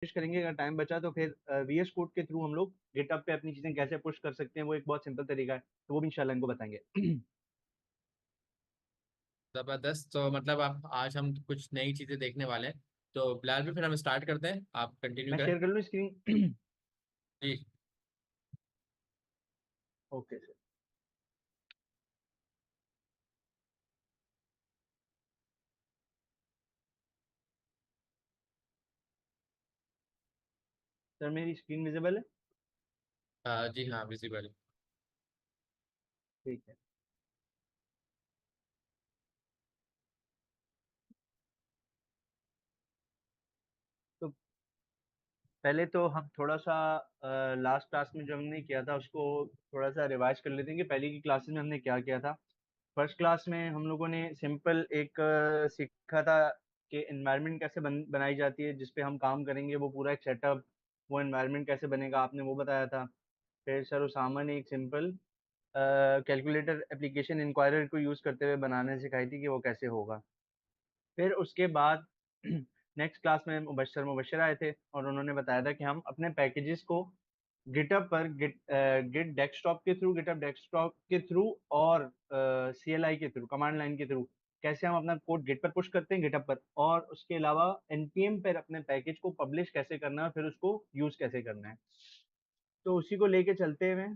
कोशिश करेंगे, अगर टाइम बचा तो फिर वीएस कोड के थ्रू हम लोग गिटअप पे अपनी चीजें कैसे पुश कर सकते हैं, वो एक बहुत सिंपल तरीका है, तो वो भी इंशाल्लाह इनको बताएंगे। जबरदस्त। तो मतलब आप आज हम कुछ नई चीजें देखने वाले हैं। तो बिलाल भी फिर हम स्टार्ट करते हैं, आप कंटिन्यू मैं करें। शेयर कर लूँ स्क्रीन? जी। Okay sir. सर मेरी स्क्रीन विजिबल है? जी हाँ, विजिबल। ठीक है। तो पहले तो हम थोड़ा सा लास्ट क्लास में जो हमने किया था उसको थोड़ा सा रिवाइज कर लेते हैं कि पहले की क्लासेस में हमने क्या किया था। फर्स्ट क्लास में हम लोगों ने सिंपल एक सीखा था कि एनवायरनमेंट कैसे बनाई जाती है जिस पे हम काम करेंगे, वो पूरा एक सेटअप, वो एनवायरनमेंट कैसे बनेगा, आपने वो बताया था। फिर सर उसामा ने एक सिंपल कैलकुलेटर एप्लीकेशन इंक्वायरर को यूज़ करते हुए बनाने सिखाई थी कि वो कैसे होगा। फिर उसके बाद नेक्स्ट क्लास में मुबशर मुबशर आए थे और उन्होंने बताया था कि हम अपने पैकेजेस को गिटअप पर गिट डेस्कटॉप के थ्रू, गिटअप डेस्कटॉप के थ्रू और सीएलआई के थ्रू, कमांड लाइन के थ्रू कैसे हम अपना कोड गिट पर पुश करते हैं गिटअप पर, और उसके अलावा एनपीएम पर अपने पैकेज को पब्लिश कैसे करना है, फिर उसको यूज कैसे करना है। तो उसी को लेके चलते हुए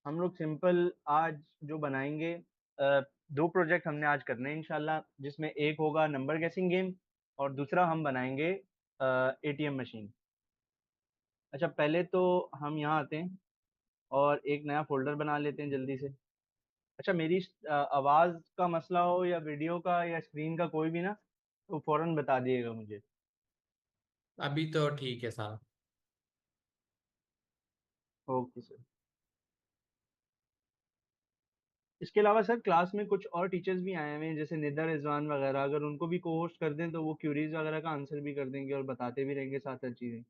हम लोग सिंपल आज जो बनाएंगे, दो प्रोजेक्ट हमने आज करने हैं इंशाल्लाह, जिसमें एक होगा नंबर गेसिंग गेम और दूसरा हम बनाएंगे एटीएम मशीन। अच्छा पहले तो हम यहाँ आते हैं और एक नया फोल्डर बना लेते हैं जल्दी से। अच्छा मेरी आवाज़ का मसला हो या वीडियो का या स्क्रीन का कोई भी ना, तो फौरन बता दिएगा मुझे। अभी तो ठीक है साहब। Okay sir. इसके अलावा सर क्लास में कुछ और टीचर्स भी आए हुए हैं जैसे निदर रिजवान वगैरह, अगर उनको भी को होस्ट कर दें तो वो क्यूरीज वगैरह का आंसर भी कर देंगे और बताते भी रहेंगे साथ साथ चीज़ें।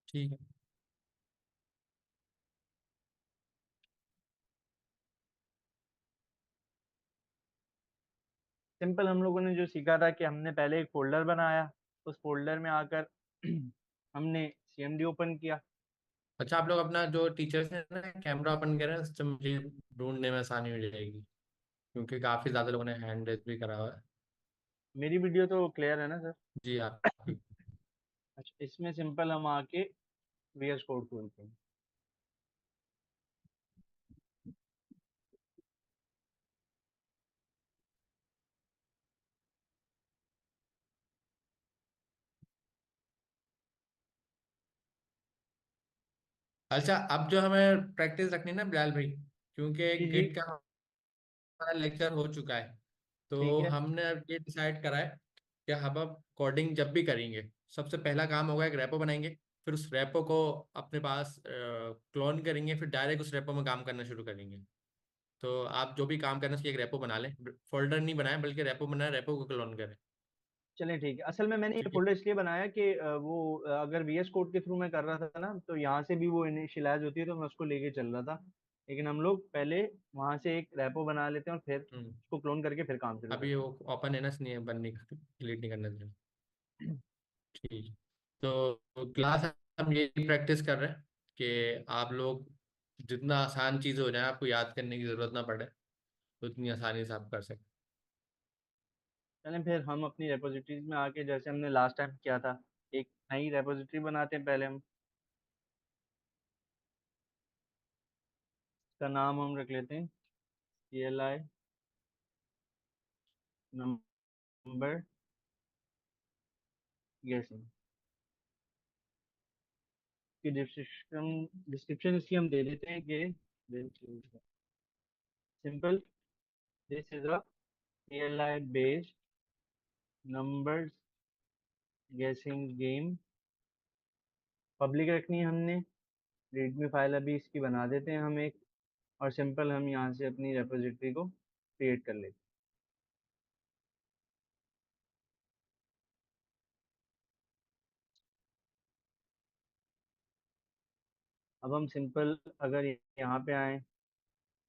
ठीक है। सिंपल हम लोगों ने जो सीखा था कि हमने पहले एक फोल्डर बनाया, उस फोल्डर में आकर हमने सीएमडी ओपन किया। अच्छा, आप लोग अपना जो टीचर्स ने ना कैमरा ओपन करें, उससे मुझे ढूंढने में आसानी हो जाएगी, क्योंकि काफी ज्यादा लोगों ने हैंड रेज भी करा हुआ है। मेरी वीडियो तो क्लियर है ना सर? जी आप। अच्छा इसमें सिंपल हम आके वीएस कोड खोलते हैं। अच्छा, अब जो हमें प्रैक्टिस रखनी है ना बिलाल भाई, क्योंकि जी जी। गिट का हमारा लेक्चर हो चुका है, ठीक तो है। हमने अब ये डिसाइड करा है कि हम अब कोडिंग जब भी करेंगे, सबसे पहला काम होगा एक रेपो बनाएंगे। फिर उस रेपो को अपने पास क्लोन करेंगे, फिर डायरेक्ट उस रेपो में काम करना शुरू करेंगे। तो आप जो भी काम करना उसकी एक रेपो बना लें, फोल्डर नहीं बनाए बल्कि रेपो बनाए, रेपो को क्लोन करें। चलें ठीक है। असल में मैंने ये ठीक है। फोल्डर इसलिए बनाया कि अगर वीएस कोड के थ्रू मैं कर रहा था ना तो यहाँ से भी वो इनिशियलाइज होती है, तो मैं उसको लेके चल रहा था। लेकिन हम लोग पहले वहां से एक रेपो बना लेते हैं और फिर हम्म। उसको क्लोन करके फिर काम शुरू अभी करते वो ओपन है ना, इसलिए बंद नहीं, डिलीट नहीं करना चाहिए। हैं। ठीक। तो क्लास हम ये प्रैक्टिस कर रहे हैं कि आप लोग जितना आसान चीज़ हो जाए, आपको याद करने की जरूरत ना पड़े, उतनी आसानी से आप कर सकते चलें फिर हम अपनी रेपोजिटरीज में आके जैसे हमने लास्ट टाइम किया था, एक नई रेपोजिटरी बनाते हैं पहले हम। इसका नाम हम रख लेते हैं CLI नंबर गेसिंग की डिस्क्रिप्शन डिस्क्रिप्शन इसकी हम दे देते हैं कि simple, this is a CLI based numbers गेसिंग गेम। पब्लिक रखनी है हमने, रीडमी फाइल अभी इसकी बना देते हैं हम एक, और सिंपल हम यहाँ से अपनी रेपोजिटरी को क्रिएट कर लेते हैं। अब हम सिंपल अगर यहाँ पे आए,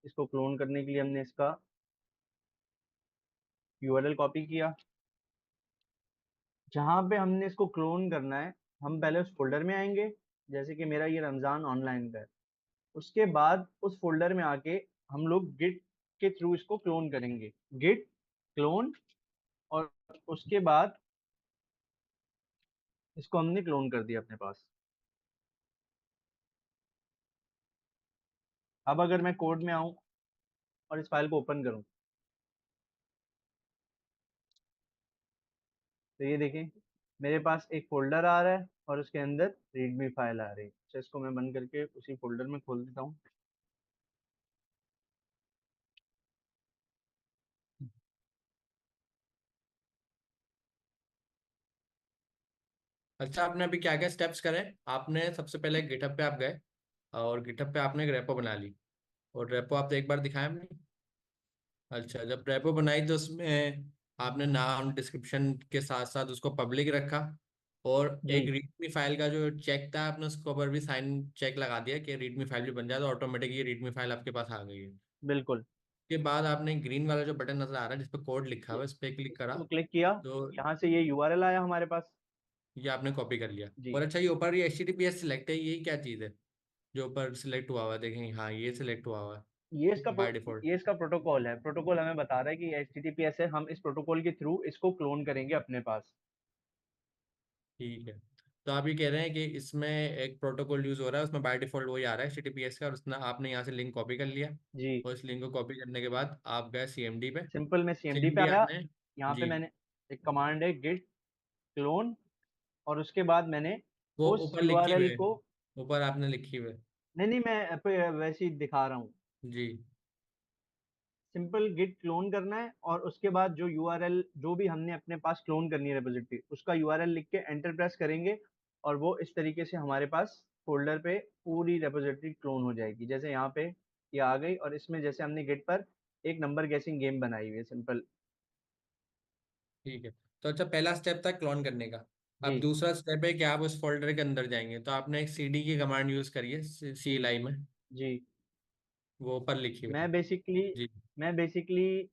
इसको क्लोन करने के लिए हमने इसका यूआरएल कॉपी किया। जहाँ पे हमने इसको क्लोन करना है, हम पहले उस फोल्डर में आएंगे, जैसे कि मेरा ये रमजान ऑनलाइन का है। उसके बाद उस फोल्डर में आके हम लोग गिट के थ्रू इसको क्लोन करेंगे, गिट क्लोन। और उसके बाद इसको हमने क्लोन कर दिया अपने पास। अब अगर मैं कोड में आऊं और इस फाइल को ओपन करूं, तो ये देखें मेरे पास एक फोल्डर आ रहा है और उसके अंदर रीडमी फाइल आ रही है। अच्छा, इसको मैं बंद करके उसी फोल्डर में खोल देता हूँ। अच्छा, आपने अभी क्या क्या स्टेप्स करे? आपने सबसे पहले गिटहब पे आप गए और गिटहब पे आपने एक रेपो बना ली। और रेपो आप एक बार दिखाया हमने। अच्छा, जब रेपो बनाई तो उसमें आपने नाम डिस्क्रिप्शन के साथ साथ उसको पब्लिक रखा। और एक जी रीडमी फाइल का जो चेक था आपने उसके ऊपर भी साइन चेक लगा दिया कि रीडमी फाइल भी बन जाए, तो ऑटोमेटिक ये रीडमी फाइल आपके पास आ गई है। बिल्कुल। उसके बाद आपने ग्रीन वाला जो बटन नजर आ रहा है जिस पे कोड लिखा हुआ है इस पे क्लिक करा। इसको क्लिक किया, तो यहाँ से ये यूआरएल आया हमारे पास। ये आपने कॉपी कर लिया। जी, और अच्छा, ये ऊपर ये HTTPS सिलेक्ट है, यही क्या चीज़ है जो ऊपर सिलेक्ट हुआ हुआ है? देखें, हाँ ये सिलेक्ट हुआ हुआ है बाय डिफॉल्ट। ये इसका प्रोटोकॉल है। प्रोटोकॉल हमें बता रहा है कि HTTPS है, हम इस प्रोटोकॉल के थ्रू इसको क्लोन करेंगे अपने पास। ठीक है। तो आप ये कह रहे हैं कि इसमें एक प्रोटोकॉल यूज हो रहा है, उसमें बाय डिफॉल्ट वही आ रहा है HTTPS का, और उसने आपने यहाँ से लिंक कॉपी कर लिया। जी, और इस लिंक को कॉपी करने के बाद आप गए CMD पे। सिंपल मैं सीएमडी पे CMD आया। आपने। यहाँ पे जी। मैंने एक कमांड है गिट क्लोन, और उसके बाद मैंने वो उस ऊपर लिखी हुई यूआरएल है, को, ऊपर आपने लिखी हुई है। नहीं नहीं, मैं वैसे ही दिखा रहा हूँ। जी। सिंपल गिट क्लोन करना है और उसके बाद जो यूआरएल जो भी हमने अपने पास क्लोन करनी है रेपोजिटरी, उसका यूआरएल लिख के एंटर प्रेस करेंगे, और वो इस तरीके से हमारे पास फोल्डर पे पूरी रेपोजिटरी क्लोन हो जाएगी। जैसे यहाँ पे ये आ गई, और इसमें जैसे हमने गिट पर एक नंबर गेसिंग गेम बनाई हुई है, सिंपल। ठीक है। तो अच्छा, पहला स्टेप था क्लोन करने का। अब जी दूसरा स्टेप है कि आप उस फोल्डर के अंदर जाएंगे, तो आपने एक CD की कमांड यूज करी है CLI में। जी। वो ऊपर लिखी हुई है। मैं बेसिकली जी। मैं बेसिकली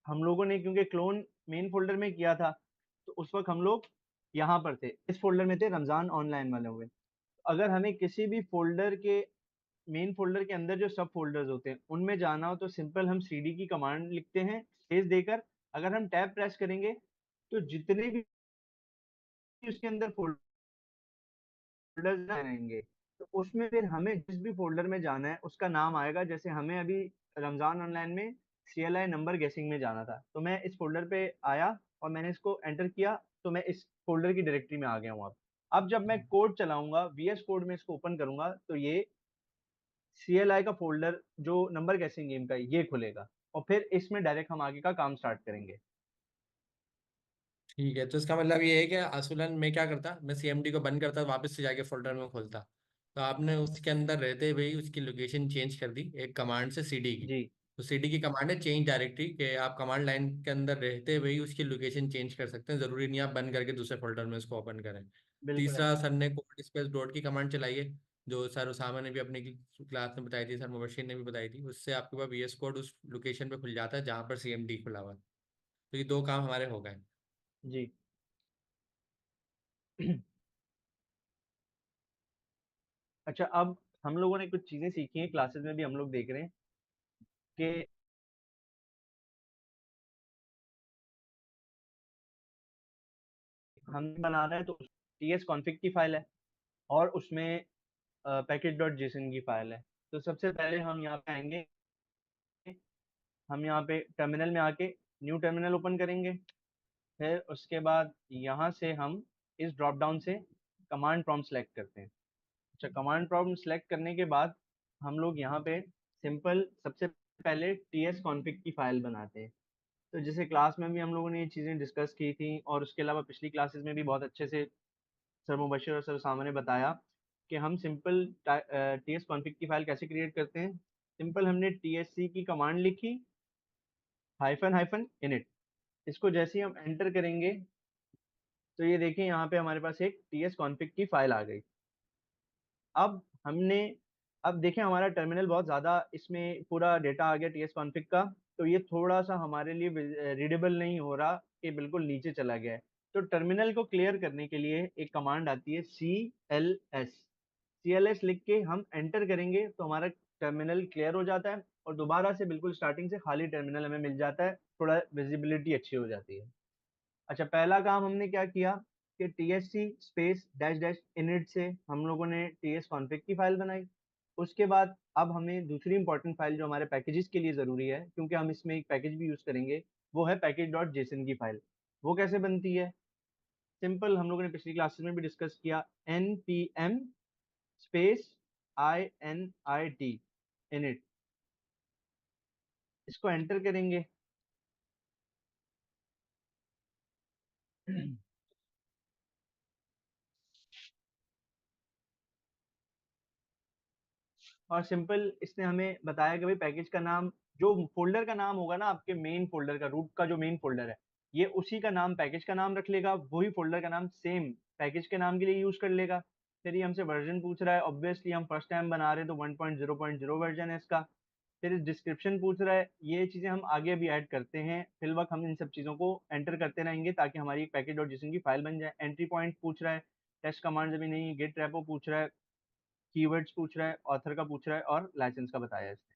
हम लोगों ने क्योंकि क्लोन मेन फोल्डर में किया था, तो उस वक्त हम लोग यहाँ पर थे, इस फोल्डर में थे, रमजान ऑनलाइन वाले हुए। अगर हमें किसी भी फोल्डर के मेन फोल्डर के अंदर जो सब फोल्डर्स होते हैं उनमें जाना हो, तो सिंपल हम सीडी की कमांड लिखते हैं स्पेस देकर। अगर हम टैब प्रेस करेंगे, तो जितने भी उसके अंदर फोल्डर्स रहेंगे, तो उसमें फिर हमें जिस भी फोल्डर में जाना है उसका नाम आएगा। जैसे हमें अभी रमजान ऑनलाइन में CLI नंबर गेसिंग में जाना था, तो मैं इस फोल्डर पे आया और मैंने इसको एंटर किया, तो मैं इस फोल्डर की डायरेक्टरी में आ गया हूँ। अब जब मैं कोड चलाऊंगा, VS कोड में इसको ओपन करूंगा, तो ये CLI का फोल्डर जो नंबर गेसिंग गेम का है, ये खुलेगा, और फिर इसमें डायरेक्ट हम आगे का काम स्टार्ट करेंगे। ठीक है। तो इसका मतलब ये है कि असूलन मैं क्या करता, मैं CMD को बंद करता, वापस से जाके फोल्डर में खोलता। तो आपने उसके अंदर रहते हुए ही उसकी लोकेशन चेंज कर दी एक कमांड से CD की। जी तो CD की कमांड है चेंज डायरेक्टरी, कि आप कमांड लाइन के अंदर रहते हुए ही उसकी लोकेशन चेंज कर सकते हैं, जरूरी नहीं आप बंद करके दूसरे फोल्डर में उसको ओपन करें। बिल्कुल तीसरा, ऐसा है। सर ने कोड स्पेस डॉट की कमांड चलाई है, जो सर उसामा ने भी अपनी क्लास में बताई थी, सर मुबशीर ने भी बताई थी। उससे आपके पास VS कोड उस लोकेशन पे खुल जाता है जहाँ पर CMD खुला हुआ है। तो ये दो काम हमारे हो गए। जी। अच्छा, अब हम लोगों ने कुछ चीजें सीखी हैं, क्लासेस में भी हम लोग देख रहे हैं कि हम बना रहे हैं, तो TS कॉन्फ़िग की फाइल है, और उसमें पैकेज डॉट जेसन की फाइल है। तो सबसे पहले हम यहाँ पे आएंगे, हम यहाँ पे टर्मिनल में आके न्यू टर्मिनल ओपन करेंगे। फिर उसके बाद यहाँ से हम इस ड्रॉप डाउन से कमांड प्रॉम्प्ट सेलेक्ट करते हैं। अच्छा, कमांड प्रॉम्प्ट सेलेक्ट करने के बाद हम लोग यहाँ पे सिंपल सबसे पहले TS कॉन्फ़िग की फाइल बनाते हैं। तो जैसे क्लास में भी हम लोगों ने ये चीज़ें डिस्कस की थी, और उसके अलावा पिछली क्लासेस में भी बहुत अच्छे से सर मुबशिर और सर उसामा ने बताया कि हम सिंपल TS कॉन्फ़िग की फाइल कैसे क्रिएट करते हैं। सिंपल हमने TSC की कमांड लिखी, हाइफन हाइफन इनिट। इसको जैसे ही हम एंटर करेंगे, तो ये देखिए यहाँ पे हमारे पास एक TS कॉन्फ़िग की फाइल आ गई। अब हमने अब देखें हमारा टर्मिनल बहुत ज़्यादा, इसमें पूरा डेटा आ गया TS कॉन्फ़िग का। तो ये थोड़ा सा हमारे लिए रीडेबल नहीं हो रहा, कि बिल्कुल नीचे चला गया है। तो टर्मिनल को क्लियर करने के लिए एक कमांड आती है CLS। CLS लिख के हम एंटर करेंगे तो हमारा टर्मिनल क्लियर हो जाता है, और दोबारा से बिल्कुल स्टार्टिंग से खाली टर्मिनल हमें मिल जाता है, थोड़ा विजिबिलिटी अच्छी हो जाती है। अच्छा, पहला काम हमने क्या किया कि TSC space dash dash init से हम लोगों ने TS कॉन्फ़िग की फाइल बनाई। उसके बाद अब हमें दूसरी इंपॉर्टेंट फाइल जो हमारे पैकेजेस के लिए ज़रूरी है, क्योंकि हम इसमें एक पैकेज भी यूज़ करेंगे, वो है पैकेज डॉट जेसन की फाइल। वो कैसे बनती है? सिंपल, हम लोगों ने पिछली क्लासेस में भी डिस्कस किया। npm स्पेस init इनिट, इसको एंटर करेंगे। और सिंपल इसने हमें बताया कि भाई पैकेज का नाम, जो फोल्डर का नाम होगा ना आपके मेन फोल्डर का, रूट का जो मेन फोल्डर है, ये उसी का नाम पैकेज का नाम रख लेगा, वही फोल्डर का नाम सेम पैकेज के नाम के लिए यूज कर लेगा। फिर ये हमसे वर्जन पूछ रहा है, ऑब्वियसली हम फर्स्ट टाइम बना रहे हैं तो 1.0.0 वर्जन है इसका। फिर डिस्क्रिप्शन पूछ रहा है, ये चीजें हम आगे भी ऐड करते हैं, फिल वक्त हम इन सब चीजों को एंटर करते रहेंगे ताकि हमारी पैकेज डॉट जेसन की फाइल बन जाए। एंट्री पॉइंट पूछ रहा है, टेस्ट कमांड अभी नहीं, गेट रेपो पूछ रहा है, कीवर्ड्स पूछ रहा है, ऑथर का पूछ रहा है, और लाइसेंस का बताया है इसने।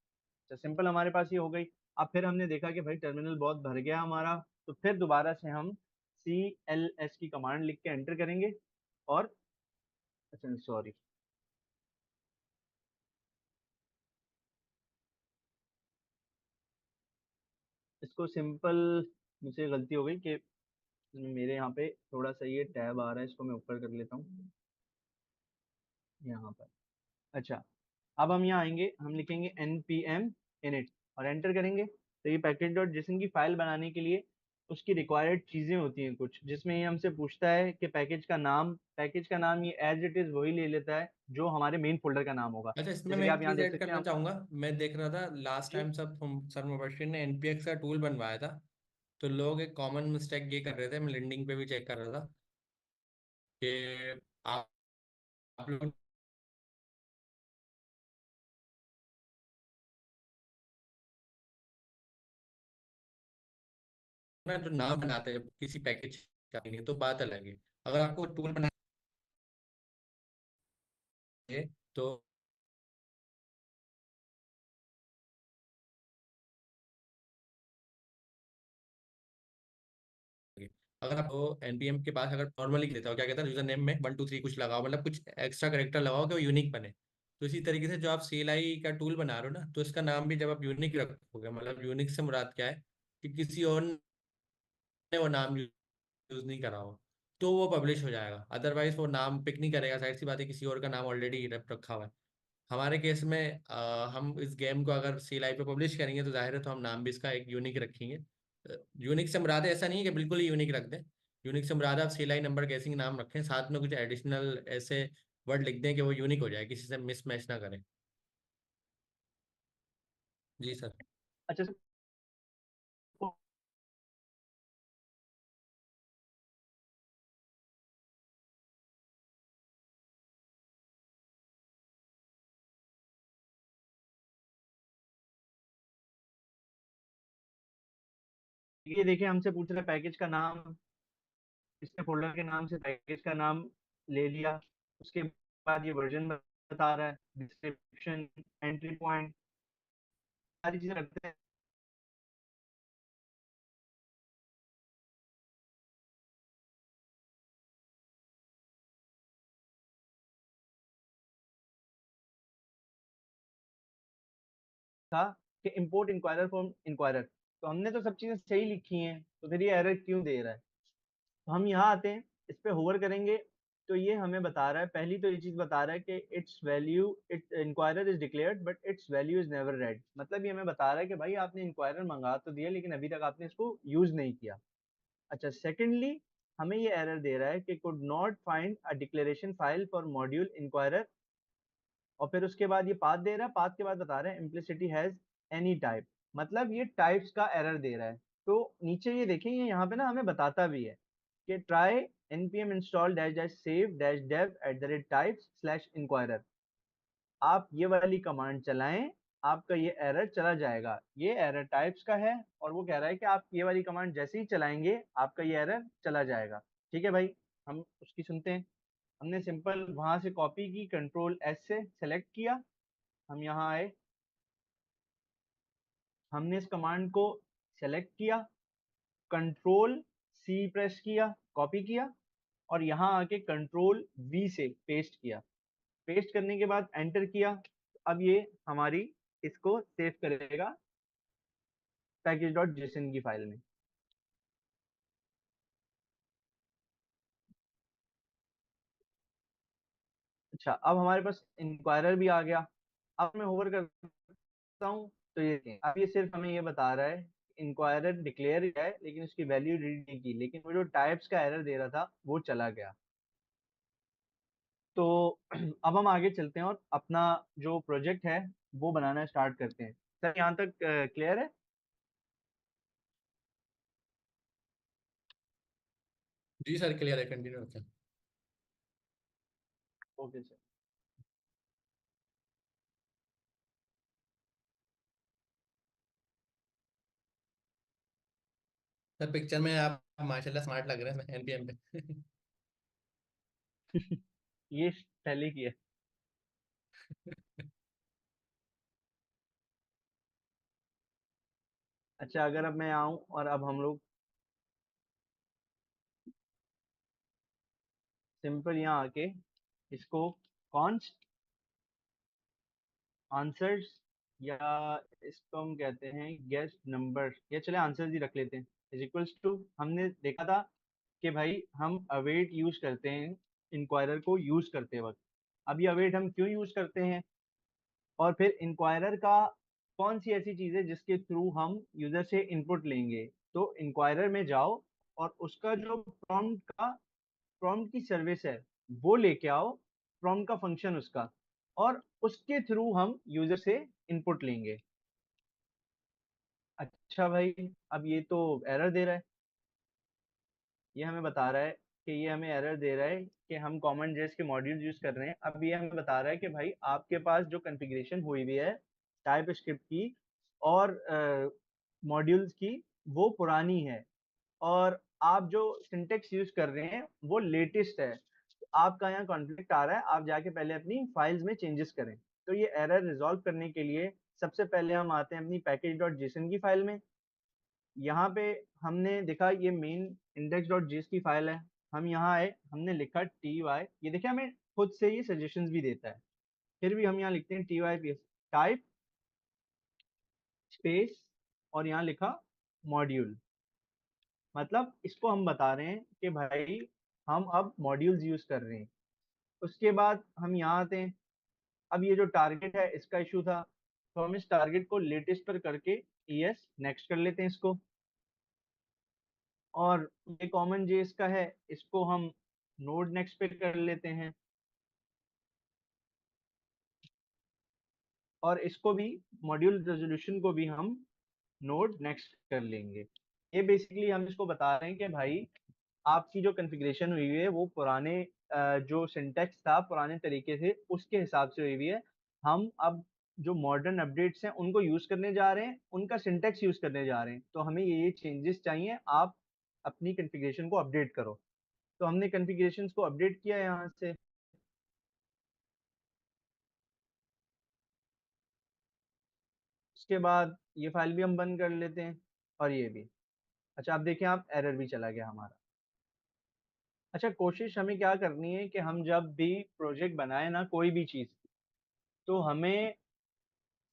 तो सिंपल हमारे पास ये हो गई। अब फिर हमने देखा कि भाई टर्मिनल बहुत भर गया हमारा, तो फिर दोबारा से हम CLS की कमांड लिख के एंटर करेंगे। और अच्छा सॉरी, इसको सिंपल, मुझसे गलती हो गई कि मेरे यहाँ पे थोड़ा सा ये टैब आ रहा है, इसको मैं ऊपर कर लेता हूँ यहाँ पर। अच्छा, अब हम यहाँ आएंगे, हम लिखेंगे npm init और एंटर करेंगे, तो ये पैकेज डॉट जेसन की फाइल बनाने के लिए उसकी रिक्वायर्ड चीजें होती हैं कुछ, जिसमें ये हमसे पूछता है कि पैकेज का नाम ये एज इट इज वही ले लेता है जो हमारे मेन फोल्डर का नाम होगा। अच्छा, इसमें जैसे मैं कि एक आप यहाँ चीज देख ऐड सकते हैं करना चाहूंगा। मैं देख रहा था लास्ट जी। टाइम सब हम सर मुबशिर ने एनपीएक्स का टूल बनवाया था, तो लोग एक कॉमन मिस्टेक ये कर रहे थे, मैं लिंक्डइन पे भी चेक कर रहा था कि आप लोग ना जो नाम बनाते हैं किसी पैकेज का, नहीं तो बात अलग है। अगर आपको टूल बनाना है तो अगर आप एनपीएम के पास अगर नॉर्मली देता हो, क्या कहता है, यूजर नेम में 1 2 3 कुछ लगाओ, मतलब कुछ एक्स्ट्रा करेक्टर लगाओ कि वो यूनिक बने। तो इसी तरीके से जो आप सीएलआई का टूल बना रहे हो ना, तो इसका नाम भी जब आप यूनिक रखोगे, मतलब यूनिक से मुराद क्या है कि किसी और ने वो नाम यूज नहीं करा हो, तो वो पब्लिश हो जाएगा। अदरवाइज वो नाम पिक नहीं करेगा, साइड सी बात है, किसी और का नाम ऑलरेडी रखा हुआ है। हमारे केस में हम इस गेम को अगर सी लाइव पे पब्लिश करेंगे तो जाहिर है, तो हम नाम भी इसका एक यूनिक रखेंगे। यूनिक से मुराद है, ऐसा नहीं है कि बिल्कुल ही यूनिक रख दें। यूनिक से मुराद है आप सी लाई नंबर कैसे नाम रखें, साथ में कुछ एडिशनल ऐसे वर्ड लिख दें कि वो यूनिक हो जाए, किसी से मिस मैच ना करें। जी सर। अच्छा सर, ये देखिए हमसे पूछ रहा है पैकेज का नाम, इसने फोल्डर के नाम से पैकेज का नाम ले लिया। उसके बाद ये वर्जन बता रहा है, डिस्क्रिप्शन, एंट्री पॉइंट, सारी चीजें रखते हैं। था कि इंपोर्ट इंक्वायरर फ्रॉम इंक्वायरर, तो हमने तो सब चीजें सही लिखी हैं, तो फिर ये एरर क्यों दे रहा है? तो हम यहाँ आते हैं, इस पे होवर करेंगे, तो ये हमें बता रहा है, पहली तो ये चीज बता रहा है कि it's value, it inquirer is declared but it's value is never red. मतलब ये हमें बता रहा है कि भाई आपने इंक्वायरर मंगा तो दिया, लेकिन अभी तक आपने इसको यूज नहीं किया। अच्छा, सेकेंडली हमें ये एरर दे रहा है कि could not find a declaration file for module inquirer, और फिर उसके बाद ये पाथ दे रहा है, पाथ के बाद बता रहा है इम्प्लिसिटी हैज एनी टाइप, मतलब ये टाइप्स का एरर दे रहा है। तो नीचे ये देखें, ये यहाँ पे ना हमें बताता भी है कि try npm install dash dash save dash dev at the rate types slash inquirer। आप ये वाली कमांड चलाएं, आपका ये एरर चला जाएगा। ये एरर टाइप्स का है और वो कह रहा है कि आप ये वाली कमांड जैसे ही चलाएंगे आपका ये एरर चला जाएगा। ठीक है भाई, हम उसकी सुनते हैं। हमने सिंपल वहां से कॉपी की, कंट्रोल एस से सेलेक्ट किया, हम यहाँ आए, हमने इस कमांड को सेलेक्ट किया, कंट्रोल सी प्रेस किया, कॉपी किया, और यहाँ आके कंट्रोल वी से पेस्ट किया। पेस्ट करने के बाद एंटर किया। अब ये हमारी इसको सेव करेगा पैकेज डॉट जेसन की फाइल में। अच्छा, अब हमारे पास इंक्वायरर भी आ गया। अब मैं होवर करता हूँ तो ये अब ये सिर्फ हमें ये बता रहा है इंक्वायरर डिक्लेयर किया है लेकिन उसकी वैल्यू रीड नहीं की, लेकिन वो जो टाइप्स का एरर दे रहा था वो चला गया। तो अब हम आगे चलते हैं और अपना जो प्रोजेक्ट है वो बनाना स्टार्ट करते हैं। सर यहाँ तक क्लियर है? जी सर, क्लियर है, कंटिन्यू रखें। Okay sir. सर पिक्चर में आप माशाल्लाह स्मार्ट लग रहे हैं एनपीएम पे। ये पहले की है। अच्छा, अगर अब मैं आऊं और अब हम लोग सिंपल यहाँ आके इसको कॉन्स्ट आंसर्स, या इसको हम कहते हैं गेस्ट नंबर, या चले आंसर्स ही रख लेते हैं, इज इक्वल्स टू, हमने देखा था कि भाई हम अवेट यूज करते हैं इंक्वायरर को यूज करते वक्त। अब ये अवेट हम क्यों यूज करते हैं, और फिर इंक्वायरर का कौन सी ऐसी चीज है जिसके थ्रू हम यूजर से इनपुट लेंगे। तो इंक्वायरर में जाओ और उसका जो प्रॉम्प्ट की सर्विस है वो लेके आओ, प्रॉम्प्ट का फंक्शन उसका, और उसके थ्रू हम यूजर से इनपुट लेंगे। अच्छा भाई, अब ये तो एरर दे रहा है। ये हमें बता रहा है कि ये हमें एरर दे रहा है कि हम कॉमन जेस के मॉड्यूल यूज कर रहे हैं। अब ये हमें बता रहा है कि भाई आपके पास जो कॉन्फ़िगरेशन हुई हुई है टाइप स्क्रिप्ट की और मॉड्यूल्स की वो पुरानी है, और आप जो सिंटेक्स यूज कर रहे हैं वो लेटेस्ट है। तो आपका यहाँ कॉन्फ्लिक्ट आ रहा है, आप जाके पहले अपनी फाइल्स में चेंजेस करें। तो ये एरर रिजॉल्व करने के लिए सबसे पहले हम आते हैं अपनी पैकेज डॉट जेसन की फाइल में। यहाँ पे हमने देखा ये मेन इंडेक्स डॉट जेएस की फाइल है। हम यहाँ आए, हमने लिखा टी वाई, ये देखिए हमें खुद से ये सजेशंस भी देता है। फिर भी हम यहाँ लिखते हैं T Y P S type space और यहाँ लिखा मॉड्यूल। मतलब इसको हम बता रहे हैं कि भाई हम अब मॉड्यूल्स यूज कर रहे हैं। उसके बाद हम यहाँ आते हैं। अब ये जो टारगेट है इसका इशू था, तो हम इस टारगेट को लेटेस्ट पर करके यस नेक्स्ट कर लेते हैं इसको। और ये कॉमन जेएस का है, इसको हम नोड नेक्स्ट पे कर लेते हैं, और इसको भी मॉड्यूल रेजोल्यूशन को भी हम नोड नेक्स्ट कर लेंगे। ये बेसिकली हम इसको बता रहे हैं कि भाई आपकी जो कॉन्फ़िगरेशन हुई हुई है वो पुराने जो सिंटेक्स था पुराने तरीके से उसके हिसाब से हुई हुई है। हम अब जो मॉडर्न अपडेट्स हैं उनको यूज करने जा रहे हैं, उनका सिंटेक्स यूज करने जा रहे हैं, तो हमें ये चेंजेस चाहिए, आप अपनी कॉन्फ़िगरेशन को अपडेट करो। तो हमने कॉन्फ़िगरेशंस को अपडेट किया यहाँ से। उसके बाद ये फाइल भी हम बंद कर लेते हैं और ये भी। अच्छा, अब देखें आप एरर भी चला गया हमारा। अच्छा, कोशिश हमें क्या करनी है कि हम जब भी प्रोजेक्ट बनाए ना कोई भी चीज़, तो हमें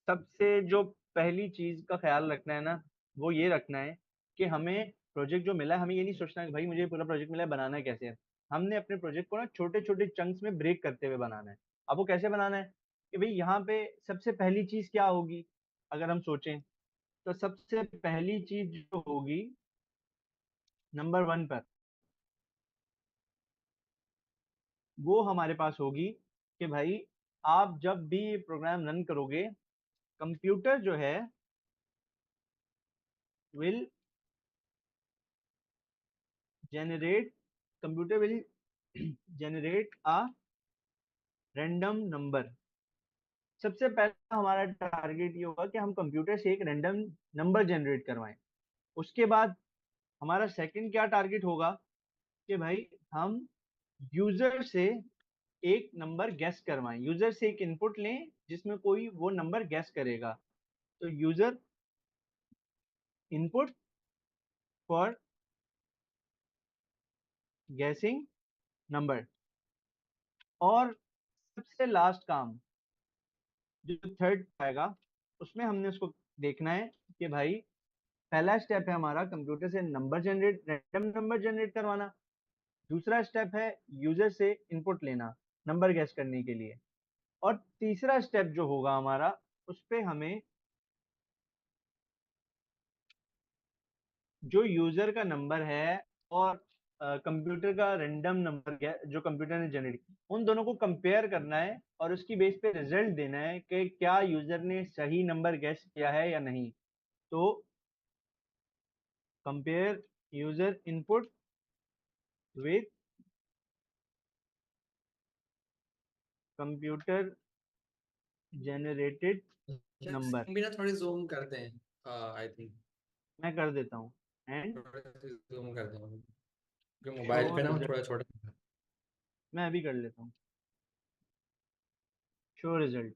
सबसे जो पहली चीज का ख्याल रखना है ना वो ये रखना है कि हमें प्रोजेक्ट जो मिला है हमें ये नहीं सोचना है कि भाई मुझे पूरा प्रोजेक्ट मिला है बनाना कैसे है। हमने अपने प्रोजेक्ट को ना छोटे छोटे चंक्स में ब्रेक करते हुए बनाना है। अब वो कैसे बनाना है कि भाई यहाँ पे सबसे पहली चीज क्या होगी, अगर हम सोचें तो सबसे पहली चीज जो होगी नंबर वन पर, वो हमारे पास होगी कि भाई आप जब भी ये प्रोग्राम रन करोगे, कंप्यूटर जो है will generate computer will generate a random number सबसे पहला हमारा टारगेट ये होगा कि हम कंप्यूटर से एक रैंडम नंबर जनरेट करवाएं। उसके बाद हमारा सेकंड क्या टारगेट होगा कि भाई हम यूजर से एक नंबर गैस करवाएं, यूजर से एक इनपुट लें जिसमें कोई वो नंबर गैस करेगा। तो user input for guessing number. और सबसे लास्ट काम जो थर्ड आएगा, उसमें हमने उसको देखना है कि भाई पहला स्टेप है हमारा कंप्यूटर से number generate, random number generate करवाना। दूसरा स्टेप है यूजर से इनपुट लेना नंबर गैस करने के लिए। और तीसरा स्टेप जो होगा हमारा, उस पे हमें जो यूजर का नंबर है और कंप्यूटर का रैंडम नंबर जो कंप्यूटर ने जनरेट किया, उन दोनों को कंपेयर करना है और उसकी बेस पे रिजल्ट देना है कि क्या यूजर ने सही नंबर गैस किया है या नहीं। तो compare user input with computer generated number. Screen भी ना थोड़ी जूम करते हैं, आई थिंक मैं कर देता हूँ। एंड थोड़ा जूम करते हैं क्योंकि शो मोबाइल पे ना वो रिजल्ट, थोड़ा छोटा। मैं अभी कर लेता हूँ। Show result.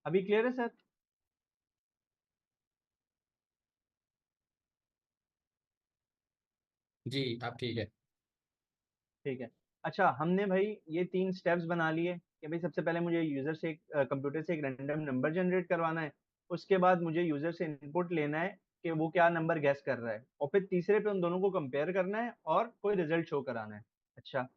अभी क्लियर है सर? जी आप ठीक है। ठीक है। अच्छा, हमने भाई ये तीन स्टेप्स बना लिए कि भाई सबसे पहले मुझे यूजर से कंप्यूटर से एक रैंडम नंबर जनरेट करवाना है। उसके बाद मुझे यूजर से इनपुट लेना है कि वो क्या नंबर गैस कर रहा है, और फिर तीसरे पे उन दोनों को कंपेयर करना है और कोई रिजल्ट शो कराना है। अच्छा,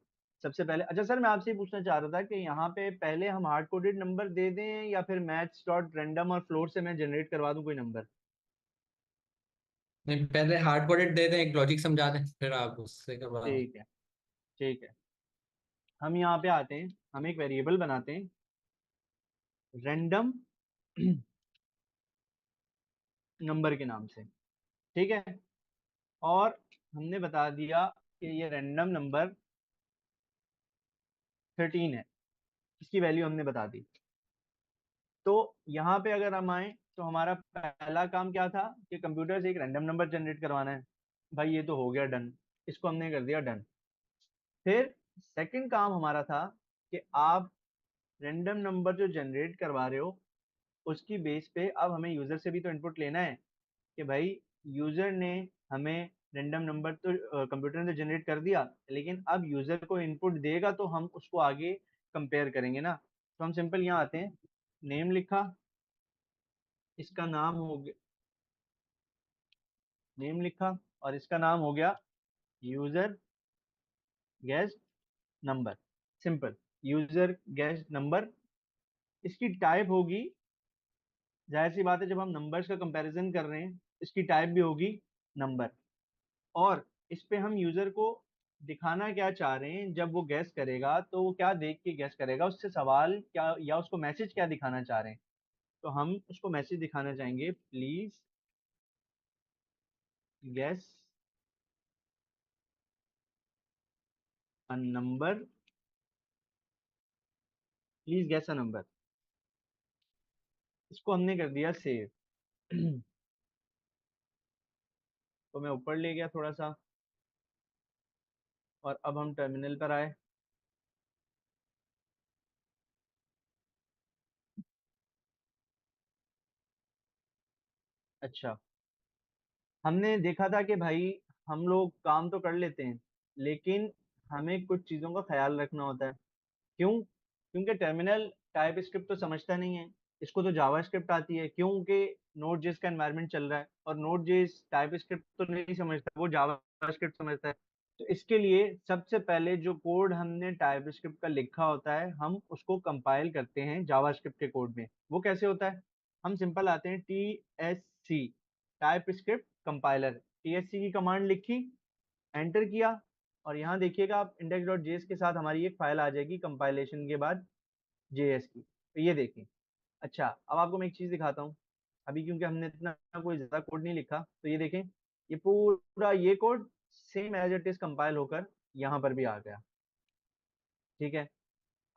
सबसे पहले अच्छा सर, मैं आपसे ये पूछना चाह रहा था कि यहाँ पे पहले हम हार्ड कोडेड नंबर दे दें या फिर मैथ्स डॉट रैंडम और फ्लोट से मैं जनरेट करवा दूं कोई नंबर? नहीं, पहले हार्ड कोडेड दे दें, एक लॉजिक समझा दें, फिर आप उससे करवा दें। ठीक है। ठीक है। हम यहाँ पे आते हैं, हम एक वेरिएबल बनाते हैं रैंडम नंबर के नाम से। ठीक है। और हमने बता दिया कि ये रैंडम नंबर 13 है, इसकी वैल्यू हमने बता दी। तो यहाँ पे अगर हम आए तो हमारा पहला काम क्या था कि कंप्यूटर से एक रैंडम नंबर जनरेट करवाना है। भाई ये तो हो गया डन, इसको हमने कर दिया डन। फिर सेकंड काम हमारा था कि आप रैंडम नंबर जो जनरेट करवा रहे हो उसकी बेस पे अब हमें यूजर से भी तो इनपुट लेना है कि भाई यूजर ने हमें रैंडम नंबर तो कंप्यूटर ने जनरेट कर दिया, लेकिन अब यूजर को इनपुट देगा तो हम उसको आगे कंपेयर करेंगे ना। तो हम सिंपल यहाँ आते हैं, नेम लिखा, इसका नाम हो गया, नेम लिखा और इसका नाम हो गया user gas number. Simple, user gas number. इसकी टाइप होगी, जाहिर सी बात है जब हम नंबर्स का कंपैरिजन कर रहे हैं इसकी टाइप भी होगी नंबर। और इस पे हम यूजर को दिखाना क्या चाह रहे हैं, जब वो गैस करेगा तो वो क्या देख के गैस करेगा, उससे सवाल क्या या उसको मैसेज क्या दिखाना चाह रहे हैं। तो हम उसको मैसेज दिखाना चाहेंगे, please gas a number, please gas a number. इसको हमने कर दिया सेव। तो मैं ऊपर ले गया थोड़ा सा, और अब हम टर्मिनल पर आए। अच्छा, हमने देखा था कि भाई हम लोग काम तो कर लेते हैं लेकिन हमें कुछ चीज़ों का ख्याल रखना होता है। क्यों? क्योंकि टर्मिनल टाइप स्क्रिप्ट तो समझता नहीं है, इसको तो जावा स्क्रिप्ट आती है, क्योंकि नोड जेएस का एनवायरनमेंट चल रहा है और नोड जेएस टाइप स्क्रिप्ट तो नहीं समझता, वो जावा स्क्रिप्ट समझता है। तो इसके लिए सबसे पहले जो कोड हमने टाइप स्क्रिप्ट का लिखा होता है हम उसको कंपाइल करते हैं जावा स्क्रिप्ट के कोड में। वो कैसे होता है? हम सिंपल आते हैं TSC, type script compiler, TSC की कमांड लिखी, एंटर किया, और यहाँ देखिएगा आप इंडेक्स डॉट जेएस के साथ हमारी एक फाइल आ जाएगी कंपाइलेशन के बाद जेएस की। तो ये देखें। अच्छा, अब आपको मैं एक चीज़ दिखाता हूँ, अभी क्योंकि हमने इतना कोई ज़्यादा कोड नहीं लिखा, तो ये देखें, ये पूरा ये code same as it is compile होकर यहाँ पर भी आ गया। ठीक है।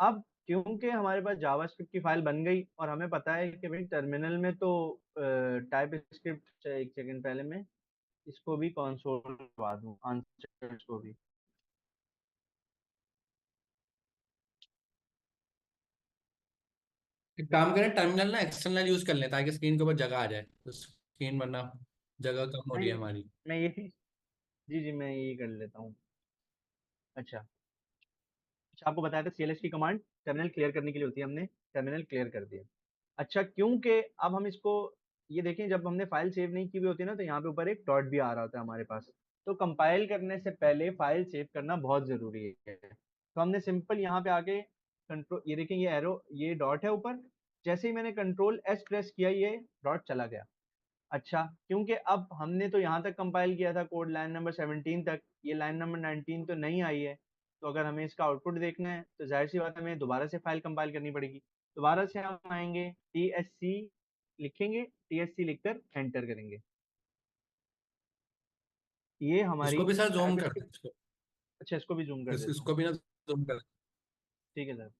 अब क्योंकि हमारे पास जावास्क्रिप्ट की फाइल बन गई और हमें पता है कि भाई टर्मिनल में तो टाइप स्क्रिप्ट, एक सेकंड पहले मैं इसको भी कंसोल करवा दूं, आंसर को भी। एक काम करें, टर्मिनल ना एक्सटर्नल यूज कर लें ताकि स्क्रीन के ऊपर जगह आ जाए, तो स्क्रीन वरना जगह कम हो रही है नहीं, हमारी। मैं ये जी जी मैं ये कर लेता हूँ। अच्छा अच्छा, आपको बताया था सीएलएस की कमांड टर्मिनल क्लियर करने के लिए होती है, हमने टर्मिनल क्लियर कर दिया। अच्छा, क्योंकि अब हम इसको ये देखें, जब हमने फाइल सेव नहीं की हुई होती है ना, तो यहाँ पे ऊपर एक डॉट भी आ रहा होता है हमारे पास। तो कंपाइल करने से पहले फाइल सेव करना बहुत जरूरी है। तो हमने सिंपल यहाँ पे आके कंट्रोल, ये देखें ये एरो, ये डॉट है ऊपर, जैसे ही मैंने कंट्रोल एस प्रेस किया ये डॉट चला गया। अच्छा, क्योंकि अब हमने तो यहाँ तक कंपाइल किया था कोड लाइन नंबर 17 तक, ये लाइन नंबर 19 तो नहीं आई है। तो अगर हमें इसका आउटपुट देखना है तो जाहिर सी बात है हमें दोबारा से फाइल कंपाइल करनी पड़ेगी। दोबारा से हम आएंगे, टी एस सी लिखेंगे, टी एस सी लिखकर एंटर करेंगे। ये हमारी इसको भी सर जूम टाइप कर दें स्क्रिप्ट। इसको। अच्छा, इसको भी जूम कर देता हूँ। इसको भी ना जूम कर। ठीक है सर।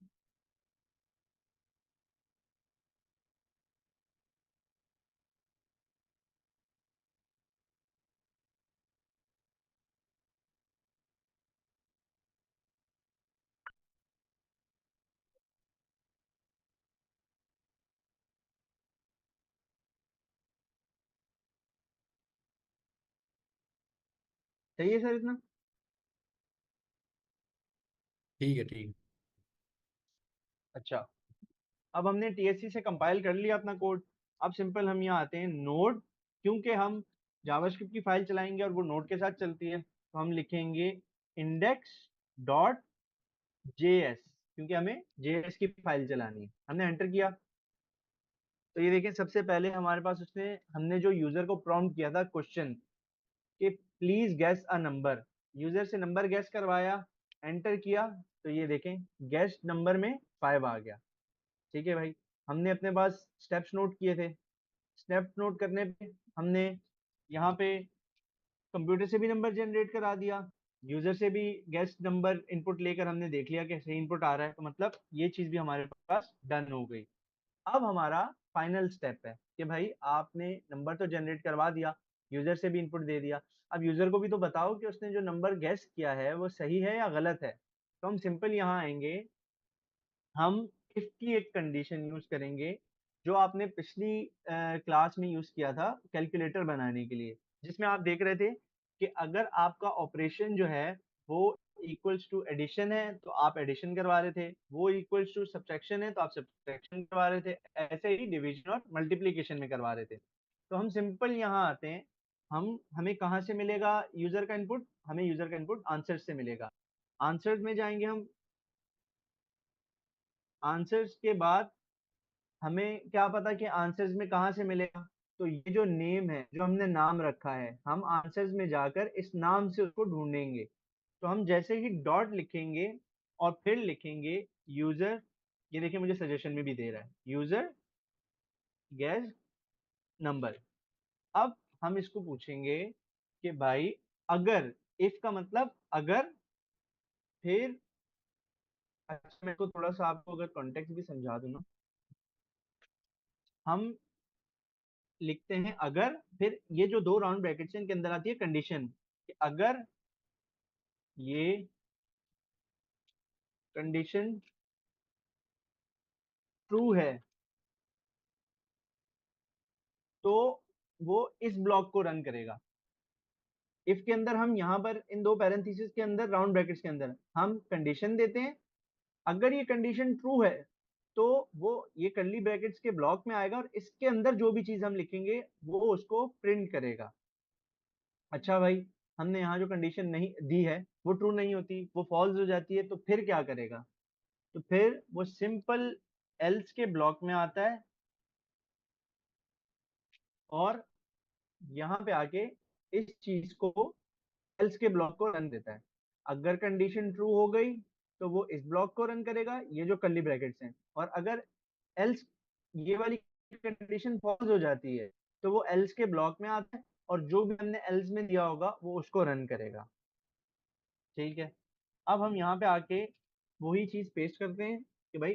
सही है सर इतना। ठीक है ठीक है। अच्छा, अब हमने टीएससी से कंपाइल कर लिया अपना कोड। अब सिंपल हम यहाँ आते हैं नोड, क्योंकि हम जावास्क्रिप्ट की फाइल चलाएंगे और वो नोड के साथ चलती है, तो हम लिखेंगे इंडेक्स डॉट जेएस, क्योंकि हमें जेएस की फाइल चलानी है। हमने एंटर किया तो ये देखें, सबसे पहले हमारे पास उसने, हमने जो यूजर को प्रॉम्प्ट किया था क्वेश्चन कि please gas a number, user से नंबर गैस करवाया, एंटर किया, तो ये देखें गैस नंबर में 5 आ गया। ठीक है भाई, हमने अपने पास स्टेप्स नोट किए थे। स्टेप्स नोट करने पे हमने यहाँ पे कंप्यूटर से भी नंबर जनरेट करा दिया, यूजर से भी गेस्ट नंबर इनपुट लेकर हमने देख लिया कि सही इनपुट आ रहा है, तो मतलब ये चीज भी हमारे पास डन हो गई। अब हमारा फाइनल स्टेप है कि भाई आपने नंबर तो जनरेट करवा दिया, यूजर से भी इनपुट दे दिया। अब यूजर को भी तो बताओ कि उसने जो नंबर गेस किया है वो सही है या गलत है। तो हम सिंपल यहाँ आएंगे, हम इफ की एक कंडीशन यूज करेंगे जो आपने पिछली क्लास में यूज किया था कैलकुलेटर बनाने के लिए, जिसमें आप देख रहे थे कि अगर आपका ऑपरेशन जो है वो इक्वल्स टू एडिशन है तो आप एडिशन करवा रहे थे, वो इक्वल्स टू सब्ट्रैक्शन है तो आप सब्ट्रैक्शन करवा रहे थे, ऐसे ही डिवीजन और मल्टीप्लीकेशन में करवा रहे थे। तो हम सिंपल यहाँ आते हैं, हम हमें कहाँ से मिलेगा यूजर का इनपुट, हमें यूजर का इनपुट आंसर से मिलेगा। आंसर्स में जाएंगे हम, आंसर्स के बाद हमें क्या पता कि आंसर्स में कहाँ से मिलेगा। तो ये जो नेम है, जो हमने नाम रखा है, हम आंसर्स में जाकर इस नाम से उसको ढूंढेंगे। तो हम जैसे ही डॉट लिखेंगे और फिर लिखेंगे यूजर, ये देखिए मुझे सजेशन में भी दे रहा है यूजर गैस नंबर। अब हम इसको पूछेंगे कि भाई अगर, इफ का मतलब अगर, फिर, अच्छा मैं को थोड़ा सा आपको अगर कॉन्टेक्स्ट भी समझा दूं ना, हम लिखते हैं अगर, फिर ये जो दो राउंड ब्रैकेट्स हैं इनके अंदर आती है कंडीशन कि अगर ये कंडीशन ट्रू है तो वो इस ब्लॉक को रन करेगा। इफ के अंदर हम यहाँ पर इन दो पैरेंथेसिस के अंदर राउंड ब्रैकेट्स के अंदर हम कंडीशन देते हैं, अगर ये कंडीशन ट्रू है तो वो ये कर्ली ब्रैकेट्स के ब्लॉक में आएगा और इसके अंदर जो भी चीज हम लिखेंगे वो उसको प्रिंट करेगा। अच्छा भाई, हमने यहाँ जो कंडीशन नहीं दी है वो ट्रू नहीं होती, वो फॉल्स हो जाती है, तो फिर क्या करेगा। तो फिर वो सिंपल एल्स के ब्लॉक में आता है और यहाँ पे आके इस चीज को, एल्स के ब्लॉक को रन देता है। अगर कंडीशन ट्रू हो गई तो वो इस ब्लॉक को रन करेगा, ये जो कर्ली ब्रैकेट्स हैं, और अगर एल्स ये वाली कंडीशन फॉल्स हो जाती है तो वो एल्स के ब्लॉक में आता है और जो भी हमने एल्स में दिया होगा वो उसको रन करेगा। ठीक है, अब हम यहाँ पे आके वही चीज पेस्ट करते हैं कि भाई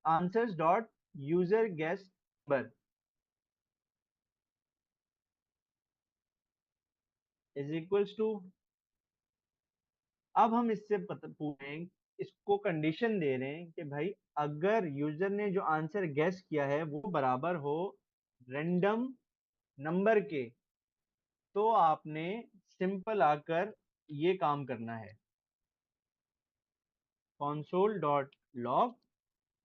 answers dot user guess number is equals to. अब हम इससे पूछें, इसको कंडीशन दे रहे हैं कि भाई अगर यूजर ने जो आंसर गेस किया है वो बराबर हो रैंडम नंबर के, तो आपने सिंपल आकर ये काम करना है, console डॉट लॉग।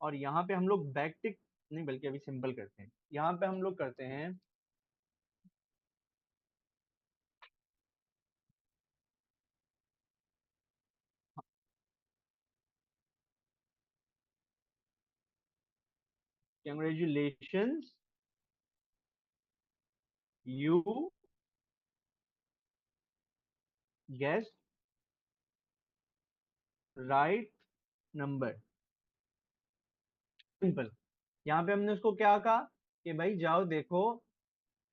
और यहाँ पे हम लोग बैकटिक नहीं, बल्कि अभी सिंपल करते हैं, यहाँ पे हम लोग करते हैं congratulations you guessed right number। Simple. यहाँ पे हमने उसको क्या कहा कि भाई जाओ देखो,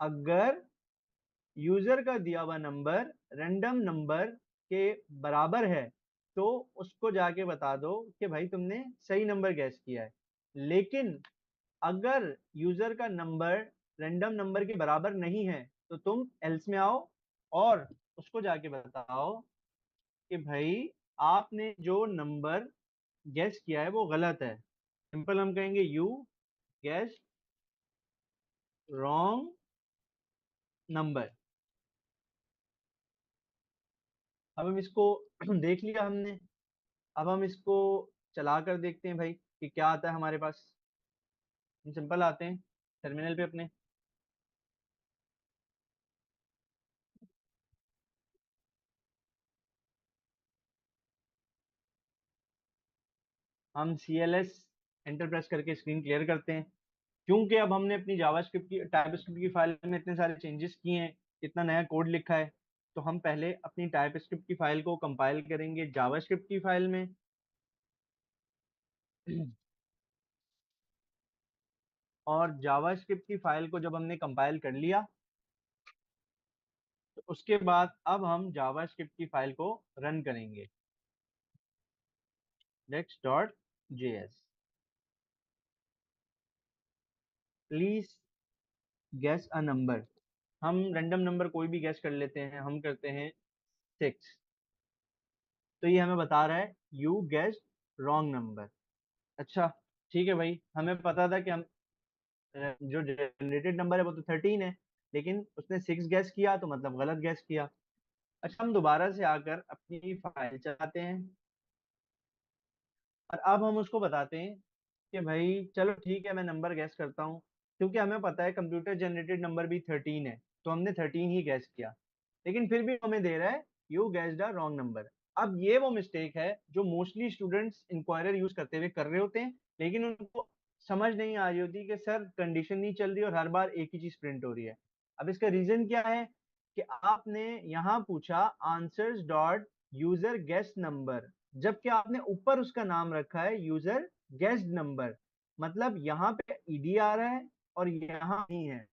अगर यूजर का दिया हुआ नंबर रैंडम नंबर के बराबर है तो उसको जाके बता दो कि भाई तुमने सही नंबर गैस किया है। लेकिन अगर यूजर का नंबर रैंडम नंबर के बराबर नहीं है तो तुम एल्स में आओ और उसको जाके बताओ कि भाई आपने जो नंबर गैस किया है वो गलत है। सिंपल हम कहेंगे यू गैस रॉन्ग नंबर। अब हम इसको देख लिया हमने। अब हम इसको चला कर देखते हैं भाई कि क्या आता है हमारे पास। हम सिंपल आते हैं टर्मिनल पे अपने। हम CLS एंटर प्रेस करके स्क्रीन क्लियर करते हैं, क्योंकि अब हमने अपनी जावास्क्रिप्ट की टाइपस्क्रिप्ट की फाइल में इतने सारे चेंजेस किए हैं, इतना नया कोड लिखा है। तो हम पहले अपनी टाइपस्क्रिप्ट की फाइल को कंपाइल करेंगे जावास्क्रिप्ट की फाइल में। और जावास्क्रिप्ट की फाइल को जब हमने कंपाइल कर लिया तो उसके बाद अब हम जावास्क्रिप्ट की फाइल को रन करेंगे index.js। Please gas a number. हम रैंडम नंबर कोई भी गैस कर लेते हैं, हम करते हैं 6। तो ये हमें बता रहा है यू गैस रॉन्ग नंबर। अच्छा, ठीक है भाई, हमें पता था कि हम जो जनरेटेड नंबर है वो तो 13 है, लेकिन उसने 6 गैस किया तो मतलब गलत गैस किया। अच्छा, हम दोबारा से आकर अपनी फाइल चलाते हैं और अब हम उसको बताते हैं कि भाई चलो ठीक है, मैं नंबर गैस करता हूँ। क्योंकि हमें पता है कंप्यूटर जनरेटेड नंबर भी 13 है, तो हमने 13 ही गैस किया। लेकिन फिर भी हमें दे रहा है you gassed a wrong number. अब ये वो मिस्टेक है जो मोस्टली स्टूडेंट्स इंक्वायरर यूज करते हुए कर रहे होते हैं, लेकिन उनको समझ नहीं आ रही होती कि सर कंडीशन नहीं चल रही और हर बार एक ही चीज प्रिंट हो रही है। अब इसका रीजन क्या है कि आपने यहाँ पूछा answers dot user guest number, जबकि आपने ऊपर उसका नाम रखा है यूजर गेस्ट नंबर। मतलब यहाँ पे ईडी आ रहा है और यहाँ नहीं है।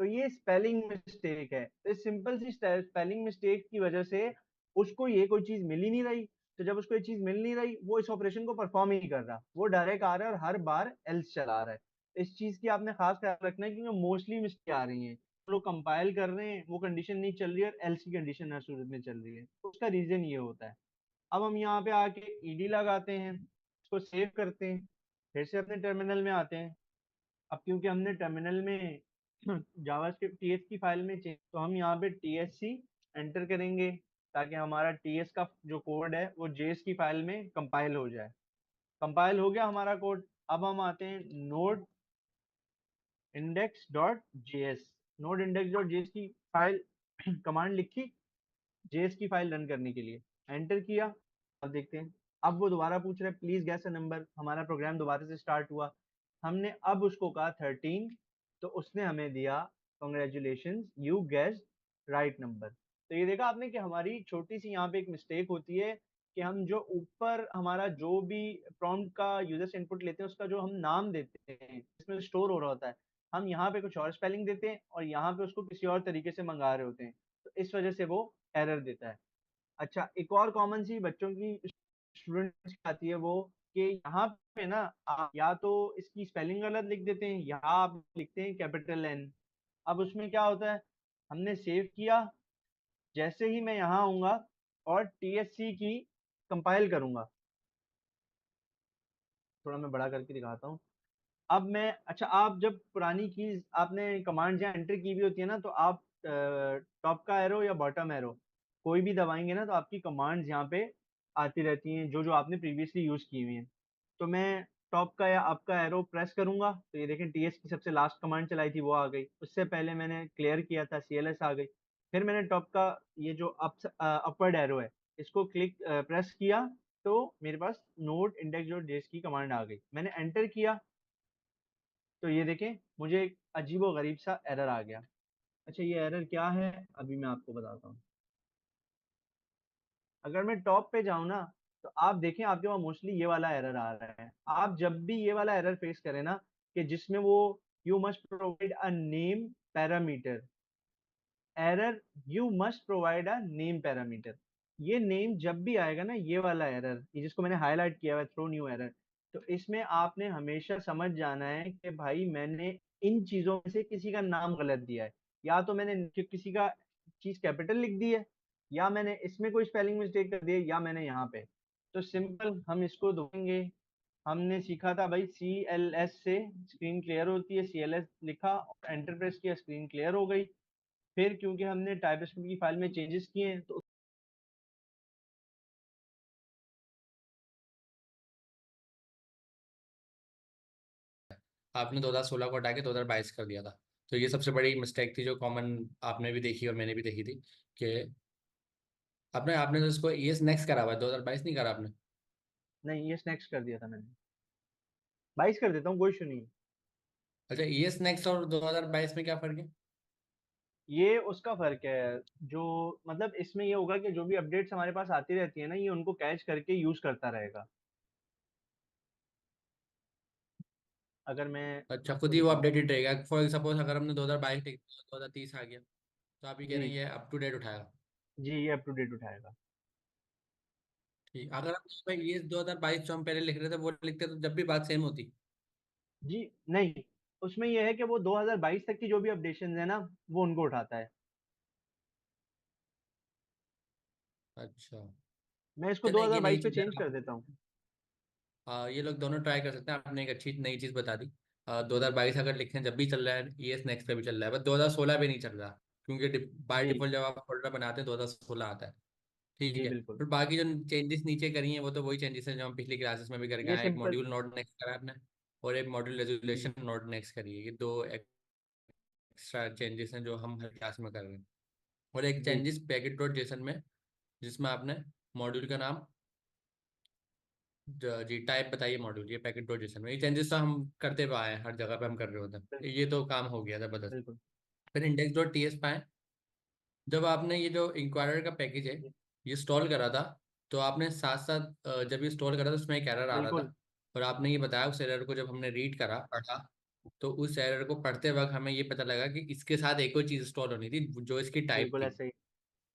तो ये स्पेलिंग मिस्टेक है। तो इस सिंपल सी स्पेलिंग मिस्टेक की वजह से उसको ये कोई चीज मिल ही नहीं रही। तो जब उसको ये चीज मिल नहीं रही, वो इस ऑपरेशन को परफॉर्म ही नहीं कर रहा, वो डायरेक्ट आ रहा है और हर बार एल्स चला रहा है। इस चीज की आपने खास ख्याल रखना है, क्योंकि मोस्टली मिस्टेक आ रही हैं। लोग कंपाइल कर रहे हैं, वो कंडीशन नहीं चल रही है और एल्स की कंडीशन हर सूरत में चल रही है, तो उसका रीजन ये होता है। अब हम यहाँ पे आके ईडी लगाते हैं, इसको सेव करते हैं, फिर से अपने टर्मिनल में आते हैं। अब क्योंकि हमने टर्मिनल में जावास्क्रिप्ट टीएस की फाइल में चेंज, तो हम यहाँ पे TSC एंटर करेंगे ताकि हमारा टीएस का जो कोड है वो जेएस की फाइल में कंपाइल हो जाए। कंपाइल हो गया हमारा कोड। अब हम आते हैं node index dot JS. Node index dot JS की फाइल कमांड लिखी जेएस की फाइल रन करने के लिए, एंटर किया। अब देखते हैं, अब वो दोबारा पूछ रहा है प्लीज गैस अ नंबर। हमारा प्रोग्राम दोबारा से स्टार्ट हुआ। हमने अब उसको कहा 13, तो उसने हमें दिया congratulation you gas right number. तो ये देखा आपने कि हमारी छोटी सी यहाँ पे एक मिस्टेक होती है कि हम जो ऊपर हमारा जो भी प्रॉम्प्ट का यूजर से इनपुट लेते हैं उसका जो हम नाम देते हैं इसमें स्टोर हो रहा होता है, हम यहाँ पे कुछ और स्पेलिंग देते हैं और यहाँ पे उसको किसी और तरीके से मंगा रहे होते हैं। तो इस वजह से वो एरर देता है। अच्छा, एक और कॉमन सी बच्चों की स्टूडेंट्स की आती है वो कि यहाँ पे ना आप या तो इसकी स्पेलिंग गलत लिख देते हैं, या आप लिखते हैं कैपिटल एन। अब उसमें क्या होता है, हमने सेव किया, जैसे ही मैं यहाँ आऊंगा और TSC की कंपाइल करूंगा, थोड़ा मैं बड़ा करके दिखाता हूँ। अब मैं, अच्छा, आप जब पुरानी कीज आपने कमांड या एंटर की भी होती है ना, तो आप टॉप का एरो या बॉटम एरो कोई भी दबाएंगे ना, तो आपकी कमांड्स यहाँ पे आती रहती हैं जो जो आपने प्रीवियसली यूज की हुई हैं। तो मैं टॉप का या अप का एरो प्रेस करूंगा, तो ये देखें TS की सबसे लास्ट कमांड चलाई थी वो आ गई। उससे पहले मैंने क्लियर किया था, CLS आ गई। फिर मैंने टॉप का ये जो अपवर्ड एरो है, इसको प्रेस किया, तो मेरे पास नोट इंडेक्स डॉट जेएस की कमांड आ गई। मैंने एंटर किया, तो ये देखें मुझे एक अजीबो गरीब सा एरर आ गया। अच्छा, ये एरर क्या है, अभी मैं आपको बताता हूँ। अगर मैं टॉप पे जाऊँ ना, तो आप देखें आपके पास मोस्टली ये वाला एरर आ रहा है। आप जब भी ये वाला एरर फेस करें ना, कि जिसमें वो you must provide a name parameter, error you must provide a name parameter, ये नेम जब भी आएगा ना, ये वाला एरर, ये जिसको मैंने हाईलाइट किया हुआ है, थ्रो न्यू एरर, तो इसमें आपने हमेशा समझ जाना है कि भाई मैंने इन चीजों में से किसी का नाम गलत दिया है, या तो मैंने किसी का चीज कैपिटल लिख दी है, या मैंने इसमें कोई स्पेलिंग मिस्टेक कर दी है, या मैंने यहाँ पे। तो सिंपल हम इसको देखेंगे। हमने सीखा था भाई CLS से स्क्रीन क्लियर होती है, CLS लिखा और एंटर प्रेस किया, स्क्रीन क्लियर हो गई। फिर क्योंकि हमने टाइपस्क्रिप्ट की फाइल में चेंजेस किए हैं, तो आपने 2016 को हटा के 2022 कर दिया था। तो ये सबसे बड़ी मिस्टेक थी जो कॉमन आपने भी देखी और मैंने भी देखी थी कि आपने आपने तो इसको ईएस नेक्स्ट करा हुआ है, 2022 नहीं करा आपने। नहीं, ये नेक्स्ट कर दिया था मैंने। 22 कर देता हूँ, कोई इशू नहीं है। अच्छा, ईएस नेक्स्ट और 2022 में क्या फर्क है? ये उसका फर्क है, जो मतलब इसमें ये होगा कि जो भी अपडेट्स हमारे पास आती रहती है ना, ये उनको कैच करके यूज करता रहेगा। अगर मैं अच्छा, आपको खुद ही वो दिखाऊं। अपडेटेड रहेगा। फॉर सपोज अगर हमने 2022 लिख दिया, 2030 आ गया, तो आप ये कह रहे जी। हैं ये अप टू डेट उठाएगा। जी, ये अप टू डेट उठाएगा। ठीक, अगर हम ये 2022 जो हम पहले लिख रहे थे वो लिखते तो जब भी बात सेम होती। जी नहीं, उसमें ये है कि वो 2022 तक की जो भी अपडेशन है ना, वो उनको उठाता है। अच्छा, मैं इसको चलो एक ये नई 2022 पे चीज़ है। चेंज कर देता हूँ। ये लोग दोनों ट्राई कर सकते हैं। आपने एक अच्छी नई चीज़ बता दी। 2022 अगर लिखें जब भी चल रहा है, ईएस नेक्स्ट पे भी चल रहा है, बस 2016 पे नहीं चल रहा, क्योंकि बाय जी। डिफॉल्ट जब आप फोल्डर बनाते हैं 2016 आता है। ठीक जी है, बिल्कुल। फिर बाकी जो चेंजेस नीचे करी हैं वो तो वही चेंजेस हैं जो हम पिछली क्लासेस में भी करके ये आए हैं। एक सिंपल। मॉड्यूल नोट नेक्स्ट करा है आपने, और एक मॉड्यूल जी। रेजोल्यूशन नोट नेक्स्ट करी है। ये दो एक्स्ट्रा चेंजेस हैं जो हम हर क्लास में कर रहे हैं। और एक जी। चेंजेस पैकेट डॉट जेसन में, जिसमें आपने मॉड्यूल का नाम जी टाइप बताइए मॉड्यूल, ये पैकेट डॉट जेसन में। ये चेंजेस तो हम करते हुए आए हैं, हर जगह पे हम कर रहे होते हैं, बिल्कुल। ये तो काम हो गया जबरदस्त। बिल्कुल। फिर इंडेक्स डॉट टी एस पाए, जब आपने ये जो इंक्वायरर का पैकेज है जी, ये इंस्टॉल करा था, तो आपने साथ साथ जब ये इंस्टॉल करा था उसमें एक एरर आ रहा बिल्कुल। था। और आपने ये बताया उस एरर को जब हमने रीड करा पढ़ा, तो उस एरर को पढ़ते वक्त हमें ये पता लगा कि इसके साथ एक और चीज़ इंस्टॉल होनी थी जो इसकी टाइप बिल्कुल थी। ऐसे ही।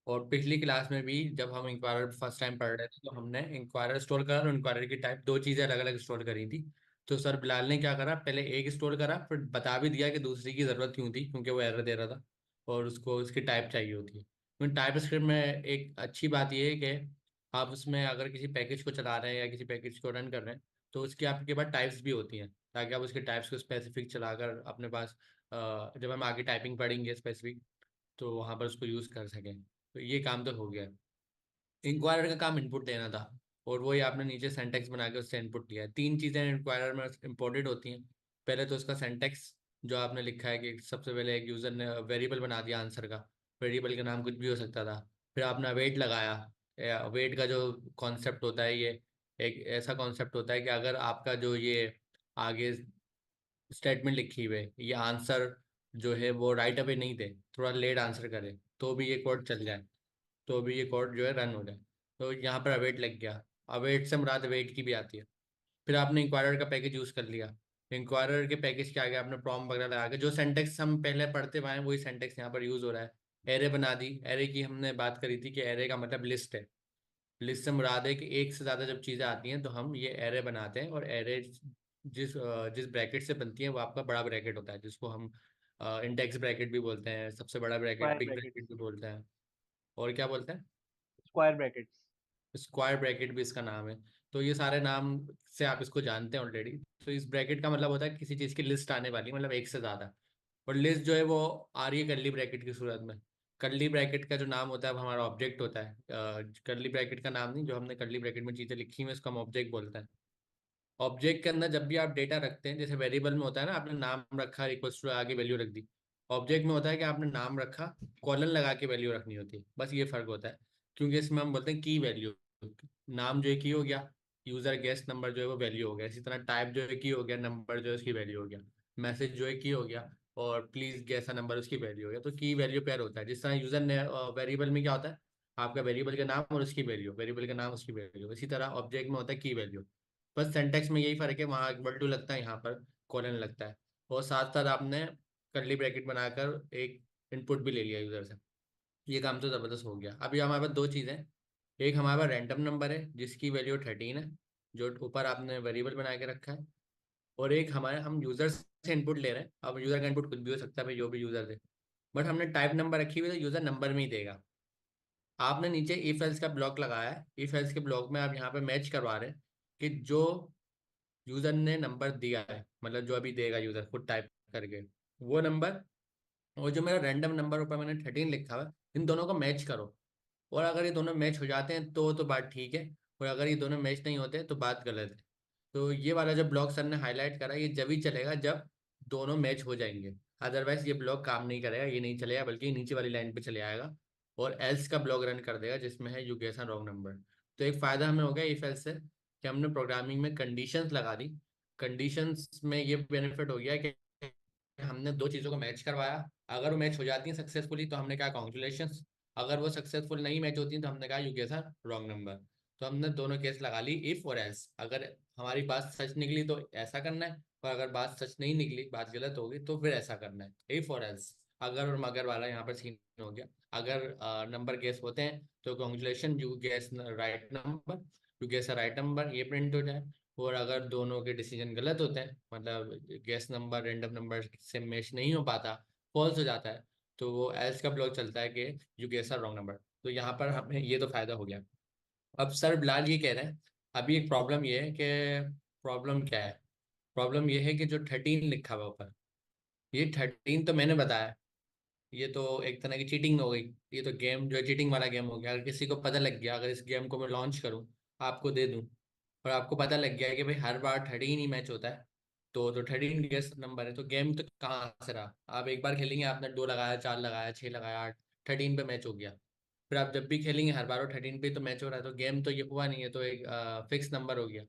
और पिछली क्लास में भी जब हम इंक्वायरर फर्स्ट टाइम पढ़ रहे थे तो हमने इंक्वायरर स्टोर करा और इंक्वायरर की टाइप, दो चीज़ें अलग अलग स्टोर करी थी। तो सर बिलाल ने क्या करा, पहले एक स्टोर करा, फिर बता भी दिया कि दूसरी की ज़रूरत क्यों थी, क्योंकि वो एरर दे रहा था और उसको उसकी टाइप चाहिए होती है। क्योंकि टाइप स्क्रिप्ट में एक अच्छी बात ये है कि आप उसमें अगर किसी पैकेज को चला रहे हैं या किसी पैकेज को रन कर रहे हैं, तो उसकी आपके पास टाइप्स भी होती हैं, ताकि आप उसके टाइप्स को स्पेसिफिक चलाकर अपने पास जब हम आगे टाइपिंग पढ़ेंगे स्पेसिफिक, तो वहाँ पर उसको यूज़ कर सकें। तो ये काम तो हो गया। इंक्वायरर का काम इनपुट देना था, और वही आपने नीचे सेंटेक्स बना के उससे इनपुट लिया है। तीन चीज़ें इंक्वायरर में इंपॉर्टेंट होती हैं। पहले तो उसका सेंटेक्स, जो आपने लिखा है कि सबसे पहले एक यूज़र ने वेरिएबल बना दिया आंसर का, वेरिएबल का नाम कुछ भी हो सकता था। फिर आपने अवेट लगाया। वेट का जो कॉन्सेप्ट होता है, ये एक ऐसा कॉन्सेप्ट होता है कि अगर आपका जो ये आगे स्टेटमेंट लिखी हुई है, ये आंसर जो है वो राइट अवे नहीं दे, थोड़ा लेट आंसर करे, तो भी ये कोड चल जाए, तो भी ये कोड जो है रन हो जाए। तो यहाँ पर अवेट लग गया। अवेट से मुराद अवेट की भी आती है। फिर आपने इंक्वायरर का पैकेज यूज़ कर लिया। इंक्वायरर के पैकेज के आगे आपने प्रॉम्प्ट वगैरह लगा के जो सेंटेक्स हम पहले पढ़ते हुए आए हैं, वही सेंटेक्स यहाँ पर यूज़ हो रहा है। एरे बना दी। एरे की हमने बात करी थी कि एरे का मतलब लिस्ट है। लिस्ट से मुराद है कि एक से ज्यादा जब चीजें आती हैं तो हम ये एरे बनाते हैं, और एरे जिस ब्रैकेट से बनती है वो आपका बड़ा ब्रैकेट होता है, जिसको हम इंडेक्स ब्रैकेट भी बोलते हैं, सबसे बड़ा bracket square big brackets. Bracket भी बोलते हैं। और क्या बोलते हैं? Square brackets. स्क्वायर ब्रैकेट भी इसका नाम है। तो ये सारे नाम से आप इसको जानते हैं ऑलरेडी। तो इस ब्रैकेट का मतलब होता है किसी चीज़ की लिस्ट आने वाली, मतलब एक से ज़्यादा। और लिस्ट जो है वो आ रही है कर्ली ब्रैकेट की सूरत में। कर्ली ब्रैकेट का जो नाम होता है वो हमारा ऑब्जेक्ट होता है। कर्ली ब्रैकेट का नाम नहीं, जो हमने कर्ली ब्रैकेट में चीज़ें लिखी हुई हैं उसको हम ऑब्जेक्ट बोलते हैं। ऑब्जेक्ट के अंदर जब भी आप डेटा रखते हैं, जैसे वेरिएबल में होता है ना, आपने नाम रखा इक्वल्स टू आगे वैल्यू रख दी। ऑब्जेक्ट में होता है कि आपने नाम रखा, कॉलन लगा के वैल्यू रखनी होती है, बस ये फर्क होता है। क्योंकि इसमें हम बोलते हैं की वैल्यू। नाम जो है की हो गया, यूजर गेस्ट नंबर जो है वो वैल्यू हो गया, इसी तरह टाइप जो है की हो गया, नंबर जो है उसकी वैल्यू हो गया, मैसेज जो है की हो गया, और प्लीज गेस अ नंबर उसकी वैल्यू हो गया। तो की वैल्यू पेयर होता है। जिस तरह यूजर ने वेरिएबल में क्या होता है, आपका वेरिएबल का नाम और उसकी वैल्यू, वेरिएबल का नाम उसकी वैल्यू, इसी तरह ऑब्जेक्ट में होता है की वैल्यू। बस सिंटेक्स में यही फर्क है, वहाँ इक्वल टू लगता है, यहाँ पर कोलन लगता है। और साथ साथ आपने कर्ली ब्रैकेट बनाकर एक इनपुट भी ले लिया यूजर से। ये काम तो जबरदस्त हो गया। अभी हमारे पास दो चीज़ें हैं। एक हमारे पास रैंडम नंबर है जिसकी वैल्यू 13 है, जो ऊपर आपने वेरिएबल बना के रखा है। और एक हमारे हम यूजर से इनपुट ले रहे हैं। अब यूजर का इनपुट कुछ भी हो सकता है भाई, जो भी यूजर दे। बट हमने टाइप नंबर रखी हुई है तो यूजर नंबर में ही देगा। आपने नीचे इफ एल्स का ब्लॉक लगाया है, इफ एल्स के ब्लॉक में आप यहाँ पे मैच करवा रहे हैं कि जो यूजर ने नंबर दिया है, मतलब जो अभी देगा यूजर खुद टाइप करके, वो नंबर और जो मेरा रैंडम नंबर ऊपर मैंने 13 लिखा हुआ है, इन दोनों को मैच करो। और अगर ये दोनों मैच हो जाते हैं तो बात ठीक है, और अगर ये दोनों मैच नहीं होते तो बात गलत है। तो ये वाला जो ब्लॉक सर ने हाईलाइट करा, ये जब ही चलेगा जब दोनों मैच हो जाएंगे। अदरवाइज ये ब्लॉक काम नहीं करेगा, ये नहीं चलेगा, बल्कि नीचे वाली लाइन पे चले आएगा और एल्स का ब्लॉक रन कर देगा जिसमें है यू गेस रॉन्ग नंबर। तो एक फायदा हमें हो गया इफ एल्स से कि हमने प्रोग्रामिंग में कंडीशंस लगा दी। कंडीशंस में ये बेनिफिट हो गया कि हमने दो चीज़ों को मैच करवाया। अगर वो मैच हो जाती हैं सक्सेसफुली तो हमने कहा कॉन्ग्रेचुलेशंस। अगर वो सक्सेसफुल नहीं मैच होती तो हमने कहा यू गेस रॉन्ग नंबर। तो हमने दोनों केस लगा ली, इफ और एल्स। अगर हमारी बात सच निकली तो ऐसा करना है, और अगर बात सच नहीं निकली, बात गलत होगी, तो फिर ऐसा करना है, इफ और एल्स। अगर और मगर वाला यहाँ पर सीन हो गया। अगर नंबर गेस होते हैं तो congratulation, you guess right number, you guess right number, ये प्रिंट हो जाए। और अगर दोनों के डिसीजन गलत होते हैं, मतलब गेस नंबर रैंडम नंबर से मैच नहीं हो पाता, फॉल्स हो जाता है, तो वो एल्स का ब्लॉक चलता है कि you guess are wrong number. तो यहाँ पर हमें ये तो फायदा हो गया। अब सर बिलाल ये कह रहे हैं, अभी एक प्रॉब्लम ये है कि, प्रॉब्लम क्या है? प्रॉब्लम ये है कि जो 13 लिखा हुआ ऊपर, ये 13 तो मैंने बताया, ये तो एक तरह की चीटिंग हो गई। ये तो गेम जो है चीटिंग वाला गेम हो गया। अगर किसी को पता लग गया, अगर इस गेम को मैं लॉन्च करूं, आपको दे दूं, और आपको पता लग गया कि भाई हर बार 13 ही मैच होता है, तो 13 गेस नंबर है, तो गेम तो कहाँ से रहा? आप एक बार खेलेंगे, आपने 2 लगाया, 4 लगाया, 6 लगाया, 8, 13 पे मैच हो गया। फिर आप जब भी खेलेंगे हर बार वो 13 पे तो मैच हो रहा है, तो गेम तो ये हुआ नहीं है, तो एक फिक्स नंबर हो गया।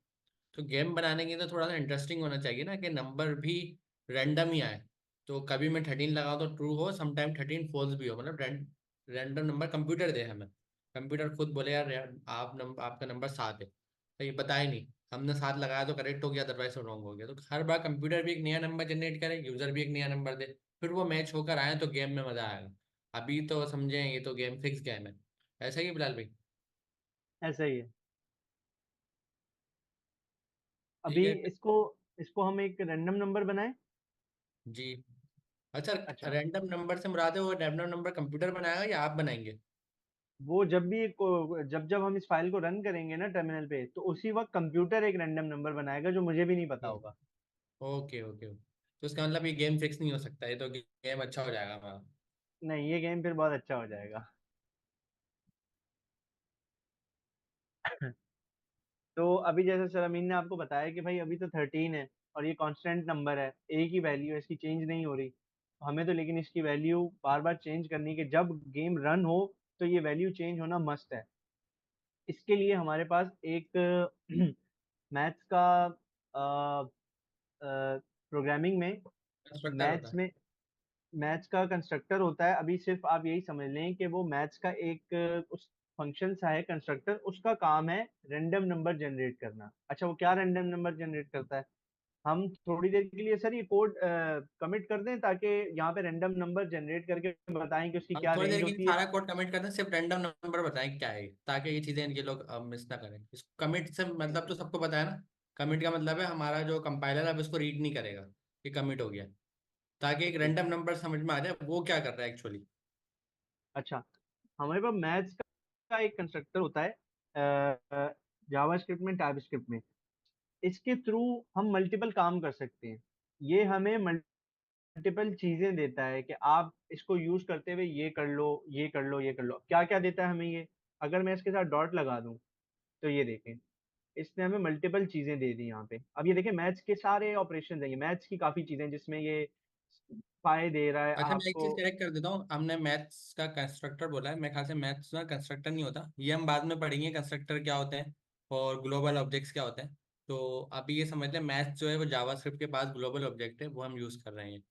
तो गेम बनाने के लिए तो थोड़ा सा इंटरेस्टिंग होना चाहिए ना, कि नंबर भी रैंडम ही आए। तो कभी मैं 13 लगाऊं तो ट्रू हो, समटाइम 13 फॉल्स भी हो, मतलब रैंडम नंबर कंप्यूटर दे हमें। कंप्यूटर खुद बोले यार आपका नंबर 7 है, तो ये पता ही नहीं, हमने 7 लगाया तो करेक्ट हो गया, अदरवाइज रॉन्ग हो गया। तो हर बार कंप्यूटर भी एक नया नंबर जनरेट करे, यूजर भी एक नया नंबर दे, फिर वो मैच होकर आए तो गेम में मजा आएगा। अभी तो समझे ये तो गेम फिक्स गेम है। ऐसा ही है बिलाल भाई? ऐसा ही है। ठीक अभी है। इसको इसको हम एक रैंडम नंबर बनाएं। जी। अच्छा, अच्छा। रैंडम नंबर से मुराद है वो रैंडम नंबर कंप्यूटर बनाएगा या आप बनाएंगे? वो जब जब हम इस फाइल को रन करेंगे ना टर्मिनल पे, तो उसी वक्त कंप्यूटर एक रैंडम नंबर बनाएगा जो मुझे भी नहीं पता होगा। Okay okay. तो इसका मतलब ये गेम फिक्स नहीं हो सकता, ये तो गेम अच्छा हो जाएगा हमारा। नहीं, ये गेम फिर बहुत अच्छा हो जाएगा। तो अभी जैसे सर अमीन ने आपको बताया कि भाई अभी तो 13 है, और ये कांस्टेंट नंबर है, एक ही वैल्यू है, इसकी चेंज नहीं हो रही। हमें तो लेकिन इसकी वैल्यू बार बार चेंज करनी, कि जब गेम रन हो तो ये वैल्यू चेंज होना मस्ट है। इसके लिए हमारे पास एक मैथ्स का प्रोग्रामिंग में कंस्ट्रक्टर होता मैथ्स है। में मैथ्स का कंस्ट्रक्टर होता है। अभी सिर्फ आप यही समझ लें कि वो मैथ्स का एक उस फंक्शन सा है कंस्ट्रक्टर, उसका काम है रैंडम नंबर जनरेट करना। अच्छा, वो क्या रैंडम नंबर जनरेट करता है? हम थोड़ी देर के लिए सर ये कोड कमिट कर दें, ताकि यहाँ पे रैंडम नंबर जनरेट करके बताएं कि उसकी हम क्या थोड़ी देर रेंज के लिए होती है। सारा कोड कमिट करते हैं, सिर्फ रैंडम नंबर बताएं क्या है, ताकि ये चीजें इनके लोग मिस ना करें। इस कमिट से मतलब तो सबको पता है ना, कमिट का मतलब है हमारा जो कंपाइलर अब इसको रीड नहीं करेगा कि कमिट हो गया, ताकि एक ठीक। रैंडम नंबर समझ में आ जाए वो क्या कर रहा है एक्चुअली। अच्छा, हमारे पास मैथ्स का एक कंस्ट्रक्टर होता है जावास्क्रिप्ट में, टाइपस्क्रिप्ट में। इसके थ्रू हम मल्टीपल काम कर सकते हैं। ये हमें मल्टीपल चीजें देता है कि आप इसको यूज करते हुए ये कर लो, ये कर लो, ये कर लो। क्या क्या देता है हमें ये? अगर मैं इसके साथ डॉट लगा दूं, तो ये देखें, इसने हमें मल्टीपल चीजें दे दी यहाँ पे। अब ये देखें, मैथ्स के सारे ऑपरेशन है, ये मैथ्स की काफी चीजें हैं जिसमें ये फाय दे रहा है अच्छा, मैं एक आपको। चीज करेक्ट कर देता हूँ, हमने मैथ्स का कंस्ट्रक्टर बोला है, मेरे ख्याल से मैथ्स में कंस्ट्रक्टर नहीं होता, ये हम बाद में पढ़ेंगे कंस्ट्रक्टर क्या होते हैं और ग्लोबल ऑब्जेक्ट्स क्या होते हैं। तो अभी ये समझ लें मैथ्स जो है वो जावास्क्रिप्ट के पास ग्लोबल ऑब्जेक्ट है, वो हम यूज कर रहे हैं,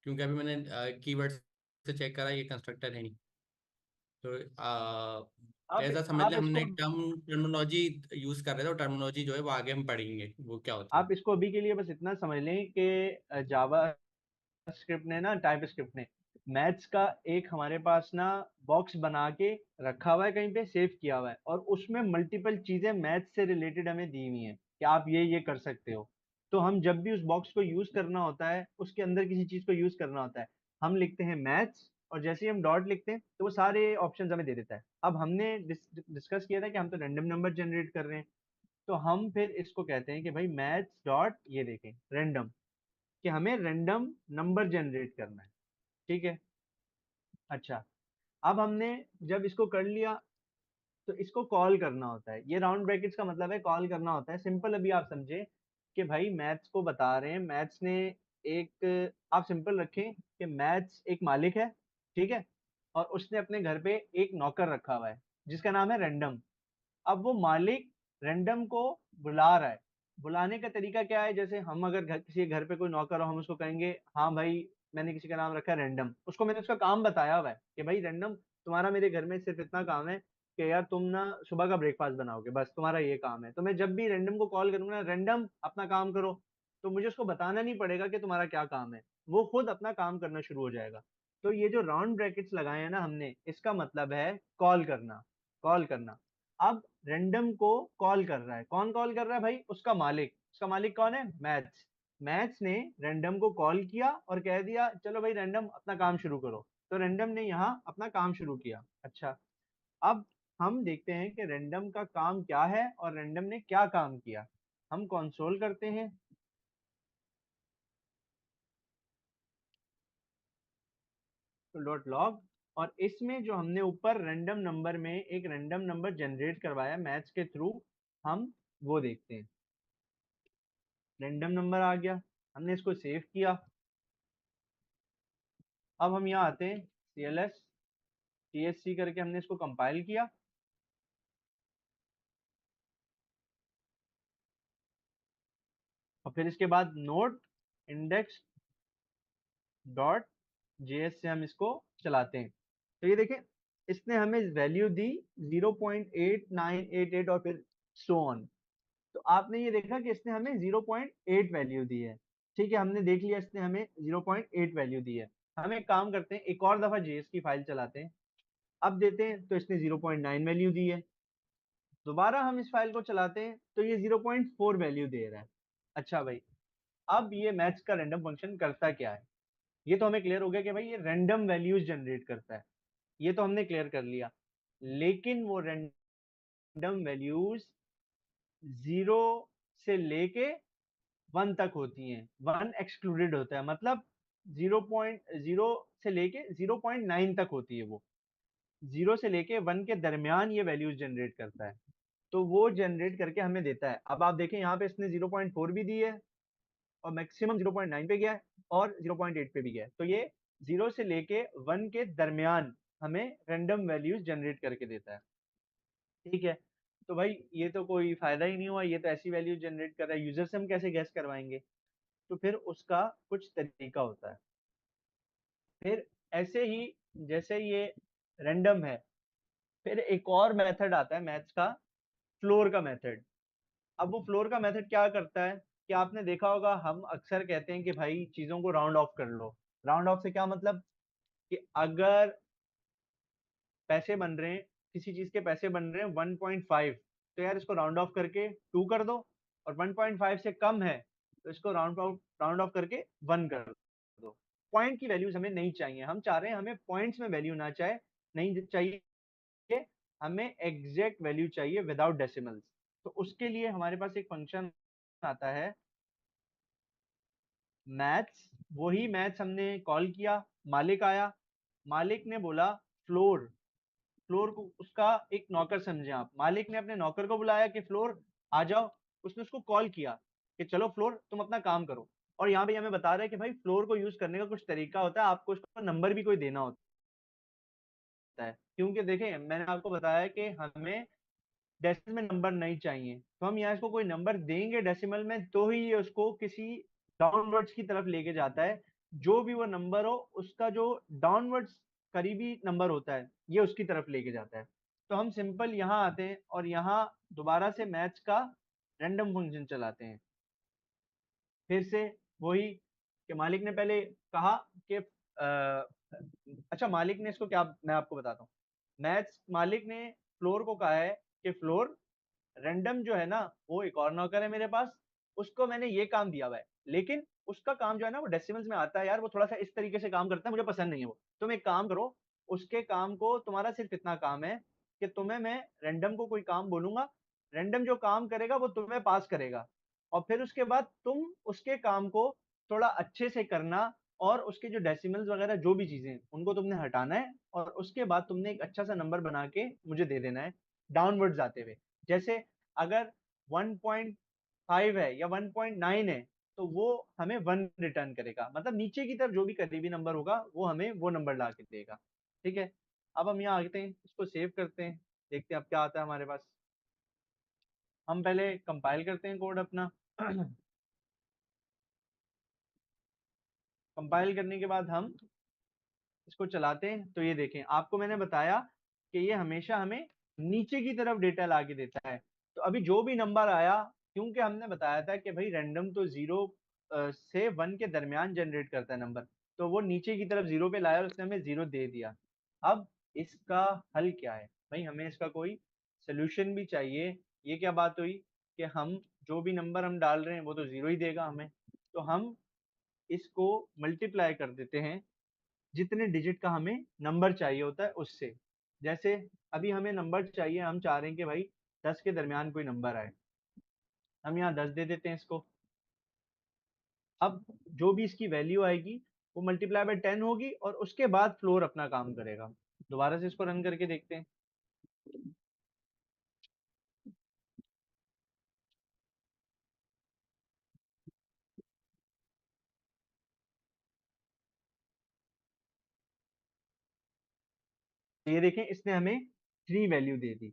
क्योंकि अभी मैंने कीवर्ड से चेक करा, ये कंस्ट्रक्टर है नहीं। तो अब ऐसा समझ लें आप हमने इसको एक टर्मिनोलॉजी यूज कर रहे थे, और टर्मिनोलॉजी जो है वो आगे हम पढ़ेंगे वो क्या होती है। आप इसको अभी के लिए बस इतना समझ लें कि जावा स्क्रिप्ट ने ना, टाइप स्क्रिप्ट ने मैथ्स का एक हमारे पास ना बॉक्स बना के रखा हुआ है, कहीं पे सेव किया हुआ है, और उसमें मल्टीपल चीजें मैथ्स से रिलेटेड हमें दी हुई हैं कि आप ये कर सकते हो। तो हम जब भी उस बॉक्स को यूज करना होता है, उसके अंदर किसी चीज को यूज करना होता है, हम लिखते हैं मैथ्स, और जैसे ही हम डॉट लिखते हैं तो वो सारे ऑप्शंस हमें दे देता है। अब हमने डिस्कस किया था कि हम तो रैंडम नंबर जनरेट कर रहे हैं, तो हम फिर इसको कहते हैं कि भाई मैथ्स डॉट, ये देखें, रैंडम, कि हमें रैंडम नंबर जनरेट करना है। ठीक है। अच्छा, अब हमने जब इसको कर लिया, तो इसको कॉल करना होता है। ये राउंड ब्रैकेट्स का मतलब है कॉल करना होता है। सिंपल अभी आप समझे कि भाई मैथ्स को बता रहे हैं, मैथ्स ने एक, आप सिंपल रखें कि मैथ्स एक मालिक है, ठीक है, और उसने अपने घर पे एक नौकर रखा हुआ है जिसका नाम है रैंडम। अब वो मालिक रैंडम को बुला रहा है। बुलाने का तरीका क्या है? जैसे हम अगर किसी के घर पे कोई नौकर हो, हम उसको कहेंगे, हाँ भाई, मैंने किसी का नाम रखा है रैंडम, उसको मैंने उसका काम बताया हुआ है कि भाई रैंडम, तुम्हारा मेरे घर में सिर्फ इतना काम है कि यार तुम ना सुबह का ब्रेकफास्ट बनाओगे, बस तुम्हारा ये काम है। तो मैं जब भी रैंडम को कॉल करूंगा, रैंडम अपना काम करो, तो मुझे उसको बताना नहीं पड़ेगा कि तुम्हारा क्या काम है, वो खुद अपना काम करना शुरू हो जाएगा। तो ये जो राउंड ब्रैकेट्स लगाए हैं ना हमने, इसका मतलब है कॉल करना, कॉल करना। अब रैंडम को कॉल कर रहा है, कौन कॉल कर रहा है भाई? उसका मालिक। उसका मालिक कौन है? मैथ्स। मैथ्स ने रैंडम को कॉल किया और कह दिया चलो भाई रैंडम अपना काम शुरू करो। तो रैंडम ने यहाँ अपना काम शुरू किया। अच्छा, अब हम देखते हैं कि रैंडम का काम क्या है और रैंडम ने क्या काम किया। हम कंसोल करते हैं, तो डॉट लॉग, और इसमें जो हमने ऊपर रैंडम नंबर में एक रैंडम नंबर जनरेट करवाया मैथ्स के थ्रू, हम वो देखते हैं। रैंडम नंबर आ गया, हमने इसको सेव किया। अब हम यहाँ आते हैं, CLS TSC करके हमने इसको कंपाइल किया, और फिर इसके बाद नोट इंडेक्स डॉट JS से हम इसको चलाते हैं। तो ये देखें, इसने हमें वैल्यू दी 0.8988 और फिर सो ऑन। तो आपने ये देखा कि इसने हमें 0.8 वैल्यू दी है। ठीक है, हमने देख लिया इसने हमें 0.8 वैल्यू दी है। हम एक काम करते हैं, एक और दफा JS की फाइल चलाते हैं। अब देते हैं तो इसने 0.9 वैल्यू दी है। दोबारा हम इस फाइल को चलाते हैं तो ये 0.4 वैल्यू दे रहा है। अच्छा भाई, अब ये मैथ्स का रैंडम फंक्शन करता क्या है? ये तो हमें क्लियर हो गया कि भाई ये रैंडम वैल्यूज जनरेट करता है, ये तो हमने क्लियर कर लिया। लेकिन वो रैंडम वैल्यूज जीरो से लेके वन तक होती हैं, वन एक्सक्लूडेड होता है, मतलब 0.0 से लेके 0.9 तक होती है वो। जीरो से लेके वन के दरमियान ये वैल्यूज जनरेट करता है। तो वो जनरेट करके हमें देता है। अब आप देखें यहाँ पे इसने 0.4 भी दी है, और मैक्सिमम 0.9 पे गया है, और 0.8 पे भी गया है। तो ये जीरो से लेके वन के दरमियान हमें रैंडम वैल्यूज जनरेट करके देता है। ठीक है। तो भाई ये तो कोई फायदा ही नहीं हुआ, ये तो ऐसी वैल्यू जनरेट कर रहा है, यूजर से हम कैसे गैस करवाएंगे? तो फिर उसका कुछ तरीका होता है। फिर ऐसे ही, जैसे ये रैंडम है, फिर एक और मेथड आता है मैथ्स का, फ्लोर का मेथड। अब वो फ्लोर का मेथड क्या करता है? कि आपने देखा होगा हम अक्सर कहते हैं कि भाई चीजों को राउंड ऑफ कर लो। राउंड ऑफ से क्या मतलब, कि अगर पैसे बन रहे हैं, किसी चीज के पैसे बन रहे हैं 1.5, तो यार इसको राउंड ऑफ करके 2 कर दो। और 1.5 से कम है तो इसको राउंड ऑफ करके 1 कर दो। पॉइंट की वैल्यूज हमें नहीं चाहिए, हम चाह रहे हैं हमें पॉइंट्स में वैल्यू ना चाहे, नहीं चाहिए, हमें एग्जैक्ट वैल्यू चाहिए विदाउट डेसिमल्स। तो उसके लिए हमारे पास एक फंक्शन आता है मैथ्स। वही मैथ्स हमने कॉल किया, मालिक आया, मालिक ने बोला फ्लोर। फ्लोर को उसका एक नौकर समझे आप, मालिक ने अपने नौकर को बुलाया कि फ्लोर आ जाओ। उसने उसको कॉल किया कि चलो फ्लोर तुम अपना काम करो। और यहाँ पे हमें बता रहा है कि भाई फ्लोर को यूज करने का कुछ तरीका होता है, आपको उसका नंबर भी कोई देना होता है। क्योंकि देखें मैंने आपको बताया कि हमें डेसिमल में नंबर नहीं चाहिए, तो हम यहाँ इसको कोई नंबर देंगे डेसिमल में तो ही ये उसको किसी डाउनवर्ड्स की तरफ लेके जाता है। जो भी वो नंबर हो उसका जो डाउनवर्ड्स करीबी नंबर होता है ये उसकी तरफ लेके जाता है। तो हम सिंपल यहाँ आते हैं और यहाँ दोबारा से मैथ्स का रैंडम फंक्शन चलाते हैं। फिर से वही कि मालिक ने पहले कहा कि अच्छा मालिक ने इसको क्या, मैं आपको बताता हूँ। मैथ्स मालिक ने फ्लोर को कहा है कि फ्लोर रैंडम जो है ना, वो एक और नौकर है मेरे पास, उसको मैंने ये काम दिया हुआ है, लेकिन उसका काम जो है ना वो डेसिमल्स में आता है यार, वो थोड़ा सा इस तरीके से काम करता है, मुझे पसंद नहीं है वो। तुम एक काम करो, उसके काम को, तुम्हारा सिर्फ इतना काम है कि तुम्हें मैं रैंडम को कोई काम बोलूंगा, रैंडम जो काम करेगा वो तुम्हें पास करेगा, और फिर उसके बाद तुम उसके काम को थोड़ा अच्छे से करना, और उसके जो डेसिमल्स वगैरह जो भी चीजें हैं उनको तुमने हटाना है, और उसके बाद तुमने एक अच्छा सा नंबर बना के मुझे दे देना है डाउनवर्ड्स आते हुए। जैसे अगर 1.5 है या 1.9 है तो वो हमें 1 रिटर्न करेगा, मतलब नीचे की तरफ जो भी करीबी नंबर होगा वो हमें वो नंबर ला के देगा। ठीक है, अब हम यहाँ आते हैं, इसको सेव करते हैं, देखते हैं अब क्या आता है हमारे पास। हम पहले कंपाइल करते हैं कोड अपना। कंपाइल करने के बाद हम इसको चलाते हैं, तो ये देखें आपको मैंने बताया कि ये हमेशा हमें नीचे की तरफ डेटा ला के देता है। तो अभी जो भी नंबर आया, क्योंकि हमने बताया था कि भाई रैंडम तो 0 से 1 के दरमियान जनरेट करता है नंबर, तो वो नीचे की तरफ 0 पे लाया और उसने हमें 0 दे दिया। अब इसका हल क्या है भाई, हमें इसका कोई सोल्यूशन भी चाहिए। ये क्या बात हुई कि हम जो भी नंबर हम डाल रहे हैं वो तो 0 ही देगा हमें, तो हम इसको मल्टीप्लाई कर देते हैं जितने डिजिट का हमें नंबर चाहिए होता है उससे। जैसे अभी हमें नंबर चाहिए, हम चाह रहे हैं कि भाई 10 के दरमियान कोई नंबर आए, हम यहाँ 10 दे देते हैं इसको। अब जो भी इसकी वैल्यू आएगी वो मल्टीप्लाई बाय 10 होगी, और उसके बाद फ्लोर अपना काम करेगा। दोबारा से इसको रन करके देखते हैं। तो ये देखें इसने हमें 3 वैल्यू दे दी,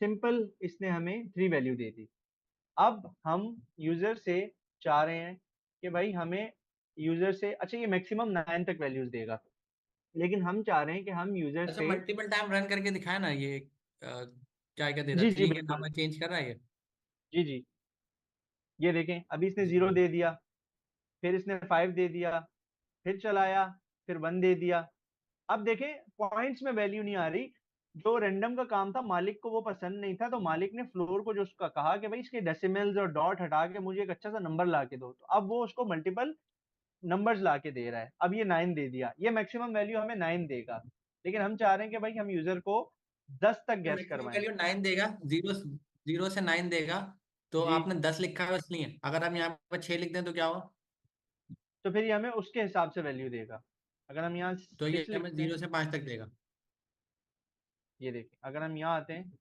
सिंपल, इसने हमें 3 वैल्यू दे दी। अब हम यूजर से चाह रहे हैं कि भाई हमें यूजर से, अच्छा ये मैक्सिमम 9 तक वैल्यूज देगा, लेकिन हम चाह रहे हैं कि हम यूजर अच्छा, से, मल्टीपल टाइम रन करके दिखाया ना ये क्या क्या दे रहा जी है, जी 3 के बिल्कुल, नाम चेंज कर रहा है ये। जी जी, ये देखें अभी इसने 0 दे दिया, फिर इसने 5 दे दिया, फिर चलाया, फिर 1 दे दिया। अब देखें पॉइंट्स में वैल्यू नहीं आ रही। जो रैंडम का काम था मालिक को वो पसंद नहीं था, तो मालिक ने फ्लोर को जो उसका कहा कि भाई इसके डेसिमल्स और डॉट हटा के मुझे एक अच्छा सा नंबर ला के दो, तो अब वो उसको मल्टीपल नंबर्स ला के दे रहा है। अब ये 9 दे दिया, ये मैक्सिमम वैल्यू हमें 9 देगा, लेकिन हम चाह रहे हैं कि भाई हम यूजर को 10 तक गैस मैक्सिमम करवाएं। वैल्यू 9 देगा, जीरो, 0 से 9 देगा। तो जी, आपने 10 लिखा है इसलिए, अगर हम यहाँ पर 6 लिख दें तो क्या हुआ? तो फिर ये हमें उसके हिसाब से वैल्यू देगा। अगर हम यहाँ तो ये 6 हमें लिखते हैं, 0 से 5 तक देगा। ये देखिए अगर हम यहाँ आते हैं,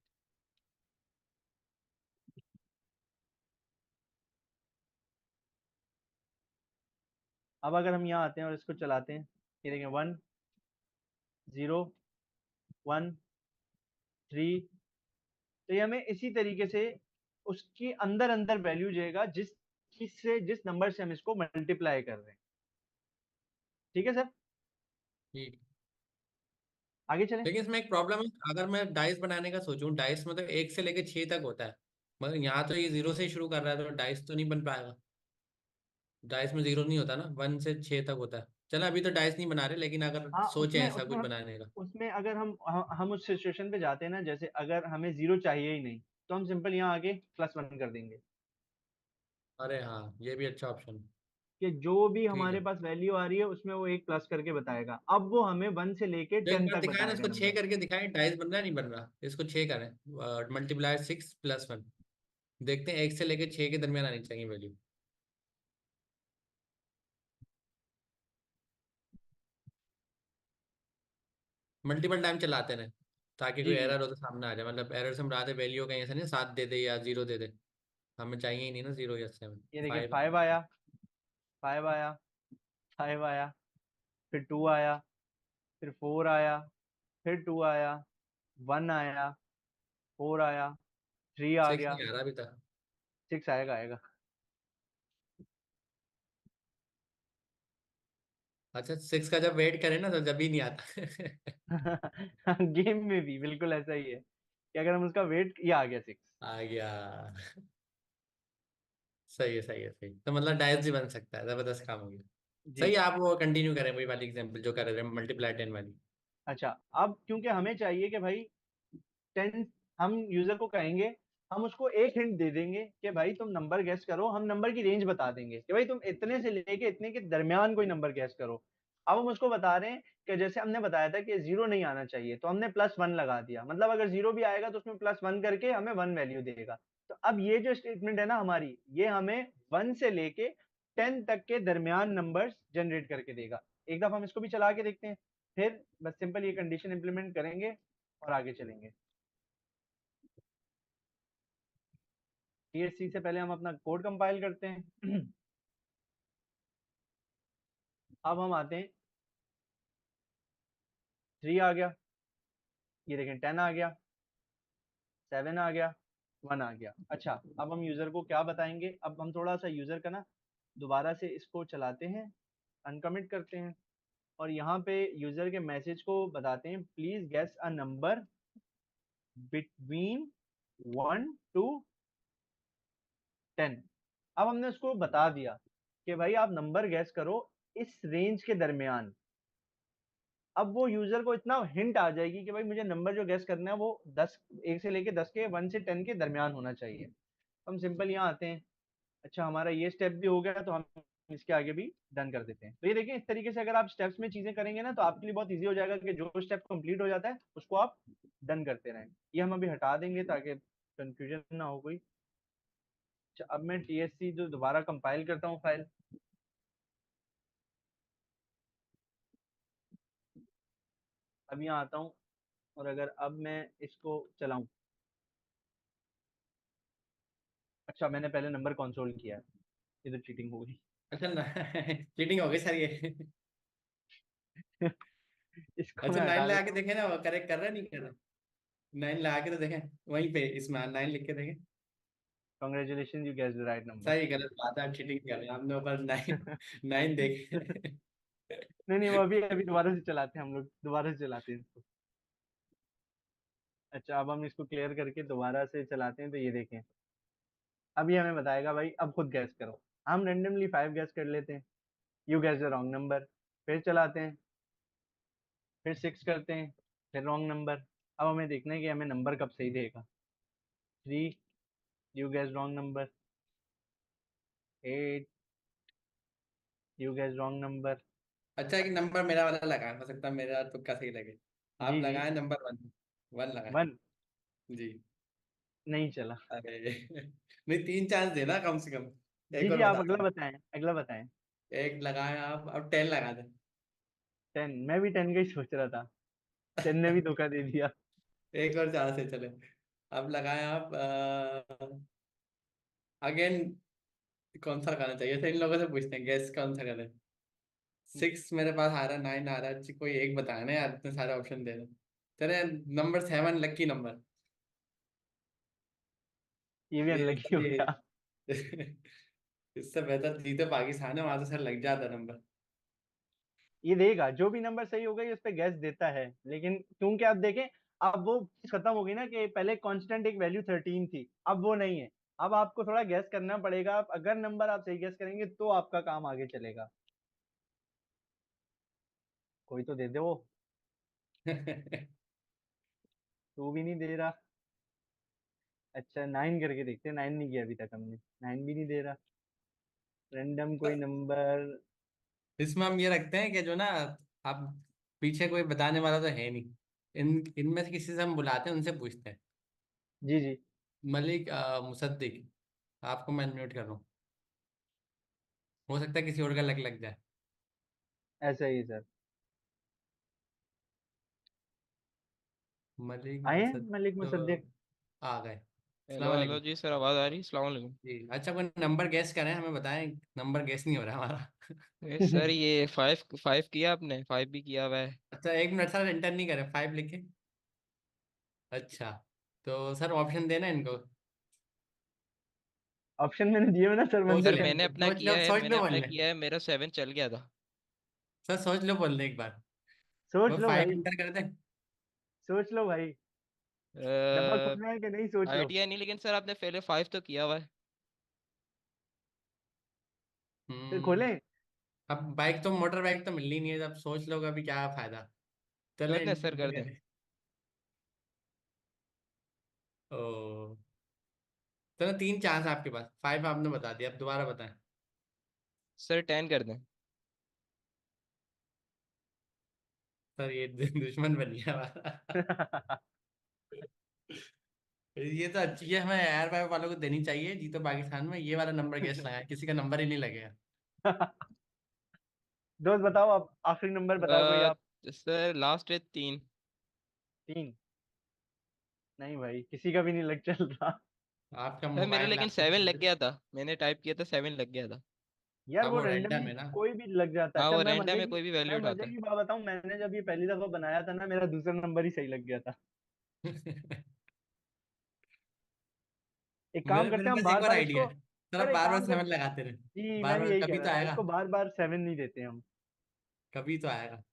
अब अगर हम यहाँ आते हैं और इसको चलाते हैं, ये देखें 1, 0, 1, 3, तो ये हमें इसी तरीके से उसके अंदर अंदर वैल्यू देगा जिस नंबर से हम इसको मल्टीप्लाई कर रहे हैं। ठीक है सर, ठीक। आगे चलें। लेकिन इसमें एक प्रॉब्लम है, अगर मैं डाइस बनाने का सोचूं, डाइस में तो 1 से लेके 6 तक होता है। मगर यहाँ तो ये 0 से ही शुरू कर रहा है, तो डाइस तो नहीं बन पाएगा। डाइस में 0 नहीं होता ना, 1 से 6 तक होता है। चलो अभी तो डाइस नहीं बना रहे, लेकिन अगर हाँ, सोचे उसमें ऐसा उसमें कुछ हम बनाने का। उसमें अगर हम उस सिचुएशन पे जाते हैं ना, जैसे अगर हमें जीरो चाहिए ही नहीं, तो हम सिंपल यहाँ आगे +1 कर देंगे। अरे हाँ, ये भी अच्छा ऑप्शन। कि जो भी ठीक हमारे है, पास वैल्यू आ रही है उसमें वो एक प्लस करके बताएगा, अब वो हमें 1 से लेके तो एक 10 बार तक दिखाए ना, बताएगा इसको 6 नंबर। करके दिखाएं, डाइस बन रहा है नहीं बन रहा, इसको 6 करें, मल्टीप्लाई 6 + 1। देखते हैं 1 से लेके 6 के दरमियान आनी चाहिए वैल्यू। मल्टीपल टाइम चलाते रहे, ताकि कोई जी जी। एरर हो तो सामने आ जाए। मतलब एरर से हम रहा थे वैल्यू कहीं ऐसा नहीं 7 दे दे या 0 दे दे, हमें चाहिए ही नहीं ना 0 या 7। ये देखिए 5। 5 आया, 5 आया, 5 आया, फिर 2 आया, फिर 4 आया, फिर 2 आया, 1 आया, 4 आया, 3 आ 6 गया, नहीं आ रहा अभी तक। 6 आएगा आएगा। अच्छा, 6 का जब वेट करें ना तो जब ही नहीं आता। गेम में भी बिल्कुल ऐसा ही है कि अगर हम उसका वेट, ये आ गया 6। आ गया। सही है, सही है, सही। तो मतलब डायस भी बन सकता है, जबरदस्त काम हो गया। जी। सही है, आप वो कंटिन्यू करें वही वाली एग्जांपल जो कर रहे थे, मल्टीप्लाई 10 वाली। अच्छा, अब क्योंकि हमें चाहिए कि भाई 10, हम यूजर को कहेंगे, हम उसको एक हिंट दे देंगे कि भाई तुम नंबर गैस करो, हम नंबर की रेंज बता देंगे कि भाई तुम इतने से लेके इतने के दरमियान कोई नंबर गैस करो। अब हम उसको बता रहे हैं कि जैसे हमने बताया था कि जीरो नहीं आना चाहिए, तो हमने +1 लगा दिया, मतलब अगर जीरो भी आएगा तो उसमें +1 करके हमें 1 वैल्यू देगा। तो अब ये जो स्टेटमेंट है ना हमारी, ये हमें 1 से लेके 10 तक के दरमियान नंबर्स जनरेट करके देगा। एक दफा हम इसको भी चला के देखते हैं, फिर बस सिंपल ये कंडीशन इंप्लीमेंट करेंगे और आगे चलेंगे। TSC से पहले हम अपना कोड कंपाइल करते हैं। अब हम आते हैं, 3 आ गया, ये देखें 10 आ गया, 7 आ गया, 1 आ गया। अच्छा, अब हम यूजर को क्या बताएंगे, अब हम थोड़ा सा यूजर का ना दोबारा से इसको चलाते हैं, अनकमिट करते हैं, और यहाँ पे यूजर के मैसेज को बताते हैं, please guess a number between 1 to 10। अब हमने उसको बता दिया कि भाई आप नंबर गैस करो इस रेंज के दरमियान। अब वो यूजर को इतना हिंट आ जाएगी कि भाई मुझे नंबर जो गैस करना है वो 10, 1 से लेके 10 के, 1 से 10 के दरमियान होना चाहिए। हम सिंपल यहाँ आते हैं। अच्छा, हमारा ये स्टेप भी हो गया, तो हम इसके आगे भी डन कर देते हैं। तो ये देखिए, इस तरीके से अगर आप स्टेप्स में चीजें करेंगे ना, तो आपके लिए बहुत ईजी हो जाएगा कि जो स्टेप कंप्लीट हो जाता है उसको आप डन करते रहें। ये हम अभी हटा देंगे ताकि कंफ्यूजन ना हो कोई। अच्छा, अब मैं TSC जो दोबारा कंपाइल करता हूँ फाइल। अब यहाँ आता हूँ, और अगर अब मैं इसको चलाऊं, अच्छा मैंने पहले नंबर कंसोल किया है, ये तो चीटिंग हो गई। अच्छा चीटिंग हो गई सर ये। इसको अच्छा, मैं 9 हटा लगा देता के हूँ। देखे ना, वो करेक्ट कर रहा है नहीं कर रहा। 9 लगा के तो देखें, वहीं पे इसमें 9 लिख के देखें। Congratulation, you guess the right number. सही, गलत बात है, आप चीटिंग कर रहे हैं, आपने ऊपर 9 देखे। नहीं नहीं, वो अभी अभी दोबारा से चलाते हैं, हम लोग दोबारा से चलाते हैं इसको। अच्छा, अब हम इसको क्लियर करके दोबारा से चलाते हैं, तो ये देखें, अब ये हमें बताएगा भाई अब खुद गैस करो। हम रेंडमली 5 गैस कर लेते हैं, you gas the wrong number. फिर चलाते हैं, फिर 6 करते हैं, फिर रॉन्ग नंबर। अब हमें देखना है कि हमें नंबर कब सही देगा। 3, you gas wrong number. 8, you gas wrong number. अच्छा, कि नंबर मेरा वाला लगा, हो सकता है मेरा तुक्का सही लगे। आप जी जी। लगाए नंबर 1। 1 लगाए। 1 जी। नहीं चला। अरे नहीं, 3 चांस देना कम से कम। जी एक जी, और आप बताता अगला हूँ। बताएं, अगला बताएं। एक लगाए आप, अब 10 लगा 10, मैं भी 10 का ही सोच रहा था, 10 ने भी धोखा दे दिया। एक और चांस है, चले। अब लगाए आप अगेन। कौन सा लगाना चाहिए था, इन लोगों से पूछते हैं, गैस कौन सा करें। 6 मेरे पास आ रहा है, 9 आ रहा है, कोई एक बताया ना यार, इतने सारे ऑप्शन दे रहे हैं। चले, नंबर 7 लकी नंबर। ये भी ये अनलकी हो ये गया। इससे बेहतर जीते पाकिस्तान है, वहां से सर लग जाता नंबर। ये देगा जो भी नंबर सही होगा ये उस पे गैस देता है, लेकिन क्योंकि आप देखें, अब वो चीज़ खत्म हो गई ना कि पहले कांस्टेंट एक वैल्यू 13 थी, अब वो नहीं है। अब आपको थोड़ा गैस करना पड़ेगा, अगर नंबर आप सही गैस करेंगे तो आपका काम आगे चलेगा। कोई तो दे दो। तू भी नहीं दे रहा। अच्छा 9 करके देखते हैं, 9 नहीं किया अभी तक हमने, 9 भी नहीं दे रहा। रैंडम कोई नंबर। इसमें हम ये रखते हैं कि जो ना, आप पीछे कोई बताने वाला तो है नहीं, इनमें से किसी से हम बुलाते हैं, उनसे पूछते हैं। जी जी। मलिक मुसद्दिक, आपको मैं म्यूट कर रहा हूँ, हो सकता है किसी और का लग जाए। ऐसा ही है सर। मलिक आए हैं मुसद्दिक मलिक तो मुसद्दिक। आ गए। हेलो अस्सलाम हेलो वालेकुम। जी सर, आवाज़ आ रही है? अस्सलाम वालेकुम। जी अच्छा, कोई नंबर गैस करें, हमें बताएं। नंबर गैस नहीं हो रहा हमारा। सर ये फाइव फाइव किया आपने? फाइव भी किया हुआ है। अच्छा एक मिनट सर, एंटर नहीं करें, 5 लिखे। अच्छा, तो सर ऑप्शन देना इनको। ऑप्शन मैंने दिए हुए ना सर, 1 सोच से सर ले, 10 मैंने तक। अपना किया है, सोच मैंने लो अपना बोलने। किया है, मेरा 7 चल गया था। सर सोच लो बोलने एक बार। सोच वो लो 5 भाई। एंटर कर दें। सोच लो भाई। डब्बा खोलना है कि नहीं, सोच लो। आइडिया नहीं, लेकिन सर आपने पहले फाइव तो किया हुआ है। फिर हम्म। खोलें। अब बाइक तो, मोटर बाइक तो मिलनी नहीं है, अब सोच लो अभी क्या फायदा। चले कर दें सर, कर एंटर दें। करें। ओ, चलो 3 चांस आपके पास, 5 आपने बता दिया, अब दोबारा बताएं। सर 10 कर दें। सर ये दुश्मन बन गया हमारा। ये तो अच्छी है, हमें एयर फाइव वालों को देनी चाहिए, जीतो पाकिस्तान में, ये वाला नंबर गैस लगाया, किसी का नंबर ही नहीं लगेगा। दोस्त बताओ, आप आखिरी नंबर बताओ कोई आप। सर लास्ट है 3। 3। नहीं भाई, किसी का भी नहीं लग चल रहा। आपका सर मेरा मोबाइल, लेकिन लैपटॉप 7 कुछ लग भी। गया था, मैंने टाइप किया था 7 लग गया था। यार अब वो वो रैंडम रेंडमली है ना। कोई भी लग जाता है। हाँ अच्छा वो रैंडम है, कोई भी मैं वैल्यू मजे उठाता है। की बात बताऊं, मैंने जब ये पहली दफा बनाया था ना, मेरा दूसरा नंबर ही सही लग गया था। एक काम मेरे करते मेरे हैं हम पास एक बार और बार आइडिया इसको। है। सर आप अरे बार बार काम कर। 7 लगाते रहे, जी मैं बार भी बार यही कह कभी रहा तो था, आएगा। इसको बार बार 7 नहीं देते हम। कभी तो आएगा।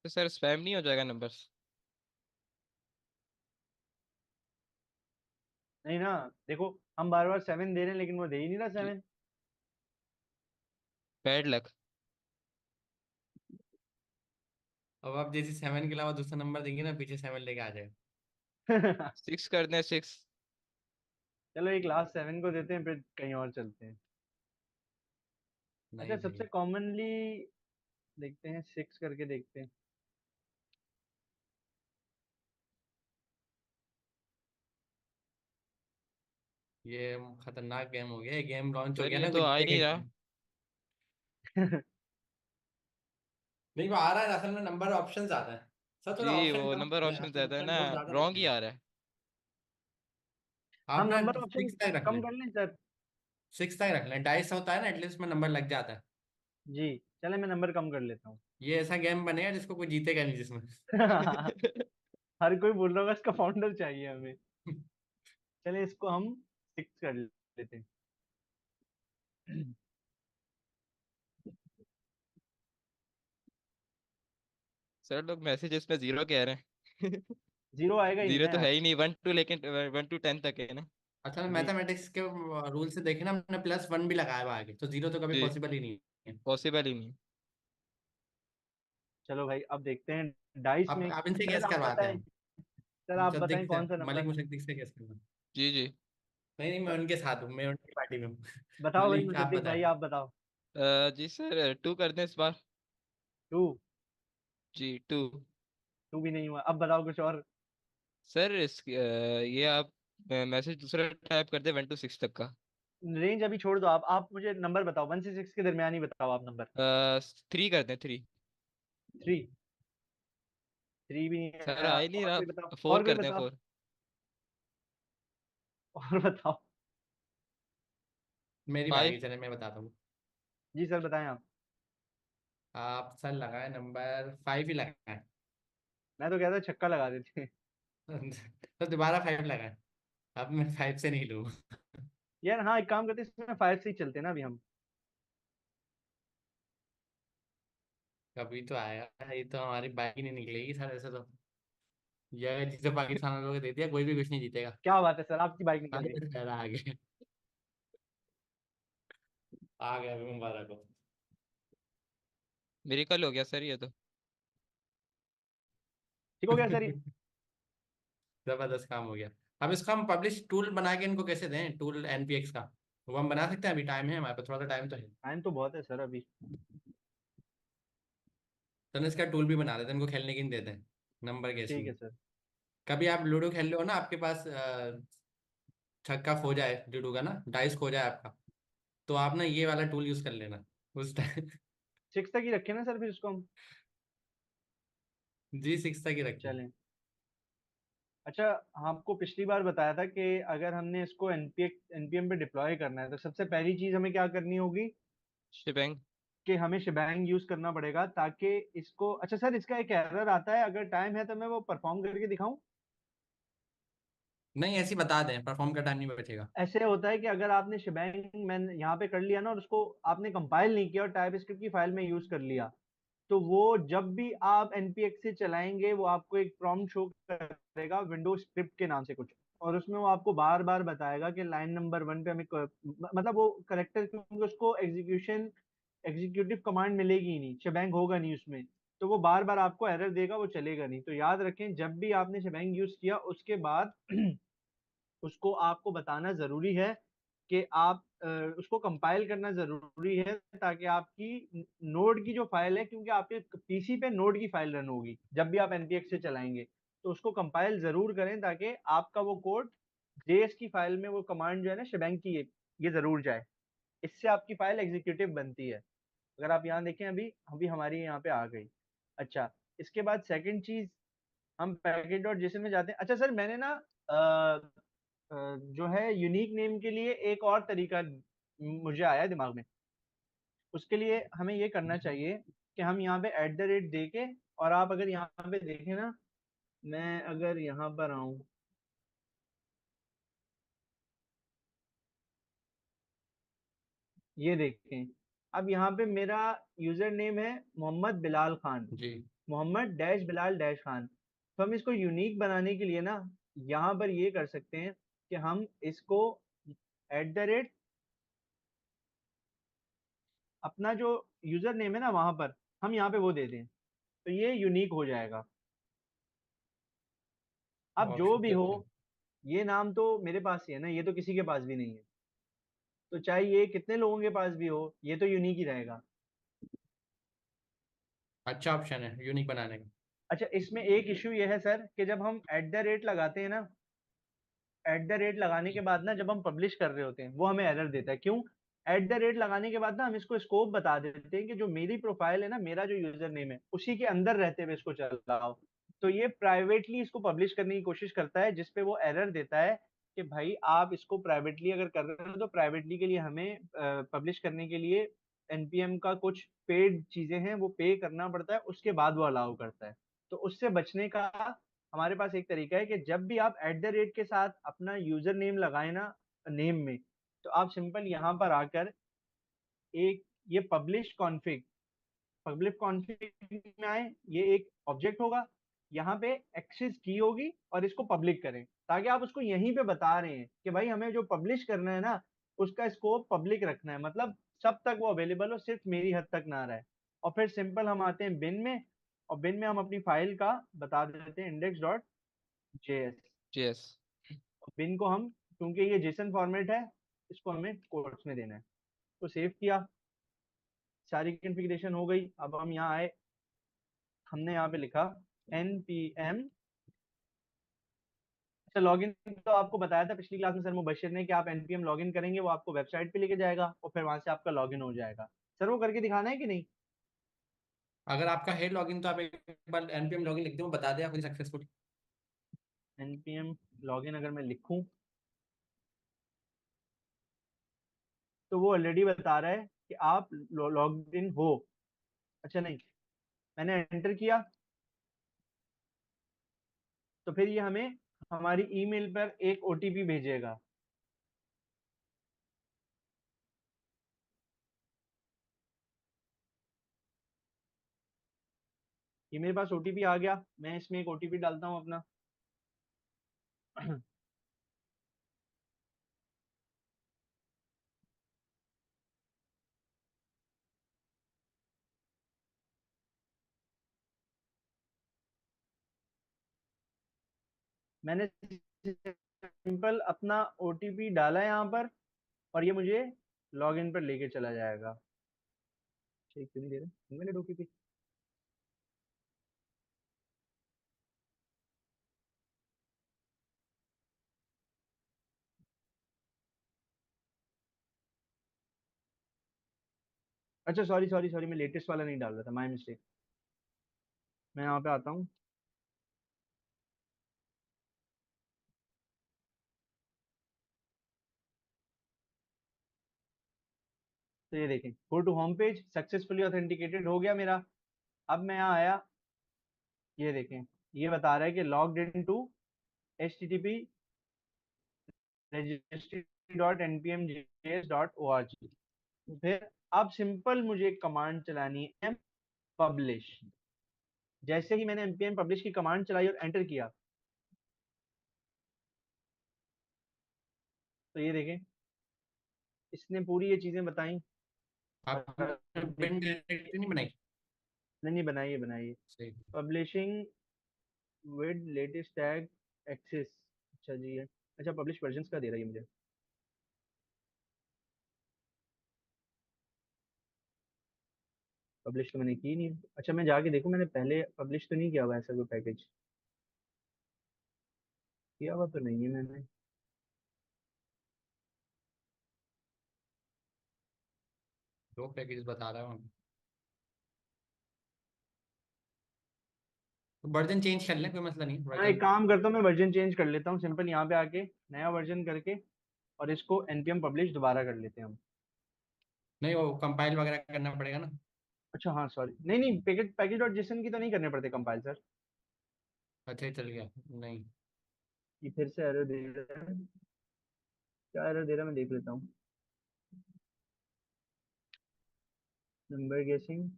तो सर स्पैम नहीं हो जाएगा नंबर? नहीं ना। देखो, हम बार बार 7 दे रहे हैं लेकिन वो दे ही नहीं रहा जी। 7। Bad luck. अब आप जैसे 7 के अलावा दूसरा नंबर देंगे ना, पीछे 7 लेके आ जाएगा। 6 कर दें, 6। चलो एक लास्ट 7 को देते हैं, फिर कहीं और चलते हैं। अच्छा नहीं सबसे भाई, कॉमनली देखते हैं, 6 करके देखते हैं। ये खतरनाक गेम हो गया, ये गेम लॉन्च हो सर गया ये ना, तो कुछ आ ही जीतेगा नहीं ही रहा। नहीं। नहीं वो आ रहा है असल में, नंबर ऑप्शन आता है। सर थोड़ा जी ऑप्शन वो कम नंबर कर, ऑप्शन आपके ज्यादा है ऑप्शन ना, बहुत ज्यादा लग रॉन्ग रहे ही हैं। आ रहा है। हम आप ना नंबर ऑप्शन 6 तक रख कम लें। कर लें सर। 6 तक रख लें, डाइस होता है ना, एटलीस्ट में नंबर लग जाता है। जी। चले मैं नंबर कम कर लेता हूँ। ये ऐसा गेम बनेगा जिसको कोई जीतेगा नहीं जिसमें। हर कोई बोल रहा होगा इसका फाउंडर चाहिए हमें। चले इसको हम 6 कर लेते हैं। सर लोग मैसेजेस में 0 कह रहे हैं। 0 आएगा ही नहीं 0 ना तो है यार। ही नहीं, 1 2, लेकिन 1 to 10 तक है ना। अच्छा जी। मैथमेटिक्स के रूल से देखे ना, हमने +1 भी लगाया हुआ आगे, तो 0 तो कभी जी पॉसिबल ही नहीं है। पॉसिबल ही नहीं। चलो भाई अब देखते हैं डाइस अब में। आप इनसे सर गैस आप करवाते बताएं। हैं। सर आप मुसद्दिक बताएं से, कौन सा मलिक नंबर। मुसद्दिक से गैस करना। जी जी। नहीं नहीं, मैं उनके साथ हूँ, मैं उनकी पार्टी में हूँ। बताओ भाई मलिक आप मुसद्दिक भाई, बताएं। आप बताओ। जी सर 2 कर दें इस बार। 2। जी 2। 2 भी नहीं हुआ, अब बताओ कुछ और। सर ये आप मैसेज दूसरा टाइप कर दे 1 to 6 तक का। रेंज अभी छोड़ दो, आप मुझे नंबर बताओ, 1 से 6 के दरमियान ही बताओ आप नंबर। 3 कर दें, 3। 3। 3 भी नहीं सर आया, आ ही नहीं और रहा। कोई बताओ, 4 और कोई कर दें, बताओ। 4। और बताओ। मेरी 5। बारी, चले मैं बताता हूँ। जी सर बताएं आप। आप सर लगाए, नंबर 5 ही लगाए। मैं तो कहता छक्का लगा देते हैं। तो दोबारा 5 लगाए। अब मैं 5 से नहीं लूँ। यार हाँ, एक काम करते हैं, इसमें 5 से ही चलते हैं ना अभी हम। कभी तो आया, ये तो हमारी बाइक ही नहीं निकलेगी सर ऐसे तो। ये जिसे पाकिस्तान वालों को दे दिया, कोई भी कुछ नहीं जीतेगा। क्या बात है सर, आपकी बाइक निकल गई। आगे आगे आ गया अभी मुबारक हो। मेरी कल हो गया सर ये तो। ठीक हो गया सर ये। जबरदस्त काम हो गया। अब इसका हम पब्लिश टूल बना के इनको कैसे दें, टूल एनपीएक्स का? वो हम बना सकते हैं, अभी टाइम है हमारे पास, थोड़ा सा टाइम तो है। टाइम तो बहुत है सर अभी। तो ना इसका टूल भी बना देते हैं, इनको खेलने की नहीं देते हैं नंबर गेस ठीक में। है सर। कभी आप लूडो खेल रहे हो ना, आपके पास छक्का खो जाए लूडो का ना, डाइस खो जाए आपका, तो आप ना ये वाला टूल यूज कर लेना उस टाइम। 6 तक ही रखे ना सर फिर इसको हम। जी 6 तक ही रखें। चलें। अच्छा, आपको पिछली बार बताया था कि अगर हमने इसको एनपीएम पे डिप्लॉय करना है तो सबसे पहली चीज हमें क्या करनी होगी शिबैंग। कि हमें shebang यूज करना पड़ेगा ताकि इसको। अच्छा सर, इसका एक एरर आता है, अगर टाइम है तो मैं वो परफॉर्म करके दिखाऊं। नहीं ऐसे ही बता दें, परफॉर्म का टाइम नहीं बचेगा। ऐसे होता है कि अगर आपने shebang मैन यहाँ पे कर लिया ना और उसको आपने कंपाइल नहीं किया और टाइप स्क्रिप्ट की फाइल में यूज कर लिया, तो वो जब भी आप npx से चलाएंगे वो आपको एक प्रॉम्प्ट शो करेगा विंडोज स्क्रिप्ट के नाम से कुछ, और उसमें वो आपको बार बार बताएगा कि लाइन नंबर 1 पे हमें मतलब वो करेक्टर, क्योंकि उसको एग्जीक्यूटिव कमांड मिलेगी ही नहीं, shebang होगा नहीं उसमें, तो वो बार बार आपको एरर देगा, वो चलेगा नहीं। तो याद रखें, जब भी आपने shebang यूज किया उसके बाद उसको आपको बताना जरूरी है कि आप उसको कंपाइल करना जरूरी है, ताकि आपकी नोड की जो फाइल है, क्योंकि आपके पीसी पे नोड की फाइल रन होगी जब भी आप npx से चलाएंगे, तो उसको कंपाइल जरूर करें ताकि आपका वो कोड जेएस की फाइल में वो कमांड जो है ना shebang की, ये जरूर जाए। इससे आपकी फाइल एग्जीक्यूटिव बनती है। अगर आप यहाँ देखें, अभी अभी हमारी यहाँ पे आ गई। अच्छा, इसके बाद सेकंड चीज, हम पैकेट डॉट जेसन में जाते हैं। अच्छा सर, मैंने ना जो है यूनिक नेम के लिए एक और तरीका मुझे आया है दिमाग में। उसके लिए हमें ये करना चाहिए कि हम यहाँ पे एट द रेट दे के, और आप अगर यहाँ पे देखें ना, मैं अगर यहाँ पर आऊँ, ये देखें, अब यहाँ पे मेरा यूजर नेम है मोहम्मद बिलाल खान, जी। Mohammad dash Bilal dash Khan. तो हम इसको यूनिक बनाने के लिए ना यहाँ पर ये कर सकते हैं कि हम इसको एट द रेट अपना जो यूजर नेम है ना वहां पर हम यहाँ पे वो दे दें, तो ये यूनिक हो जाएगा। अब जो ऑप्शन भी हो, देते हैं। ये नाम तो मेरे पास ही है ना, ये तो किसी के पास भी नहीं है, तो चाहे ये कितने लोगों के पास भी हो, ये तो यूनिक ही रहेगा। अच्छा ऑप्शन है यूनिक बनाने का। अच्छा, इसमें एक इश्यू ये है सर कि जब हम एट द रेट लगाते हैं ना, एट द रेट लगाने के बाद ना जब हम पब्लिश कर रहे होते हैं वो हमें एरर देता है। क्यों? एट द रेट लगाने के बाद ना हम इसको स्कोप बता देते हैं कि जो मेरी प्रोफाइल है ना, मेरा जो यूजर नेम है उसी के अंदर रहते हुए इसको चलाओ। तो ये प्राइवेटली इसको पब्लिश करने की कोशिश करता है, जिसपे वो एरर देता है कि भाई आप इसको प्राइवेटली अगर कर रहे हो तो प्राइवेटली के लिए हमें पब्लिश करने के लिए एनपीएम का कुछ पेड चीजें हैं वो पे करना पड़ता है, उसके बाद वो अलाउ करता है। तो उससे बचने का हमारे पास एक तरीका है कि जब भी आप एट द रेट के साथ अपना यूजर नेम लगाए ना नेम में, तो आप सिंपल यहाँ पर आकर एक ये पब्लिश कॉन्फ़िग में आए, ये एक ऑब्जेक्ट होगा, यहाँ पे एक्सेस की होगी और इसको पब्लिक करें, ताकि आप उसको यहीं पे बता रहे हैं कि भाई हमें जो पब्लिश करना है ना उसका स्कोप पब्लिक रखना है, मतलब सब तक वो अवेलेबल हो, सिर्फ मेरी हद तक ना रहे। और फिर सिंपल हम आते हैं बिन में, और बिन में हम अपनी फाइल का बता देते हैं इंडेक्स डॉट जेएस। जेएस। बिन को हम, क्योंकि ये जेसन फॉर्मेट है, इसको हमें कोट्स में देना है, तो सेव किया, सारी कॉन्फ़िगरेशन हो गई। अब हम यहाँ आए, हमने यहाँ पे लिखा npm। अच्छा, लॉगिन तो आपको बताया था पिछली क्लास में सर मुबशिर ने कि आप npm लॉगिन करेंगे वो आपको वेबसाइट पे लेके जाएगा और फिर वहां से आपका लॉगिन हो जाएगा। सर वो करके दिखाना है कि नहीं? अगर आपका है लॉगिन तो आप एक बार एनपीएम लॉगिन लिख दो, बता दें आपकी सक्सेसफुल। npm लॉगिन अगर मैं लिखूं तो वो ऑलरेडी बता रहा है कि आप लॉग्ड इन हो। अच्छा नहीं, मैंने एंटर किया तो फिर ये हमें हमारी ईमेल पर एक ओटीपी भेजेगा। ये मेरे पास ओटीपी आ गया, मैं इसमें एक ओटीपी डालता हूँ अपना। मैंने सिंपल अपना ओटीपी डाला यहाँ पर, और ये मुझे लॉगिन पर लेके चला जाएगा। ठीक, क्यों नहीं दे रहा इनवैलिड ओटीपी? अच्छा, सॉरी सॉरी सॉरी, मैं लेटेस्ट वाला नहीं डाल रहा था, माय मिस्टेक। मैं यहाँ पे आता हूँ। तो ये देखें, go to home page, successfully authenticated हो गया मेरा। अब मैं यहाँ आया, ये देखें, ये बता रहा है कि logged in to http registry.npmjs.org। फिर अब सिंपल मुझे एक कमांड चलानी है, पब्लिश। जैसे ही मैंने npm पब्लिश की कमांड चलाई और एंटर किया, तो ये देखें, इसने पूरी ये चीजें बताई। आपने बिन डायरेक्टरी नहीं बनाई? नहीं, बनाइए बनाइए। सही। Publishing with latest tag access. अच्छा जी है। अच्छा, पब्लिश वर्जन्स का दे रहा है ये मुझे। पब्लिश तो मैंने की नहीं। अच्छा, मैं जाके देखूं, मैंने पहले पब्लिश तो नहीं किया हुआ ऐसा कोई पैकेज। किया हुआ तो नहीं है मैंने। 2 पैकेज बता रहा हूँ। तो वर्जन चेंज कर लें, कोई मसला नहीं, हाँ, एक वर्जन। काम करता हूँ, मैं वर्जन चेंज कर लेता हूँ, सिंपल यहाँ पे आके नया वर्जन करके, और इसको npm पब्लिश दोबारा कर लेते हैं हम। नहीं, वो कंपाइल वगैरह करना पड़ेगा ना। अच्छा हाँ, सॉरी, नहीं नहीं, पैकेज पैकेज डॉट जेसन की तो नहीं करने पड़ते कंपाइल सर। अच्छा ही चल गया। नहीं। ये फिर से एरर दे रहा है। क्या एरर दे रहा है, मैं देख लेता हूँ। नंबर गेसिंग।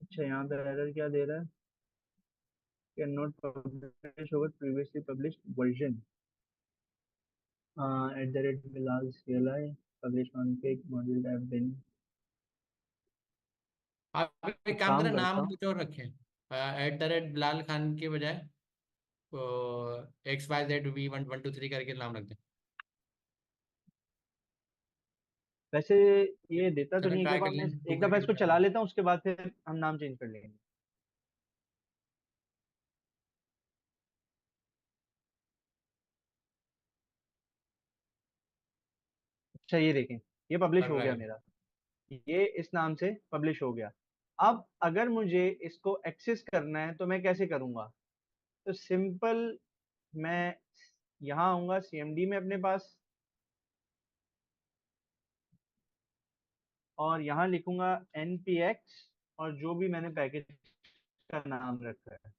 अच्छा, यहाँ पे एरर क्या दे रहा है? Can not publish over previously published version @bilal cli publish config module have been। आप एक एक काम काम करें, करता नाम हूँ। कुछ और रखें। @बिलाल खान के बजाय तो XYZ V1123 करके नाम रख दें। वैसे ये देता तो चलें, नहीं है, ट्राई एक कर बार मैं लें, टू एक दफा करके इसको ट्राई चला करें। लेता हूँ, उसके बाद फिर हम नाम चेंज कर लेंगे। अच्छा, ये देखें, ये पब्लिश कर हो रहा गया है। मेरा। ये इस नाम से पब्लिश हो गया। अब अगर मुझे इसको एक्सेस करना है तो मैं कैसे करूंगा? तो सिंपल, मैं यहाँ आऊंगा cmd में अपने पास, और यहाँ लिखूंगा npx, और जो भी मैंने पैकेज का नाम रखा है,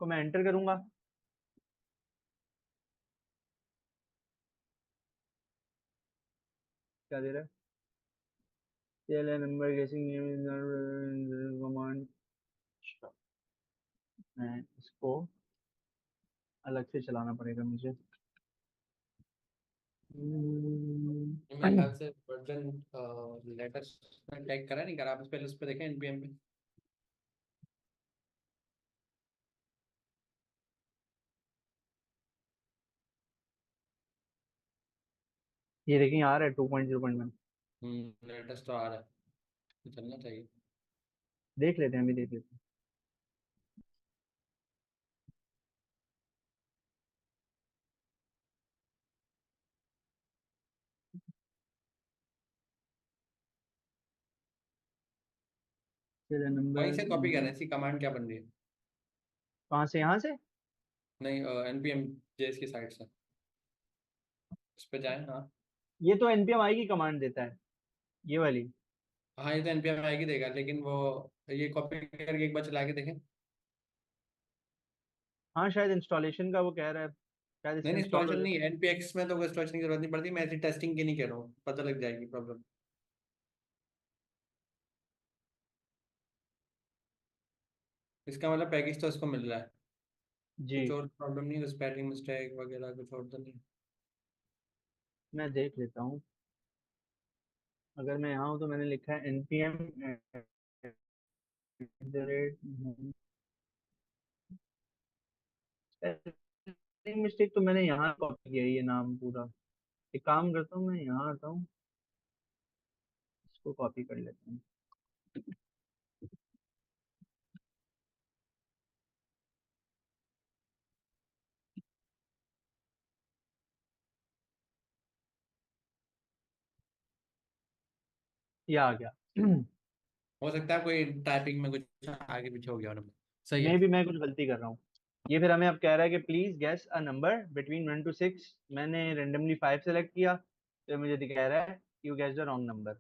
तो मैं एंटर करूंगा। क्या दे रहा है? नंबर गेसिंग कमांड। मैं इसको अलग से चलाना पड़ेगा मुझे। मेरे ख्याल से वर्जन लेटेस्ट टैग करा नहीं करा, आप पहले उस पर देखें npm पे। ये देखिए, आ रहा है 2.0.1। लेटेस्ट तो आ रहा है, तो चलना चाहिए। देख लेते हैं, अभी देख लेते हैं। serial वहीं नंबर। से कॉपी कर रहे हैं, इसकी कमांड क्या बन रही है? कहाँ से? यहाँ से? नहीं, npm जेएस की साइट से उस पर जाएं। हाँ। ये तो npm आई की कमांड देता है। ये वाली? हाँ ये तो एनपीएम आएगी देगा, लेकिन वो ये कॉपी करके एक बार चला के देखें। हाँ शायद इंस्टॉलेशन का वो कह रहा है, शायद नहीं इससे नहीं, इंस्टॉल हो इंस्टॉलेशन नहीं, जाता एनपीएक्स में तो कोई इंस्टॉलेशन की जरूरत नहीं पड़ती, मैं ऐसी टेस्टिंग की नहीं कह रहा हूँ, पता लग जाएगी प्रॉब्लम। इसका मतलब पैकेज तो इसको मिल रहा है, है। कुछ जी, और प्रॉब्लम नहीं है, स्पेलिंग मिस्टेक वगैरह कुछ और तो नहीं। मैं देख लेता हूँ। अगर मैं यहाँ हूँ तो मैंने लिखा है npm मिस्टेक, तो मैंने यहाँ कॉपी किया है ये नाम पूरा। एक काम करता हूँ, मैं यहाँ आता हूँ, इसको कॉपी कर लेता हूँ। ये आ गया। हो सकता है कोई टाइपिंग में कुछ आगे पीछे हो गया हो नंबर। सही मे है। भी मैं कुछ गलती कर रहा हूँ। ये फिर हमें अब कह रहा है कि please guess a number between 1 to 6। मैंने रेंडमली 5 सेलेक्ट किया, तो मुझे कह रहा है you guess the wrong number.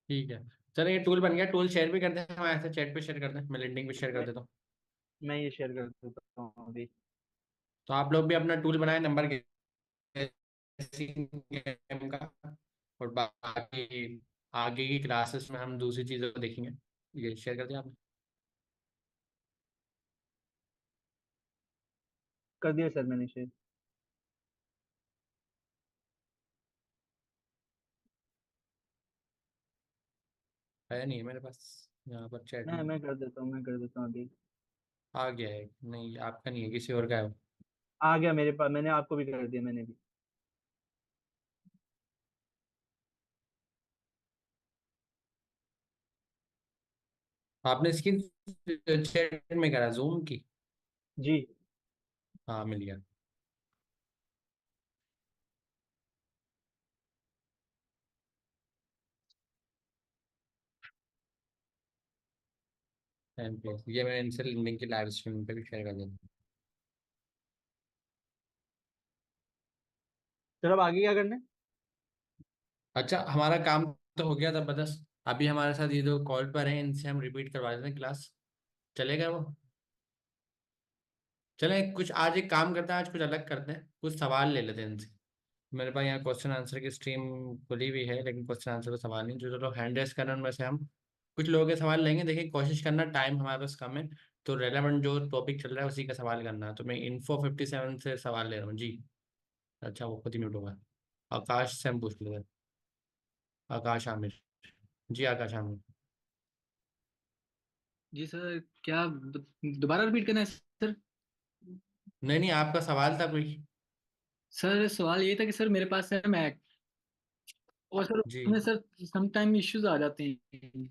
ठीक है, चलो ये टूल बन गया, टूल शेयर भी करते हैं, हम ऐसे चैट पे शेयर करते हैं, मैं लिंक भी शेयर कर मैं देता हूँ। मैं ये शेयर कर देता हूँ अभी। तो आप लोग भी अपना टूल बनाए नंबर गेम का, और बाकी आगे की क्लासेस में हम दूसरी चीज़ों को देखेंगे। ये शेयर कर दिया आपने? कर दिया सर मैंने शेयर। है नहीं है मेरे पास यहाँ पर चैट मैं में। मैं कर देता हूँ, मैं कर देता हूँ अभी। आ गया है, नहीं आपका नहीं है, किसी और का है वो। आ गया मेरे पास, मैंने आपको भी कर दिया मैंने भी। आपने इसकी चैट में करा जूम की? जी। हाँ मिल गया। ये मैं इनसे लिंक की लाइव स्ट्रीम पे भी शेयर कर देता हूँ। चलो अब आगे क्या करना है? अच्छा हमारा काम तो हो गया था बस, अभी हमारे साथ ये जो कॉल पर हैं इनसे हम रिपीट करवा देते हैं क्लास, चलेगा वो? चले कुछ आज एक काम करते हैं, आज कुछ अलग करते हैं, कुछ सवाल ले लेते हैं इनसे। मेरे पास यहाँ क्वेश्चन आंसर की स्ट्रीम खुली हुई है, लेकिन क्वेश्चन आंसर का सवाल नहीं, जो जो लोग हैंड रेस कर रहे हैं उनमें से हम कुछ लोगों के सवाल लेंगे। देखिए कोशिश करना, टाइम हमारे पास कम है, तो रेलेवेंट जो टॉपिक चल रहा है उसी का सवाल करना है। तो मैं Info57 से सवाल ले रहा हूँ जी। अच्छा वो खुद ही म्यूट होगा। आकाश से हम पूछ लेते हैं। आकाश आमिर। जी आकाश आमिर। जी सर, क्या दोबारा रिपीट करना है सर? नहीं नहीं, आपका सवाल था कोई? सर सवाल ये था कि सर मेरे पास है मैक, और सर जी, उसमें सर सम टाइम इश्यूज आ जाते हैं।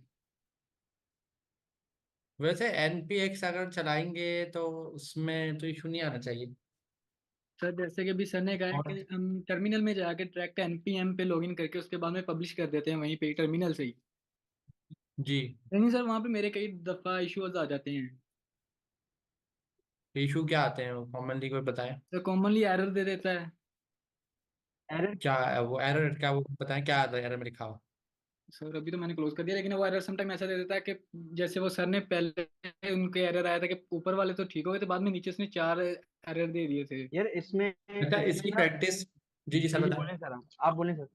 वैसे NPX अगर चलाएंगे तो उसमें तो इशू नहीं आना चाहिए। सर जैसे कि अभी सर ने कहा है और कि हम टर्मिनल में जाके ट्रैक npm पे लॉगिन करके उसके बाद में पब्लिश कर देते हैं वहीं पे टर्मिनल से ही। जी, लेकिन सर वहाँ पे मेरे कई दफ़ा इश्यूज आ जाते हैं। इशू क्या आते हैं कॉमनली, कोई बताएं? सर कॉमनली एरर दे देता है। एरर? क्या वो एरर, क्या वो बताएं क्या आता है एरर में लिखा हुआ? सर अभी तो मैंने क्लोज कर दिया, लेकिन वो एरर समटाइम ऐसा दे देता है कि जैसे वो सर ने पहले उनके एरर आया था कि ऊपर वाले तो ठीक हो गए थे, बाद में नीचे उसने 4 एरर दे दिए थे। यार इसमें अच्छा इसमें इसकी ना। प्रैक्टिस, जी जी जी सर जी बताएं। बोलें सर, आप बोलें सर।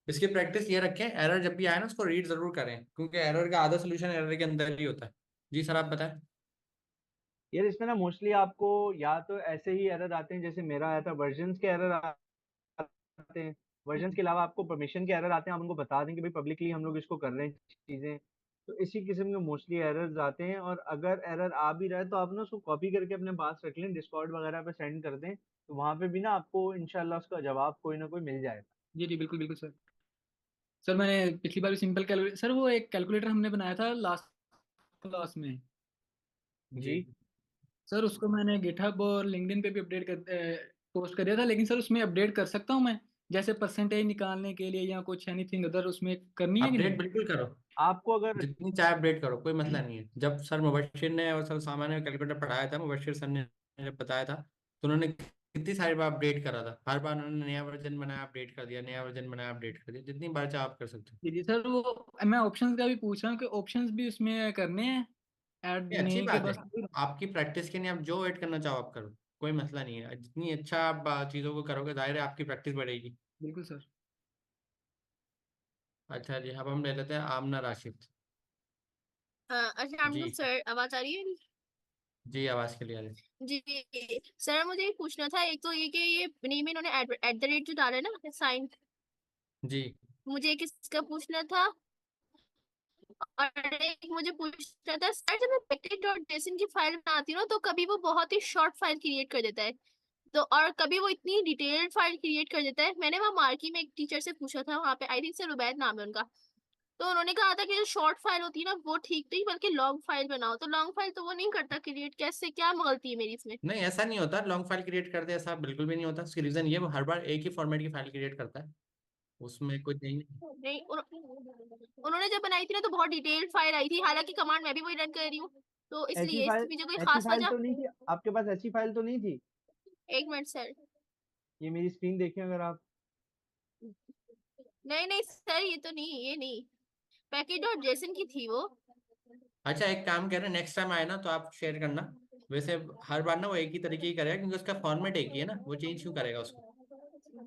इसकी प्रैक्टिस ये रखें, एरर जब भी आए ना उसको रीड जरूर करें, क्योंकि एरर का आधा सोल्यूशन एरर के अंदर ही होता है। जी सर आप बताएं। यार इसमें ना मोस्टली आपको या तो ऐसे ही एरर आते हैं जैसे मेरा आया था, वर्जन्स के एरर आते हैं। वर्जन्स के अलावा आपको परमिशन के एरर आते हैं, आप उनको बता दें कि भाई पब्लिकली हम लोग इसको कर रहे हैं चीजें। तो इसी किस्म के मोस्टली एरर्स आते हैं, और अगर एरर आ भी रहा है तो आप ना उसको कॉपी करके अपने पास रख लें, डिस्कॉर्ड वगैरह पे सेंड कर दें, तो वहां पे भी ना आपको इंशाल्लाह उसका जवाब कोई ना कोई मिल जाएगा। जी जी बिल्कुल बिल्कुल सर। सर मैंने पिछली बार भी सिंपल कैलकुलेटर, सर वो एक कैलकुलेटर हमने बनाया था लास्ट क्लास में। जी, जी। सर उसको मैंने गिटहब और लिंक्डइन पे भी अपडेट कर पोस्ट कर दिया था, लेकिन सर उसमें अपडेट कर सकता हूँ मैं, जैसे परसेंटेज निकालने के लिए या कुछ एनीथिंग अदर उसमें करनी है कि अपडेट नहीं? बिल्कुल करो, आपको अगर जितनी चाहे अपडेट करो, कोई मसला नहीं है। जब सर मुबशिर ने और सर सामान्य कैलकुलेटर पढ़ाया था, मुबशिर सर ने जब बताया था, तो उन्होंने कितनी सारी बार अपडेट करा था, हर बार उन्होंने नया वर्जन बनाया अपडेट कर दिया, नया वर्जन बनाया अपडेट कर दिया, जितनी बार चाहे आप कर सकते हो। जी सर, वो मैं ऑप्शंस का भी पूछ रहा हूँ कि ऑप्शंस भी उसमें करने हैं ऐड, ये अच्छी नहीं कि बात है, बस। आपकी प्रैक्टिस के लिए आप जो ऐड करना चाहो आप करो, कोई मसला नहीं है। जितनी अच्छा आप चीज़ों को करोगे जाहिर है आपकी प्रैक्टिस बढ़ेगी। बिल्कुल सर। अच्छा जी, अब हम ले लेते हैं आमना राशिद। अच्छा जी सर, आवाज आ रही है? जी, आवाज़ क्लियर है। जी सर, मुझे ये पूछना था, एक तो ये कि ये नेम इन्होंने एट द रेट जो डाला है ना साइन, जी मुझे किसका पूछना था। और एक मुझे पूछना था सर, जब मैं package.json की फाइल बनाती हूँ ना, तो कभी वो बहुत ही शॉर्ट फाइल क्रिएट कर देता है, तो और कभी वो इतनी डिटेल्ड फाइल क्रिएट कर देता है। मैंने वहाँ मार्की में एक टीचर से पूछा था, वहाँ पे आई थिंक सर रुबैद नाम है उनका, तो उन्होंने कहा था कि जो शॉर्ट फाइल होती है ना वो ठीक नहीं, बल्कि लॉन्ग फाइल बनाओ। तो लॉन्ग फाइल तो वो नहीं करता क्रिएट, कैसे, क्या गलती है मेरी इसमें? नहीं, ऐसा नहीं होता, लॉन्ग फाइल क्रिएट कर दे ऐसा बिल्कुल भी नहीं होता। उसकी रीज़न ये, वो हर बार एक ही फॉर्मेट की फाइल क्रिएट करता है, उसमें कोई नहीं। नहीं, उन्होंने जब बनाई थी ना तो बहुत डिटेल्ड फाइल आई थी, हालांकि कमांड मैं भी वही रन कर रही हूँ, तो ऐसी इसलिए फाइल इसकी मुझे कोई ऐसी खास फाइल वजह। तो नहीं थी आपके पास, ऐसी फाइल तो नहीं थी। एक मिनट सर। ये मेरी स्क्रीन देखिए अगर आप। नहीं नहीं सर, ये तो नहीं, ये नहीं, package.json की थी वो। अच्छा, एक काम करें, नेक्स्ट टाइम आए ना तो आप शेयर करना। वैसे हर बार ना वो एक ही तरीके की करेगा, क्योंकि उसका फॉर्मेट एक ही है ना, वो चेंज क्यों करेगा उसको।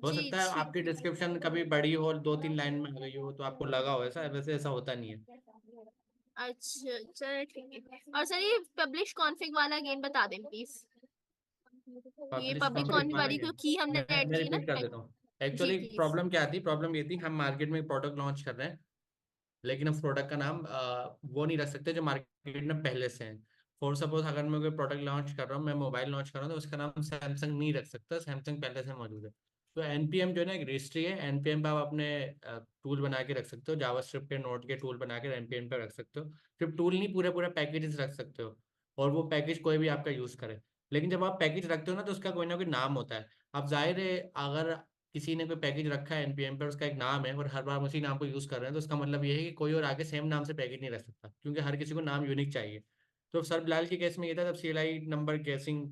हो जी सकता है ठीक। आपकी डिस्क्रिप्शन कभी बड़ी हो, 2-3 लाइन में आ गई हो, तो आपको लगा हो ऐसा, वैसे ऐसा होता नहीं है। अच्छा चलो ठीक है। और सर ये पब्लिश कॉन्फिग वाला अगेन बता दें प्लीज, ये पब्लिश पब्लिक कॉन्फिग कॉन्फिग वाला वाली क्या जो है? की हमने ऐड मैं की है रिपीट कर ना। देता हूँ। जी एक्चुअली प्लीज। प्रॉब्लम क्या थी, प्रॉब्लम ये थी, हम मार्केट में एक प्रोडक्ट लॉन्च कर रहे हैं, लेकिन हम प्रोडक्ट का नाम वो नहीं रख सकते जो मार्केट में पहले से है। फॉर सपोज अगर मैं कोई प्रोडक्ट लॉन्च कर रहा हूँ, मैं मोबाइल लॉन्च कर रहा हूँ, तो उसका नाम सैमसंग नहीं रख सकता, सैमसंग पहले से मौजूद है। तो एनपीएम जो है ना एक रजिस्ट्री है, एनपीएम पे आप अपने टूल बना के रख सकते हो, जावास्क्रिप्ट के नोड के टूल बना के एनपीएम पे रख सकते हो। सिर्फ टूल नहीं, पूरे पूरे पैकेजेस रख सकते हो, और वो पैकेज कोई भी आपका यूज करे। लेकिन जब आप पैकेज रखते हो ना, तो उसका कोई ना कोई नाम होता है। अब जाहिर है, अगर किसी ने कोई पैकेज रखा है एनपीएम पर, उसका एक नाम है, और हर बार हम उसी नाम को यूज कर रहे हैं, तो उसका मतलब ये है कि कोई और आगे सेम नाम से पैकेज नहीं रख सकता, क्योंकि हर किसी को नाम यूनिक चाहिए। तो सर बिलाल के केस में ये था, जब सीएलआई नंबर गेसिंग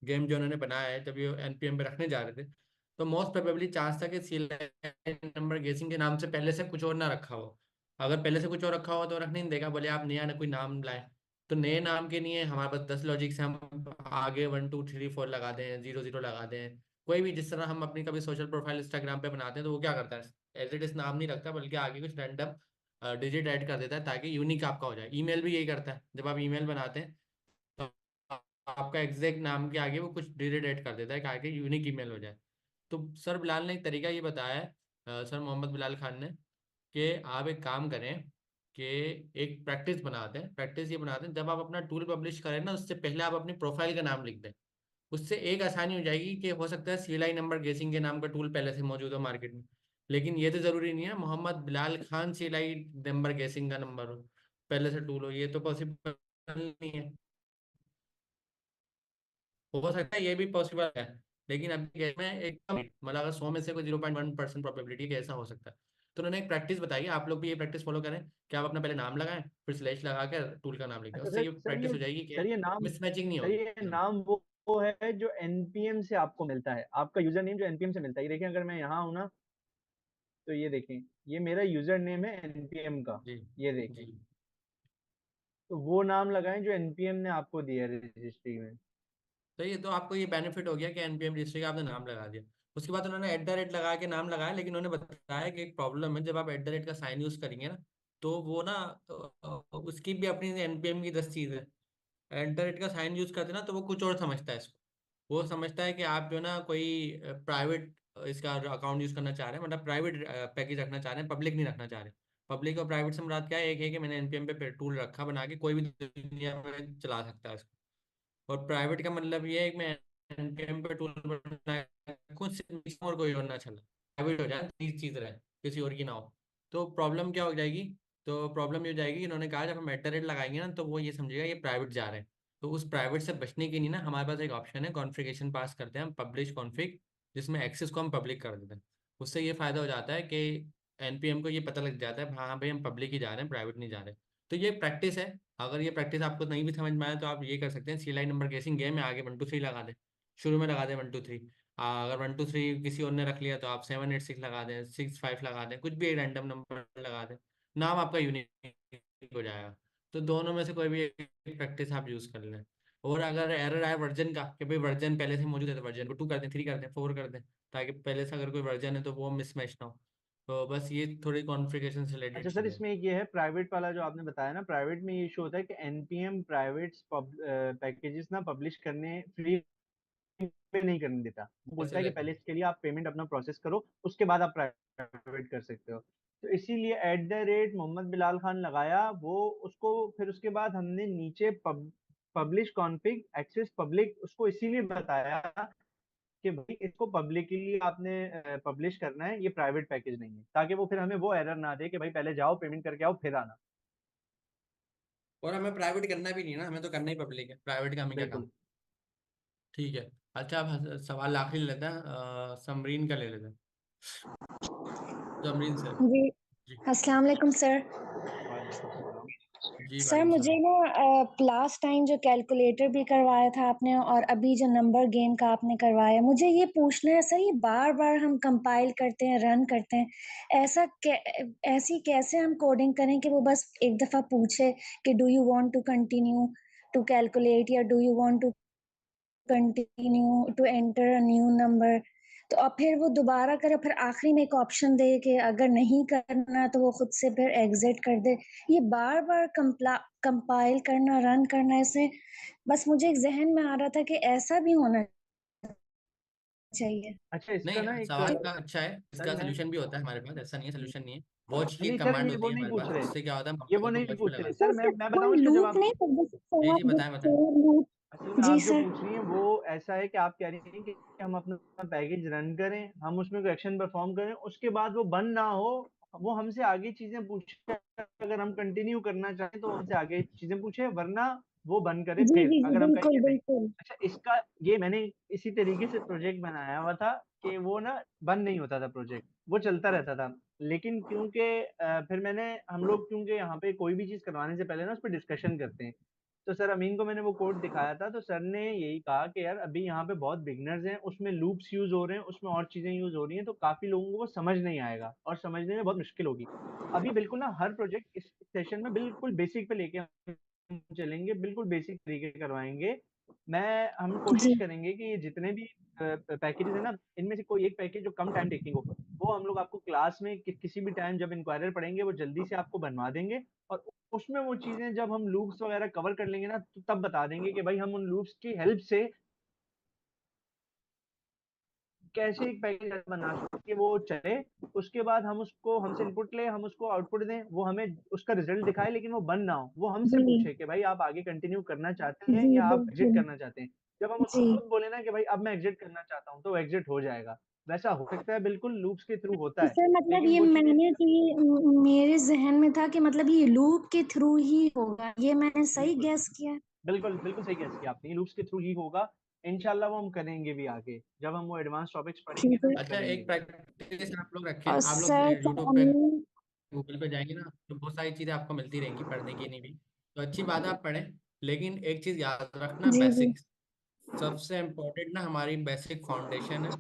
गेम जो उन्होंने बनाया है, जब ये एनपीएम पे रखने जा रहे थे, तो मोस्ट प्रोबेबली चांस था कि सीएलआई नंबर गेसिंग के नाम से पहले से कुछ और ना रखा हो। अगर पहले से कुछ और रखा हो तो रखने नहीं देगा, बोले आप नया ना कोई नाम लाए। तो नए नाम के लिए हमारे पास 10 लॉजिक से हम आगे 1 2 3 4 लगा दें, 0 0 लगा दें, कोई भी, जिस तरह हम अपनी कभी सोशल प्रोफाइल इंस्टाग्राम पे बनाते हैं, तो वो क्या करता है, एज इट इज नाम नहीं रखता, बल्कि आगे कुछ रैंडम डिजिट ऐड कर देता है, ताकि यूनिक आपका हो जाए। ईमेल भी यही करता है, जब आप ईमेल बनाते हैं तो आपका एग्जैक्ट नाम के आगे वो कुछ डिजिट ऐड कर देता है कि आगे यूनिक ईमेल हो जाए। तो सर बिलाल ने एक तरीका ये बताया है, सर मोहम्मद बिलाल खान ने, कि आप एक काम करें कि एक प्रैक्टिस बनाते हैं। प्रैक्टिस ये बनाते हैं, जब आप अपना टूल पब्लिश करें ना, उससे पहले आप अपनी प्रोफाइल का नाम लिख दें। उससे एक आसानी हो जाएगी कि हो सकता है सीएलआई नंबर गेसिंग के नाम का टूल पहले से मौजूद हो मार्केट में, लेकिन ये तो जरूरी नहीं है ना मोहम्मद बिलाल खान सीएलआई नंबर गेसिंग का नंबर हो, पहले से टूल हो, ये तो पॉसिबल नहीं है। हो सकता है ये भी पॉसिबल है, लेकिन अभी केस में एकदम मतलब अगर 100 में से कोई 0.1% प्रोबेबिलिटी है कि ऐसा हो सकता है। तो उन्होंने एक प्रैक्टिस बताई है, आप लोग भी ये प्रैक्टिस फॉलो करें कि आप अपना पहले नाम लगाएं, फिर स्लैश लगा कर टूल का नाम लिखें, अच्छा उससे सर, ये सर प्रैक्टिस ये हो जाएगी कि सर ये नाम मिसमैचिंग नहीं सर होगी। ये नाम वो है जो एनपीएम से आपको मिलता है, आपका यूजर नेम जो एनपीएम से मिलता है। ये देखिए, अगर मैं यहाँ हूँ ना, तो ये देखें, ये मेरा यूजर नेम है एनपीएम का। जी ये देखें, जी। तो वो नाम लगाएं जो एनपीएम ने आपको दिया है रजिस्ट्री में। तो ये तो आपको ये बेनिफिट हो गया कि एनपीएम रजिस्ट्री का आपने नाम लगा दिया। उसके बाद उन्होंने एट द रेट लगा के नाम लगाया, लेकिन उन्होंने बताया कि एक प्रॉब्लम है, जब आप एट द रेट का साइन यूज करेंगे ना, तो वो ना उसकी भी अपनी एनपीएम की 10 चीज़ है। एट द रेट का साइन यूज करते ना, तो वो कुछ और समझता है इसको। वो समझता है कि आप जो ना कोई प्राइवेट इसका अकाउंट यूज करना चाह रहे हैं, मतलब प्राइवेट पैकेज रखना चाह रहे हैं, पब्लिक नहीं रखना चाह रहे। पब्लिक और प्राइवेट से मुराद क्या है, एक है कि मैंने एनपीएम पे टूल रखा बना के, कोई भी दुनिया में चला सकता है इसको। और प्राइवेट का मतलब ये है कि मैं एनपीएम पे टूल बना कुछ और कोई और ना चला, प्राइवेट हो जाए, तीस चीज रहे, किसी और की ना हो। तो प्रॉब्लम क्या हो जाएगी, तो प्रॉब्लम ये हो जाएगी कि इन्होंने कहा जब हम एट द रेट लगाएंगे ना, तो वो ये समझेगा ये प्राइवेट जा रहे हैं। तो उस प्राइवेट से बचने के लिए ना हमारे पास एक ऑप्शन है, कॉन्फ़िगरेशन पास करते हैं हम, पब्लिश कॉन्फ़िग, जिसमें एक्सेस को हम पब्लिक कर देते हैं। उससे ये फायदा हो जाता है कि एनपीएम को ये पता लग जाता है, हाँ भाई हम पब्लिक ही जा रहे हैं, प्राइवेट नहीं जा रहे। तो ये प्रैक्टिस है। अगर ये प्रैक्टिस आपको नहीं भी समझ में आए, तो आप ये कर सकते हैं, सीएलआई नंबर गेसिंग गेम में आगे 1 2 3 लगा दें, शुरू में लगा दें 1 2 3। अगर 1 2 3 किसी और ने रख लिया तो आप 7 8 6 लगा दें, 6 5 लगा दें, कुछ भी एक रैंडम नंबर लगा दें, नाम आपका यूनिक हो जाएगा। तो दोनों में से कोई भी एक प्रैक्टिस आप यूज कर लें। और अगर एरर आए वर्जन का कि भाई वर्जन पहले से मौजूद है तो वर्जन को 2 कर दें, 3 कर दें, 4 कर दें, ताकि पहले से अगर कोई वर्जन है तो वो मिसमैच ना हो। तो बस ये थोड़ी कॉन्फ़िगरेशन से अच्छा रिलेटेड सर, चीज़ है। इसमें एक ये है प्राइवेट वाला जो आपने बताया ना, प्राइवेट में ये इशू होता है कि एनपीएम प्राइवेट पैकेजेस ना पब्लिश करने फ्री पे नहीं करने देता। वो बोलता कैसे है कि रहता पहले है? इसके लिए आप पेमेंट अपना प्रोसेस करो, उसके बाद आप प्राइवेट कर सकते हो। तो इसीलिए @मोहम्मद बिलाल खान लगाया वो, उसको फिर उसके बाद हमने नीचे पब्लिश कॉन्फिग एक्सेस पब्लिक उसको इसीलिए बताया कि भाई इसको पब्लिकली आपने पब्लिश करना है, ये प्राइवेट पैकेज नहीं है, ताकि वो फिर हमें वो एरर ना दे कि भाई पहले जाओ पेमेंट करके आओ फिर आना। और हमें प्राइवेट करना भी नहीं है ना, हमें तो करना ही पब्लिक है, प्राइवेट का हमें क्या काम। बिल्कुल। ठीक है। अच्छा, अब सवाल आखिरी लेते हैं, समरीन का ले लेते हैं। समरीन सर। जी जी। अस्सलाम वालेकुम सर। वालेकुम सलाम। जी सर वालेकुम मुझे सलाम। ना लास्ट टाइम जो कैलकुलेटर भी करवाया था आपने और अभी जो नंबर गेन का आपने करवाया, मुझे ये पूछना है सर, ये बार बार हम कंपाइल करते हैं, रन करते हैं, ऐसी कैसे हम कोडिंग करें कि वो बस एक दफ़ा पूछे कि do you want to continue to calculate या do you want to continue to enter a new number, तो अब फिर वो दोबारा करे, फिर आखिरी में एक ऑप्शन दे कि अगर नहीं करना तो वो खुद से फिर एग्जिट कर दे। ये बार बार कंपाइल करना, रन करना, इससे बस मुझे एक जहन में आ रहा था कि ऐसा भी होना चाहिए। अच्छा इसका ना नहीं, एक सवाल का अच्छा है, सर इसका मैं सोल्यूशन भी होता है हमारे पास, ऐसा नहीं है सोल्यूशन नहीं है। वॉच की नहीं एक सर, कमांड ये होती वो है नहीं हमारे पूछ पास, रहे, उससे क्या होता है, हम ये अपने वो कोड को नहीं वॉच पे पूछ लगा रहे देते सर, तो हैं। सर मैं कोई बताऊं इसका लूप जवाब। नहीं था जैसे जी जी, for बताएं बताएं। loop? असल में जी आप जो सर। पूछ रही हैं वो ऐसा है कि आप कह रही हैं कि हम अपना पैकेज रन करें, हम उसमें कोई एक्शन परफॉर्म करें, उसके बाद वो बंद ना हो, वो हमसे आगे चीजें पूछे, अगर हम कंटिन्यू करना चाहें तो हमसे आगे चीजें पूछे, वरना वो बंद करे जी फिर जी जी अगर हम कहें बिल्कुल कि नहीं। बिल्कुल। अच्छा इसका, ये मैंने इसी तरीके से प्रोजेक्ट बनाया हुआ था कि वो ना बंद नहीं होता था प्रोजेक्ट, वो चलता रहता था। लेकिन क्योंकि फिर मैंने, हम लोग क्योंकि यहाँ पे कोई भी चीज करवाने से पहले ना उस पर डिस्कशन करते हैं, तो सर अमीन को मैंने वो कोड दिखाया था, तो सर ने यही कहा कि यार अभी यहाँ पे बहुत बिगनर्स हैं, उसमें लूप्स यूज हो रहे हैं, उसमें और चीजें यूज हो रही हैं, तो काफी लोगों को वो समझ नहीं आएगा और समझने में बहुत मुश्किल होगी। अभी बिल्कुल ना हर प्रोजेक्ट इस सेशन में बिल्कुल बेसिक पे लेके हम चलेंगे, बिल्कुल बेसिक तरीके से करवाएंगे। हम कोशिश जी करेंगे कि ये जितने भी पैकेजेस है ना, इनमें से कोई एक पैकेज जो कम टाइम टेकिंग हो, वो हम लोग आपको क्लास में किसी भी टाइम जब इंक्वायरर पढ़ेंगे वो जल्दी से आपको बनवा देंगे। और उसमें वो चीजें जब हम लूप्स वगैरह कवर कर लेंगे ना, तो तब बता देंगे कि भाई हम उन लूप्स की हेल्प से कैसे एक पैकेज बना सकते कि वो चले। उसके बाद हम उसको, हमसे इनपुट ले, हम उसको आउटपुट दें, वो हमें उसका रिजल्ट दिखाए, लेकिन वो बंद ना हो, वो हमसे जी पूछे कि भाई आप आगे कंटिन्यू करना चाहते हैं जी या आप एग्जिट बिल्कुल। करना चाहते हैं। जब हम जी उसको खुद बोले ना कि भाई अब मैं एग्जिट करना चाहता हूँ, तो वो एग्जिट हो जाएगा। वैसा हो सकता है, बिल्कुल लूप्स के थ्रू होता तो है, सर मतलब लेकिन ये वो चीजें मैंने तो ये मेरे जहन में था कि मतलब ये लूप के थ्रू ही होगा, ये मैंने सही बिल्कुल गैस किया। बिल्कुल बिल्कुल सही गैस किया आपने, लूप्स के थ्रू ही होगा। इंशाल्लाह वो हम करेंगे भी आगे, जब हम वो एडवांस टॉपिक्स पढ़ेंगे ठीक ना है। तब अच्छा, करेंगे एक भी। प्रैक्टिस आप लोग रखें, और आप लोग सर यूट्यूब पे, अमीन। गूगल पे जाएंगे ना तो बहुत सारी चीज़ें आपको मिलती रहेंगी पढ़ने की, नहीं भी तो अच्छी बात है आप पढ़ें, लेकिन एक चीज़ याद रखना, जी जी बेसिक्स सबसे इम्पोर्टेंट ना, हमारी बेसिक फाउंडेशन है।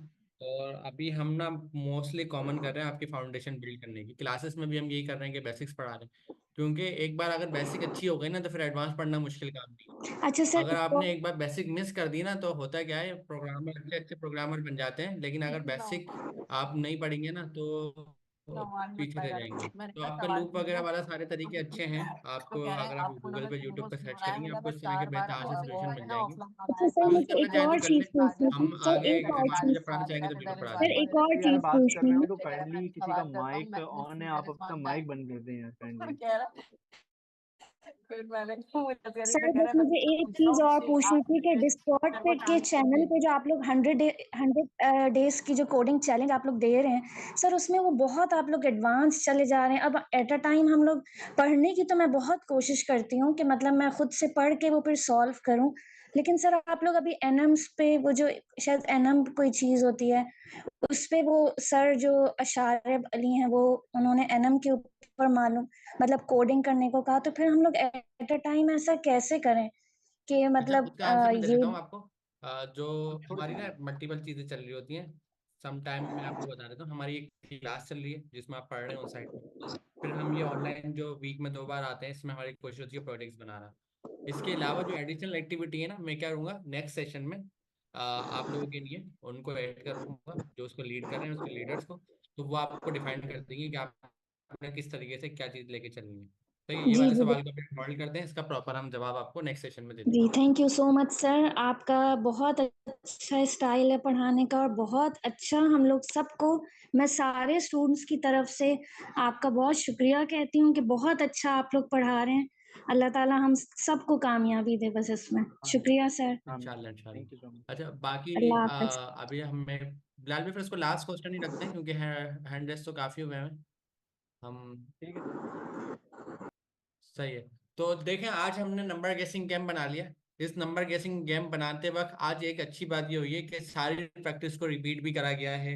और अभी हम ना मोस्टली कॉमन कर रहे हैं आपकी फाउंडेशन बिल्ड करने की, क्लासेस में भी हम यही कर रहे हैं कि बेसिक्स पढ़ा रहे हैं, क्योंकि एक बार अगर बेसिक अच्छी हो गई ना तो फिर एडवांस पढ़ना मुश्किल काम नहीं है। अच्छा सर अगर आपने एक बार बेसिक मिस कर दी ना तो होता क्या है, प्रोग्रामर अच्छे अच्छे प्रोग्रामर बन जाते हैं, लेकिन अगर बेसिक आप नहीं पढ़ेंगे ना तो पीछे रह जाएंगे। तो आपका लूप वगैरह वाला सारे तरीके अच्छे हैं, आपको अगर आप गूगल पे यूट्यूब पे सर्च करेंगे आपको इस तरह के बेहतर से सोल्यूशन मिल जाएंगे। अच्छा सर यूज मुझे करना एक चाहें तो और कर ले, चीज पूछनी थी हम सर, आगे एक और एडवांस में चीज जब पढ़ाना चाहेंगे तो बिल्कुल पढ़ा सर, देंगे। एक और यार चीज बात कर पूछनी रहे हो है। तो काइंडली किसी का माइक ऑन है, आप अपना माइक बंद कर दें यार काइंडली। सर बस मुझे एक चीज और पूछनी थी कि डिस्कॉर्ड पे के चैनल पे जो आप लोग 100 डेज की जो कोडिंग चैलेंज आप लोग दे रहे हैं सर, उसमें वो बहुत आप लोग एडवांस चले जा रहे हैं। अब एट अ टाइम हम लोग पढ़ने की तो मैं बहुत कोशिश करती हूँ कि मतलब मैं खुद से पढ़ के वो फिर सॉल्व करूँ, लेकिन सर आप लोग अभी एनम्स पे वो जो शायद एनम कोई चीज होती है उस पे वो सर जो अशारिब अली हैं वो उन्होंने एनम के ऊपर मालूम मतलब कोडिंग करने को कहा, तो फिर हम लोग एट अ टाइम ऐसा कैसे करें कि अच्छा, मतलब उसका आंसर मैं दे ये। देता हूँ आपको। जो छोड़ हमारी ना देंगे। मल्टीपल चीज़ें चल रही होती हैं। सम टाइम मैं आपको बता देता हूँ, हमारी एक क्लास चल रही है जिसमें आप पढ़ रहे हो उस साइड पे। फिर हम ये ऑनलाइन जो वीक में 2 बार आते हैं, इसमें हमारी कोशिश होती है प्रोजेक्ट्स बनाना। इसके अलावा जो एडिशनल एक्टिविटी है ना, मैं क्या करूँगा नेक्स्ट सेशन में आप लोगों के लिए उनको ऐड करूँगा, जो उसको लीड कर रहे हैं उसके लीडर्स को। तो वो आपको डिफाइन कर देंगे कि आपने किस तरीके से क्या चीज़ लेके चलनी है। तो ये जी वाले जी सवाल को मॉडल करते हैं, इसका प्रॉपर हम जवाब आपको नेक्स्ट सेशन में दे जी, देंगे। Thank you so much sir. आपका बहुत अच्छा स्टाइल है पढ़ाने का और बहुत अच्छा हम लोग सबको, मैं सारे स्टूडेंट्स की तरफ से आपका बहुत शुक्रिया कहती हूँ कि बहुत अच्छा आप लोग पढ़ा रहे हैं। अल्लाह ताला हम सबको कामयाबी दे बस इसमें। आमीन शुक्रिया सर। आमीन। इंशाल्लाह इंशाल्लाह। Thank you so much. अच्छा बाकी अल्लाह हाफ़िज़। अभी हमें बिलाल भी फिर उसको लास्ट क्वेश्चन ही रखते हैं, क्योंकि हैंड रेस तो काफ़ी हुए हैं हम। ठीक है सर। सही है। तो देखें, आज हमने नंबर गेसिंग गेम बना लिया। इस नंबर गेसिंग गेम बनाते वक्त आज एक अच्छी बात ये हुई है कि सारी प्रैक्टिस को रिपीट भी करा गया है,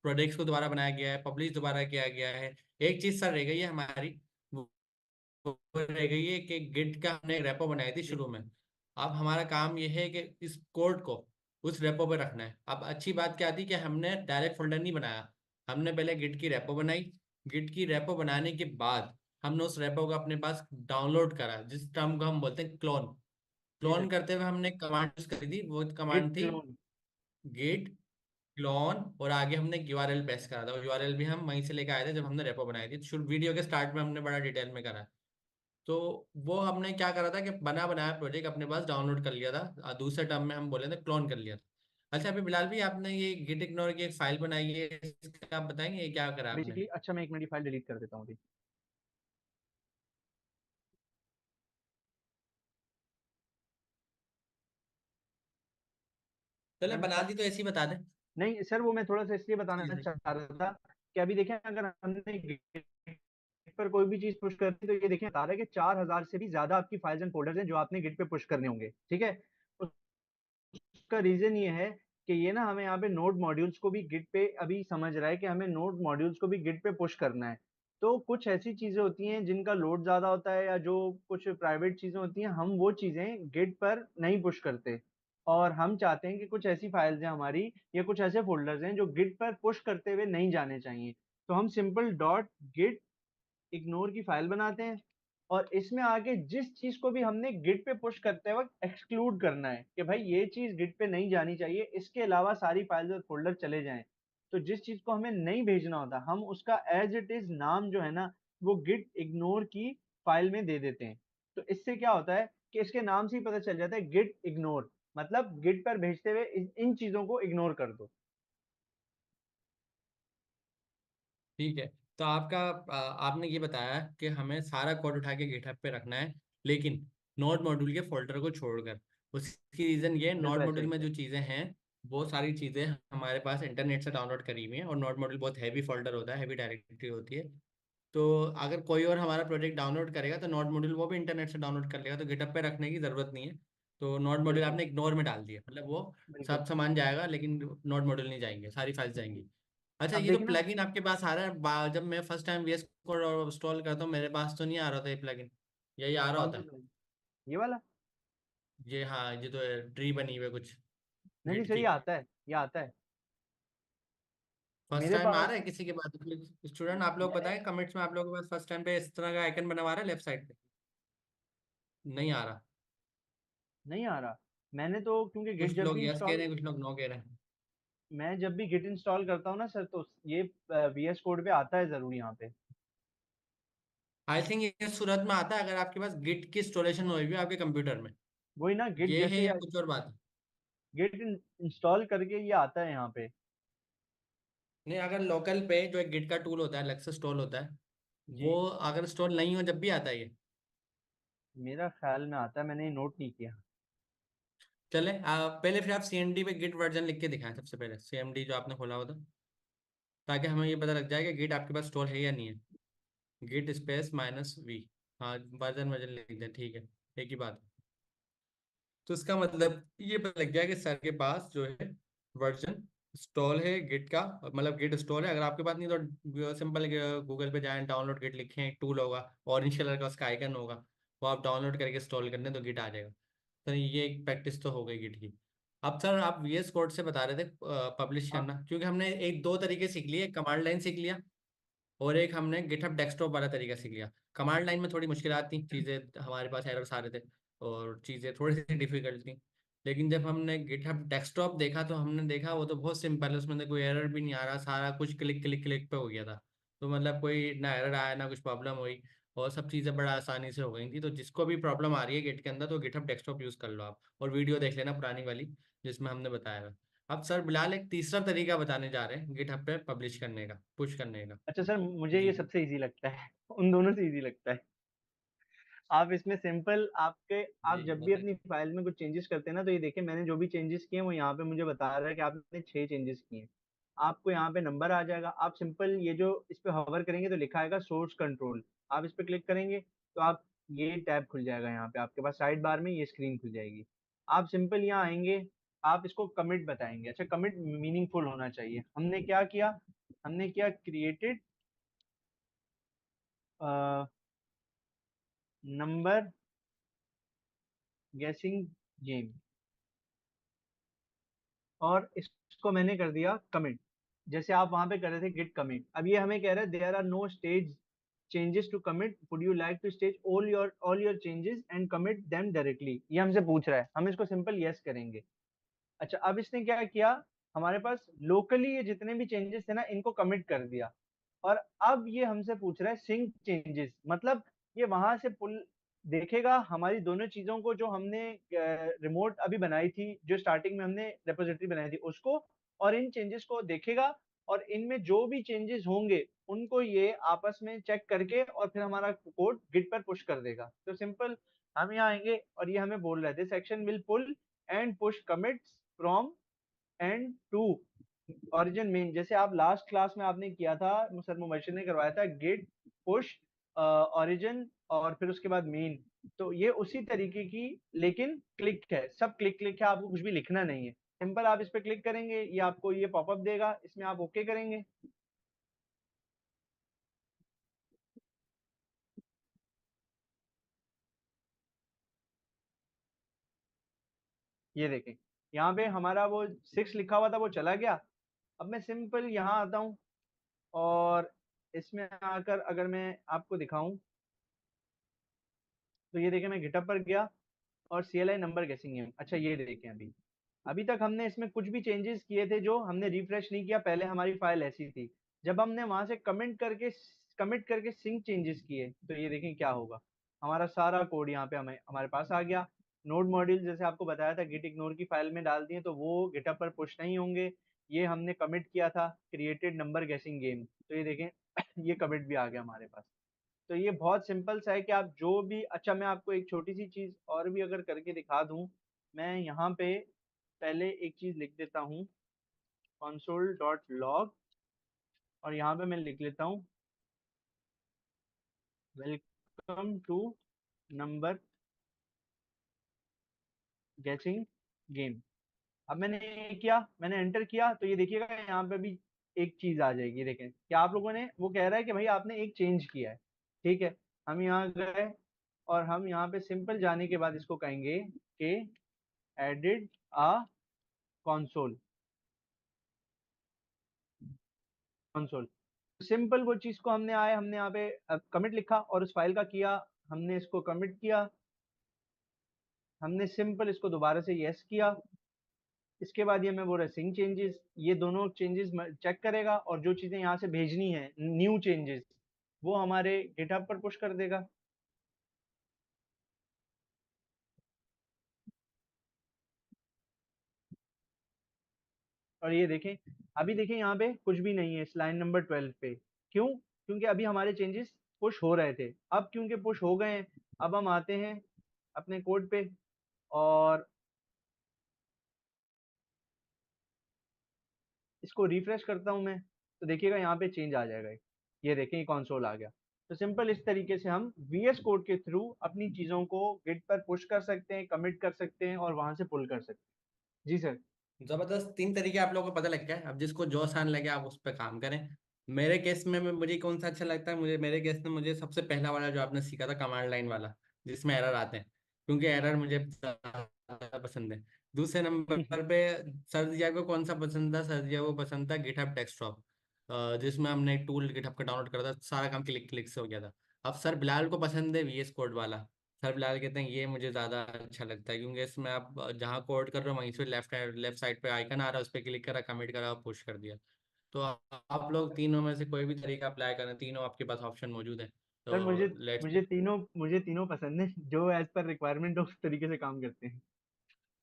प्रोजेक्ट्स को दोबारा बनाया गया है, पब्लिश दोबारा किया गया है। एक चीज़ सर रह गई है हमारी, वो रह गई है कि गिट का हमने एक रेपो बनाई थी शुरू में। अब हमारा काम यह है कि इस कोड को उस रेपो पे रखना है। अब अच्छी बात क्या थी कि हमने डायरेक्ट फोल्डर नहीं बनाया, हमने पहले गिट की रेपो बनाई। गिट की रेपो बनाने के बाद हमने उस रेपो को अपने पास डाउनलोड करा, जिस टर्म को हम बोलते हैं क्लोन। जी सर। क्लोन करते हुए हमने कमांड यूज करी थी, वो गिट कमांड थी क्लोन। Git clone. और आगे हमने यूआरएल पेस्ट करा था, और यूआरएल भी हम वहीं से लेके आए थे जब हमने रेपो बनाई थी। शुरू वीडियो के स्टार्ट में हमने बड़ा डिटेल में करा। तो वो हमने क्या करा था कि बना बनाया प्रोजेक्ट अपने पास डाउनलोड कर लिया था, दूसरे टर्म में हम बोले थे क्लोन कर लिया था। अच्छा अभी बिलाल भी आपने ये गिट इग्नोर की एक फाइल बनाई है, इसका आप बताएंगे ये क्या करा आपने? बेसिकली अच्छा, मैं एक मिनट फाइल डिलीट कर देता हूँ अभी। चले मैंने बना दी तो ऐसे ही बता दें। नहीं सर, वो मैं थोड़ा सा इसलिए बताना इजी। चाह रहा था कि अभी देखें, अगर हमने Git पर कोई भी चीज पुश कर दी तो ये देखें बता रहा है कि 4000 से भी ज्यादा आपकी फाइल्स एंड फोल्डर्स हैं जो आपने गिट पे पुश करने होंगे। ठीक है। उसका रीजन ये है कि ये ना हमें यहाँ पे नोड मॉड्यूल्स को भी गिट पे अभी समझ रहा है कि हमें नोड मॉड्यूल्स को भी गिट पे पुश करना है। तो कुछ ऐसी चीजें होती हैं जिनका लोड ज्यादा होता है, या जो कुछ प्राइवेट चीजें होती हैं, हम वो चीजें गिट पर नहीं पुश करते। और हम चाहते हैं कि कुछ ऐसी फाइल्स हैं हमारी, या कुछ ऐसे फोल्डर्स हैं जो गिट पर पुश करते हुए नहीं जाने चाहिए। तो हम सिंपल डॉट गिट इग्नोर की फाइल बनाते हैं, और इसमें आगे जिस चीज को भी हमने गिट पे पुश करते वक्त एक्सक्लूड करना है कि भाई ये चीज गिट पे नहीं जानी चाहिए, इसके अलावा सारी फाइल्स और फोल्डर चले जाएं। तो जिस चीज को हमें नहीं भेजना होता, हम उसका एज इट इज नाम जो है ना, वो गिट इग्नोर की फाइल में दे देते हैं। तो इससे क्या होता है कि इसके नाम से ही पता चल जाता है गिट इग्नोर, मतलब गिट पर भेजते हुए इन चीजों को इग्नोर कर दो। ठीक है। तो आपने ये बताया कि हमें सारा कोड उठा के गिटहब पे रखना है, लेकिन नोड मॉड्यूल के फोल्डर को छोड़कर। उसकी रीजन ये, नोड बिल्कुल ऐसा मॉड्यूल ही में है। जो चीज़ें हैं वो सारी चीज़ें हमारे पास इंटरनेट से डाउनलोड करी हुई हैं, और नोड मॉड्यूल बहुत हैवी फोल्डर होता है, हैवी डायरेक्टरी होती है। तो अगर कोई और हमारा प्रोजेक्ट डाउनलोड करेगा तो नोड मॉड्यूल वो भी इंटरनेट से डाउनलोड कर लेगा, तो गिटहब पे रखने की ज़रूरत नहीं है। तो नोड मॉड्यूल बिल्कुल आपने इग्नोर में डाल दिया, मतलब वो बिल्कुल। सब सामान जाएगा लेकिन नोड मॉड्यूल नहीं जाएंगे, सारी फाइल्स जाएंगी। अच्छा अब ये जो देखना। प्लगइन आपके पास आ रहा है, जब मैं first time VS code install करता हूँ मेरे पास तो नहीं आ रहा था ये प्लगइन, यही आ रहा कौन होता सा है? plugin? ये वाला? ये हाँ, ये तो ट्री बनी हुई है कुछ नहीं नहीं गिट सर, की। ये आता है, ये आता है फर्स्ट मेरे टाइम आ पास। रहा है किसी के पास? स्टूडेंट आप लोग मैंने बताएं कमेंट्स में, आप लोगों के पास फर्स्ट टाइम पे इस तरह का आइकन बना हुआ है लेफ्ट साइड पे? नहीं आ रहा। नहीं आ रहा। मैंने तो क्योंकि गिट कुछ जब लोग भी यस कह इंस्टॉल, रहे हैं, कुछ लोग नो कह रहे हैं। मैं जब भी गिट इंस्टॉल करता हूँ ना सर, तो ये वीएस कोड पे आता है जरूर यहाँ पे। आई थिंक ये सूरत में आता है अगर आपके पास गिट की इंस्टॉलेशन हुई हुई है आपके कंप्यूटर में। वही ना, गिट ये है जैसे या कुछ और बात है? गिट इंस्टॉल करके ये आता है यहाँ पे। नहीं, अगर लोकल पे जो एक गिट का टूल होता है अलग से इंस्टॉल होता है, जी। वो अगर इंस्टॉल नहीं हो जब भी आता है ये। मेरा ख्याल में आता है, मैंने ये नोट नहीं किया। चले पहले फिर आप सीएमडी पे गिट वर्जन लिख के दिखाएं, सबसे पहले सीएमडी जो आपने खोला होता, ताकि हमें ये पता लग जाए कि गिट आपके पास स्टोर है या नहीं है। Git space -v। हाँ, वर्जन वर्जन लिख दें, ठीक है, एक ही बात। तो इसका मतलब ये पता लग गया कि सर के पास जो है वर्जन स्टॉल है गिट का, मतलब गिट स्टॉल है। अगर आपके पास नहीं तो सिंपल गूगल पे जाएं, डाउनलोड गिट लिखें, एक टूल होगा ऑरेंज कलर का, उसका आइकन होगा, वो आप डाउनलोड करके इंस्टॉल कर लें तो गिट आ जाएगा। तो ये एक प्रैक्टिस तो हो गई गिट की। अब सर आप VS कोड से बता रहे थे पब्लिश हाँ। करना, क्योंकि हमने एक दो तरीके सीख लिए, एक कमांड लाइन सीख लिया और एक हमने गिटहब डेस्कटॉप वाला तरीका सीख लिया। कमांड लाइन में थोड़ी मुश्किलात थी, चीज़ें हमारे पास एरर्स आ रहे थे और चीज़ें थोड़ी सी डिफिकल्ट थी। लेकिन जब हमने गिटहब डेस्कटॉप देखा तो हमने देखा वो तो बहुत सिंपल है, उसमें तो कोई एरर भी नहीं आ रहा, सारा कुछ क्लिक क्लिक क्लिक पे हो गया था। तो मतलब कोई ना एरर आया ना कुछ प्रॉब्लम हुई, और सब चीज़ें बड़ा आसानी से हो गई थी। तो जिसको भी प्रॉब्लम आ रही है गिट के अंदर तो गिटहब डेस्कटॉप यूज़ कर लो आप, और वीडियो देख लेना पुरानी वाली जिसमें हमने बताया था। अब सर बिलाल एक तीसरा तरीका बताने जा रहे हैं गिटहब पे पब्लिश करने का, पुश करने का। अच्छा सर, मुझे ये जी सबसे इजी लगता है उन दोनों से इजी लगता है। आप इसमें सिंपल आप जी जब भी बताइए। अपनी फाइल में कुछ चेंजेस करते हैं ना, तो ये देखिए मैंने जो भी चेंजेस किए हैं वो यहाँ पे मुझे बता रहा है कि आपने 6 चेंजेस किए हैं। आपको यहाँ पे नंबर आ जाएगा, आप सिंपल ये जो इस पे हॉवर करेंगे तो लिखा आएगा सोर्स कंट्रोल, आप इस पे क्लिक करेंगे तो आप ये टैब खुल जाएगा, यहाँ पे आपके पास साइड बार में ये स्क्रीन खुल जाएगी। आप सिंपल यहाँ आएंगे, आप इसको कमिट बताएंगे। अच्छा, कमिट मीनिंगफुल होना चाहिए। हमने क्या किया, हमने क्या क्रिएटेड नंबर गेसिंग गेम, और इसको मैंने कर दिया कमिट, जैसे आप वहां पे कर रहे थे गिट कमिट। अब ये हमें कह रहा है there are no stage changes to commit, would you like to stage all your changes and commit them directly, ये हमसे पूछ रहा है। हम इसको सिंपल यस करेंगे। अच्छा, अब इसने क्या किया, हमारे पास लोकली ये जितने भी चेंजेस थे ना इनको कमिट कर दिया। और अब ये हमसे पूछ रहा है सिंक चेंजेस, मतलब ये वहां से पुल देखेगा हमारी दोनों चीजों को, जो हमने रिमोट अभी बनाई थी, जो स्टार्टिंग में हमने रेपोजिटरी बनाई थी उसको, और इन चेंजेस को देखेगा, और इनमें जो भी चेंजेस होंगे उनको ये आपस में चेक करके और फिर हमारा कोड गिट पर पुश कर देगा। तो सिंपल, हम यहाँ आएंगे और ये हमें बोल रहा है this section will pull and push commits from and to origin main, जैसे आप लास्ट क्लास में आपने किया था, सर मुबशिर ने करवाया था गिट पुश ओरिजिन और फिर उसके बाद मेन। तो ये उसी तरीके की, लेकिन क्लिक है, सब क्लिक क्लिक है, आपको कुछ भी लिखना नहीं है। सिंपल आप इस पे क्लिक करेंगे, ये आपको ये पॉपअप देगा, इसमें आप ओके करेंगे। ये देखें, यहाँ पे हमारा वो 6 लिखा हुआ था वो चला गया। अब मैं सिंपल यहाँ आता हूँ और इसमें आकर अगर मैं आपको दिखाऊं, तो ये देखें मैं गिटअप पर गया और CLI नंबर गेसिंग है। अच्छा, ये देखें अभी अभी तक हमने इसमें कुछ भी चेंजेस किए थे जो हमने रिफ्रेश नहीं किया, पहले हमारी फाइल ऐसी थी। जब हमने वहां से कमिट करके सिंक चेंजेस किए तो ये देखें क्या होगा, हमारा सारा कोड यहाँ पे हमारे पास आ गया। नोड मॉड्यूल जैसे आपको बताया था गिट इग्नोर की फाइल में डाल दिए तो वो गिटअप पर पुश नहीं होंगे। ये हमने कमिट किया था क्रिएटेड नंबर गेसिंग गेम, तो ये देखें ये कमिट भी आ गया हमारे पास। तो ये बहुत सिंपल सा है कि आप जो भी, अच्छा मैं आपको एक छोटी सी चीज और भी अगर करके दिखा दूं, मैं यहाँ पे पहले एक चीज लिख देता हूँ console.log, और यहाँ पे मैं लिख लेता हूँ वेलकम टू नंबर गेसिंग गेम। अब मैंने ये किया, मैंने एंटर किया तो ये देखिएगा यहाँ पे भी एक चीज आ जाएगी। देखें कि आप लोगों ने, वो कह रहा है कि भाई आपने एक चेंज किया है, ठीक है। हम यहाँ गए और हम यहाँ पे सिंपल जाने के बाद इसको कहेंगे कि एडिड आ कंसोल, कंसोल सिंपल वो चीज को हमने आए, हमने यहाँ पे कमिट लिखा और उस फाइल का किया, हमने इसको कमिट किया, हमने सिंपल इसको दोबारा से यस किया। इसके बाद ये मैं बोल रहा सिंक चेंजेस, ये दोनों चेंजेस चेक करेगा और जो चीजें यहाँ से भेजनी है न्यू चेंजेस वो हमारे गिटहब पर पुश कर देगा। और ये देखें, अभी देखें यहाँ पे कुछ भी नहीं है इस लाइन नंबर 12 पे। क्यों? क्योंकि अभी हमारे चेंजेस पुश हो रहे थे, अब क्योंकि पुश हो गए हैं, अब हम आते हैं अपने कोड पे और इसको रिफ्रेश करता हूं मैं, तो देखिएगा यहाँ पे चेंज आ जाएगा। ये देखें कंसोल आ गया। तो सिंपल इस तरीके से हम VS कोड के थ्रू अपनी चीजों को गिट पर पुश कर सकते हैं, कमिट कर सकते हैं और वहां से पुल कर सकते हैं। जी सर। जबरदस्त, 3 तरीके आप लोगों को पता लग गया है। अब जिसको जो आसान लगे आप उस पर काम करें। मेरे केस में मुझे कौन सा अच्छा लगता है, मुझे मेरे केस में मुझे सबसे पहला वाला जो आपने सीखा था कमांड लाइन वाला, जिसमें एरर आते हैं, क्योंकि एरर मुझे ज़्यादा पसंद है। दूसरे नंबर पे सर्जिया को कौन सा पसंद था? सर्जिया को पसंद था गिटहब डेस्कटॉप, जिसमें हमने एक टूल गिटहब का डाउनलोड करा था, सारा काम क्लिक क्लिक से हो गया था। अब सर बिलाल को पसंद है VS कोड वाला। सर बिलाल कहते हैं ये मुझे ज़्यादा अच्छा लगता है, क्योंकि इसमें आप जहाँ कोड कर रहे हो वहीं से लेफ्ट साइड पे आइकन आ रहा है, उस पर क्लिक करा, कमिट करा, पुश कर दिया। तो आप लोग तीनों में से कोई भी तरीका अप्लाई करें, तीनों आपके पास ऑप्शन मौजूद है। सर मुझे तो लेट्स मुझे तीनों पसंद है, जो एज पर रिक्वायरमेंट हो उस तरीके से काम करते हैं।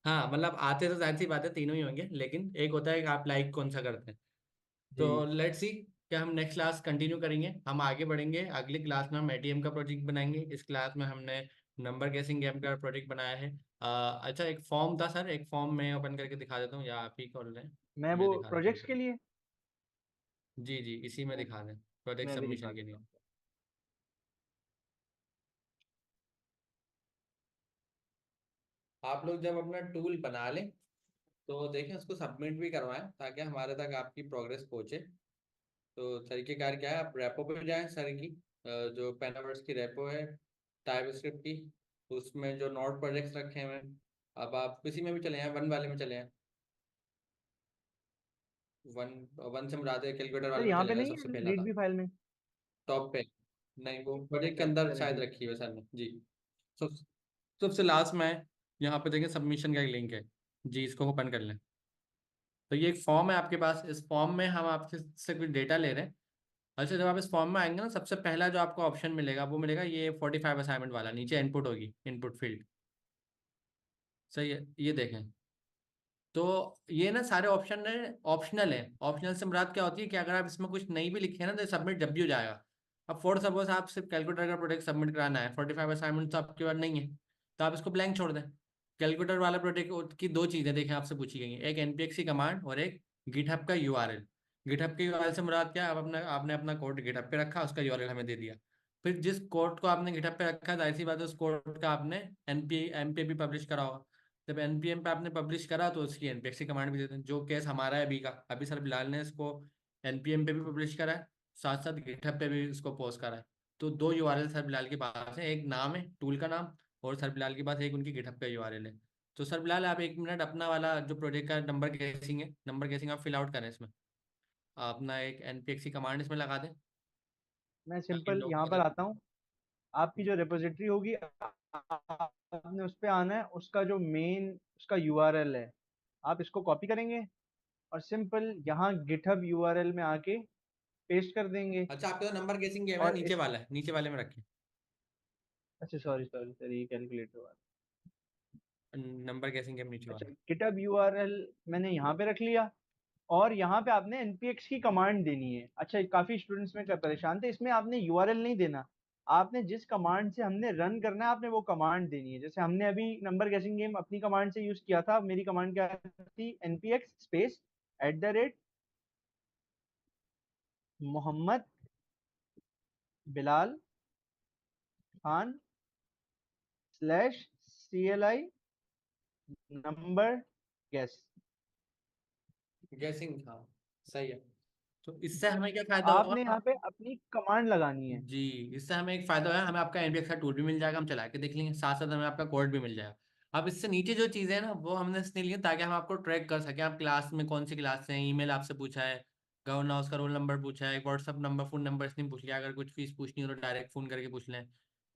हाँ, मतलब आते तो जाहिर सी बात है तीनों ही होंगे, लेकिन एक होता है कि आप लाइक कौन सा करते हैं। तो जी। लेट्स सी क्या हम नेक्स्ट क्लास कंटिन्यू करेंगे, हम आगे बढ़ेंगे। अगली क्लास में हम ATM का प्रोजेक्ट बनाएंगे। इस क्लास में हमने नंबर गेसिंग गेम का प्रोजेक्ट बनाया है। अच्छा, एक फॉर्म था सर, एक फॉर्म मैं ओपन करके दिखा देता हूँ, या आप ही खोल रहे हैं? मैं मैं वो दिखा देता हूँ प्रोजेक्ट्स के सर। लिए जी जी, इसी में दिखा दें, प्रोजेक्ट मैं भी दिखा सबमिशन के देता लिए। हूँ। आप लोग जब अपना टूल बना लें तो देखें उसको सबमिट भी करवाएं, ताकि हमारे तक आपकी प्रोग्रेस पहुंचे। तो तरीकेकार क्या है, आप रेपो पे जाएं सर की, जो पेनावर्स की रेपो है टाइप स्क्रिप्ट की, उसमें जो नोड प्रोजेक्ट्स रखे हुए हैं, अब आप किसी में भी चले हैं, वन वाले में चले हैं, वन वन से मुराद है कैलकुलेटर सर वाले में यहाँ चले पे गए, नहीं सबसे है पहला रीड था भी फाइल में? टॉप पे। नहीं, वो प्रोजेक्ट के अच्छा अंदर चले शायद ठीक। रखी हुई है सर ने जी। सब सबसे लास्ट में है, यहाँ पे देखें सबमिशन का एक लिंक है जी, इसको ओपन कर लें। तो ये एक फॉर्म है आपके पास, इस फॉर्म में हम आपसे से कुछ डेटा ले रहे हैं। अच्छा, जब आप इस फॉर्म में आएंगे ना, सबसे पहला जो आपको ऑप्शन मिलेगा वो मिलेगा ये 45 असाइनमेंट वाला, नीचे इनपुट होगी, इनपुट फील्ड। सही है, ये देखें। तो ये ना सारे ऑप्शन है, ऑप्शनल है। ऑप्शनल से मुराद क्या होती है कि अगर आप इसमें कुछ नहीं भी लिखे ना तो सबमिट जब भी हो जाएगा। अब फॉर सपोज आप सिर्फ कैलकुलेटर का प्रोजेक्ट सबमिट कराना है, 45 असाइनमेंट तो आपके पास नहीं है, तो आप इसको ब्लैंक छोड़ दें। कैलकुलेटर वाला प्रोजेक्ट की दो चीज़ें देखें आपसे पूछी गई हैं, एक npx की कमांड और एक गिटहब का URL। गिटहब के URL से मुराद क्या है, आप अपना आपने अपना कोड गिटहब पे रखा, उसका URL हमें दे दिया। फिर जिस कोड को आपने गिटहब पे रखा है, जाहिर सी बात है उस कोड का आपने npm पे भी पब्लिश करा होगा। जब npm पे आपने पब्लिश करा तो उसकी npx की कमांड भी देते हैं, जो केस हमारा है अभी का। अभी सर बिलाल ने इसको npm पे भी पब्लिश करा है, साथ साथ गिटहब पे भी इसको पोस्ट करा है। तो दो URL सर बिलाल के पास है, एक नाम है टूल का नाम, और सर बिलाल के पास एक उनकी गिटहब का URL है। तो सर बिलाल आप 1 मिनट अपना वाला जो प्रोजेक्ट का नंबर गेसिंग है, नंबर गेसिंग आप फिल आउट करें इसमें, अपना एक npx की कमांड इसमें लगा दें, मैं ताकि सिंपल लोग यहाँ पर आता हूँ। आपकी जो रिपोजिटरी होगी आपने उस पे आना है, उसका जो मेन उसका यूआरएल है, आप इसको कॉपी करेंगे और सिंपल यहाँ गिटहब यूआरएल में आके पेस्ट कर देंगे। अच्छा, आपका नंबर गेसिंग गेम है और नीचे इस वाला है, नीचे वाले में रखें। अच्छा सॉरी सॉरी सर, ये कैलकुलेटर वाला। नंबर गेसिंग गेम नीचे अच्छा वाला। गिटहब यूआरएल मैंने यहाँ पे रख लिया, और यहाँ पे आपने npx की कमांड देनी है। अच्छा, काफी स्टूडेंट्स में क्या परेशान थे, इसमें आपने यूआरएल नहीं देना, आपने जिस कमांड से हमने रन करना है आपने वो कमांड देनी है। जैसे हमने अभी नंबर गेसिंग गेम अपनी कमांड से यूज किया था, मेरी कमांड क्या थी, npx space @Mohammad Bilal Khan /CLI number guess. Guessing, हाँ सही है। तो इससे हमें क्या तो फायदा आपने होगा? यहाँ पे अपनी कमांड लगानी है। जी, इससे हमें एक फायदा है, हमें आपका npx का टूल भी मिल जाएगा, हम चला के देख लेंगे, साथ साथ हमें आपका कोड भी मिल जाएगा। अब इससे नीचे जो चीज़ें हैं ना वो हमने इसलिए ली हैं ताकि हम आपको ट्रैक कर सकें, आप क्लास में कौन सी क्लास से हैं, ईमेल आपसे पूछा है, गवर्न हाउस का रोल नंबर पूछा है, व्हाट्सअप नंबर फ़ोन नंबर इसने पूछ लिया, अगर कुछ फीस पूछनी हो तो डायरेक्ट फ़ोन करके पूछ लें।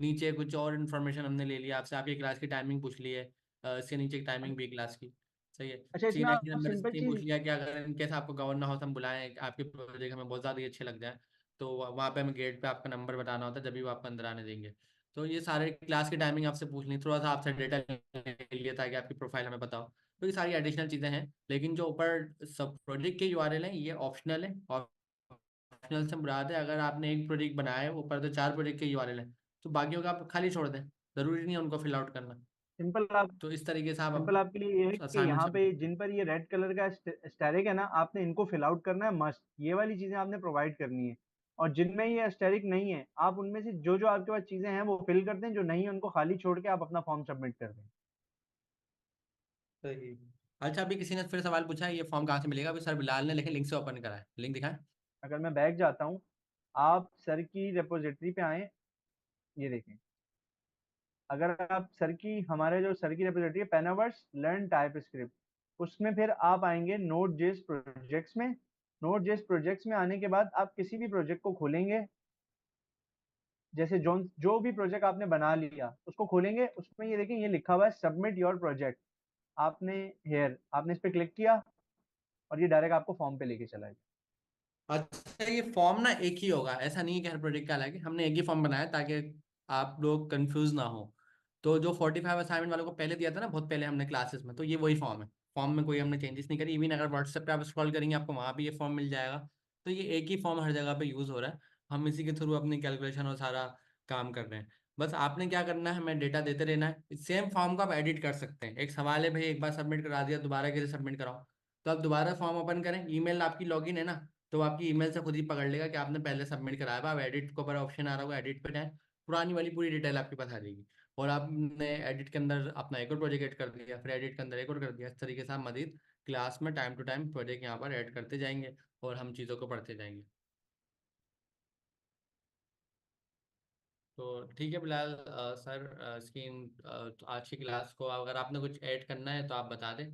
नीचे कुछ और इन्फॉर्मेशन हमने ले लिया आपसे, आपकी क्लास की टाइमिंग पूछ ली है, इसके नीचे एक टाइमिंग भी क्लास की। सही है। अच्छा, इसमें CNFC आप नंबर सिंपल इसने पूछ चीज लिया कि अगर इनकेस आपको गवर्न हाउस हम बुलाएं, आपके प्रोजेक्ट हमें बहुत ज़्यादा ही अच्छे लग जाए, तो वहाँ पे हमें गेट पे आपका नंबर बताना होता है, जब भी वो आपको अंदर आने देंगे। तो ये सारे क्लास की टाइमिंग आपसे पूछ ली, थोड़ा सा आपसे डेटा ले लिया ताकि आपकी प्रोफाइल हमें बताओ। तो ये सारी एडिशनल चीज़ें हैं, लेकिन जो ऊपर सब प्रोजेक्ट के URL हैं ये ऑप्शनल है। ऑप्शनल से मुराद है अगर आपने एक प्रोजेक्ट बनाया है, ऊपर तो 4 प्रोजेक्ट के URL हैं, तो बाकियों का आप खाली छोड़ दें, ज़रूरी नहीं है उनको फिल आउट करना। सिंपल आप तो इस तरीके से आप सिंपल आपके लिए ये है कि असाइनमेंट यहाँ से। पे जिन पर ये रेड कलर का स्टेरिक है ना, आपने इनको फिल आउट करना है मस्ट, ये वाली चीजें आपने प्रोवाइड करनी है। और जिनमें ये स्टेरिक नहीं है, आप उनमें से जो जो आपके पास चीजें हैं वो फिल कर दें, जो नहीं है उनको खाली छोड़ के आप अपना फॉर्म सबमिट कर दें। सही। अच्छा, अभी किसी ने फिर सवाल पूछा है ये फॉर्म कहाँ से मिलेगा? अभी सर बिलाल ने लेकिन लिंक से ओपन करा है, लिंक दिखाएं। अगर मैं बैक जाता हूँ, आप सर की रिपोजिटरी पे आए, ये देखें, अगर आप हमारे जो सर की रिप्रेजेंटेटिव पेनावर्स लर्न टाइप स्क्रिप्ट, उसमें फिर आप आएंगे नोड जेएस प्रोजेक्ट्स में। नोड जेएस प्रोजेक्ट्स में आने के बाद आप किसी भी प्रोजेक्ट को खोलेंगे, जैसे जो भी प्रोजेक्ट आपने बना लिया उसको खोलेंगे, उसमें ये देखें ये लिखा हुआ है सबमिट योर प्रोजेक्ट। आपने इस पे क्लिक किया और ये डायरेक्ट आपको फॉर्म पे लेके चला गया। अच्छा, ये फॉर्म ना एक ही होगा, ऐसा नहीं है कि हर प्रोजेक्ट का अलग है। हमने एक ही फॉर्म बनाया ताकि आप लोग कंफ्यूज ना हो। तो जो 45 असाइनमेंट वालों को पहले दिया था ना, बहुत पहले हमने क्लासेस में, तो ये वही फॉर्म है। फॉर्म में कोई हमने चेंजेस नहीं करी। इवन अगर व्हाट्सएप पे आप स्क्रॉल करेंगे आपको वहाँ भी ये फॉर्म मिल जाएगा। तो ये एक ही फॉर्म हर जगह पे यूज़ हो रहा है। हम इसी के थ्रू अपनी कैलकुलेशन और सारा काम कर रहे हैं। बस आपने क्या करना है, हमें डेटा देते रहना है। सेम फॉर्म को आप एडिट कर सकते हैं। एक सवाल है भाई, एक बार सबमिट करा दिया, दोबारा के लिए सबमिट कराओ, तो आप दोबारा फॉर्म ओपन करें। ईमेल आपकी लॉगिन है ना, तो आपकी ईमेल से खुद ही पकड़ लेगा कि आपने पहले सबमिट कराया है। आप एडिट को ऊपर ऑप्शन आ रहा होगा, एडिट पे जाएं, पुरानी वाली पूरी डिटेल आपके पास आ जाएगी। और आपने एडिट के अंदर अपना एक और प्रोजेक्ट ऐड कर दिया, फिर एडिट के अंदर एक और कर दिया। इस तरीके से आप मजीद क्लास में टाइम टू टाइम प्रोजेक्ट यहाँ पर ऐड करते जाएंगे और हम चीज़ों को पढ़ते जाएंगे। तो ठीक है बिलाल सर, तो आज की क्लास को अगर आपने कुछ ऐड करना है तो आप बता दें,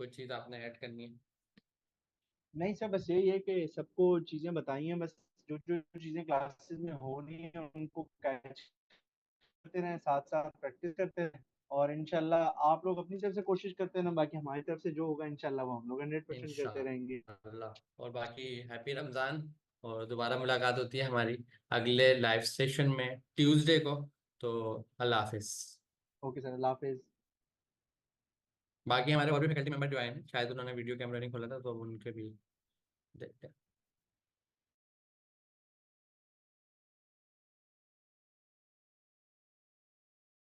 कुछ चीज़ आपने ऐड करनी है। नहीं सर, बस यही है कि सबको चीजें बताई हैं, बस जो जो चीजें क्लासेस में हो रही हैं उनको कैच करते रहें, साथ साथ प्रैक्टिस करते रहें, और इंशाल्लाह आप लोग अपनी तरफ से कोशिश करते हैं ना, बाकी हमारी तरफ से जो होगा इंशाल्लाह वो हम लोग 100% करते रहेंगे। इंशाल्लाह। और बाकी हैप्पी रमज़ान, और दोबारा मुलाकात होती है हमारी अगले लाइव सेशन में ट्यूसडे को। तो अल्लाह हाफिज। ओके सर, अल्लाह हाफिज। बाकी हमारे और भी फैकल्टी मेंबर जो आए हैं, शायद उन्होंने वीडियो कैमरा नहीं खोला था, तो उनके भी देखते हैं।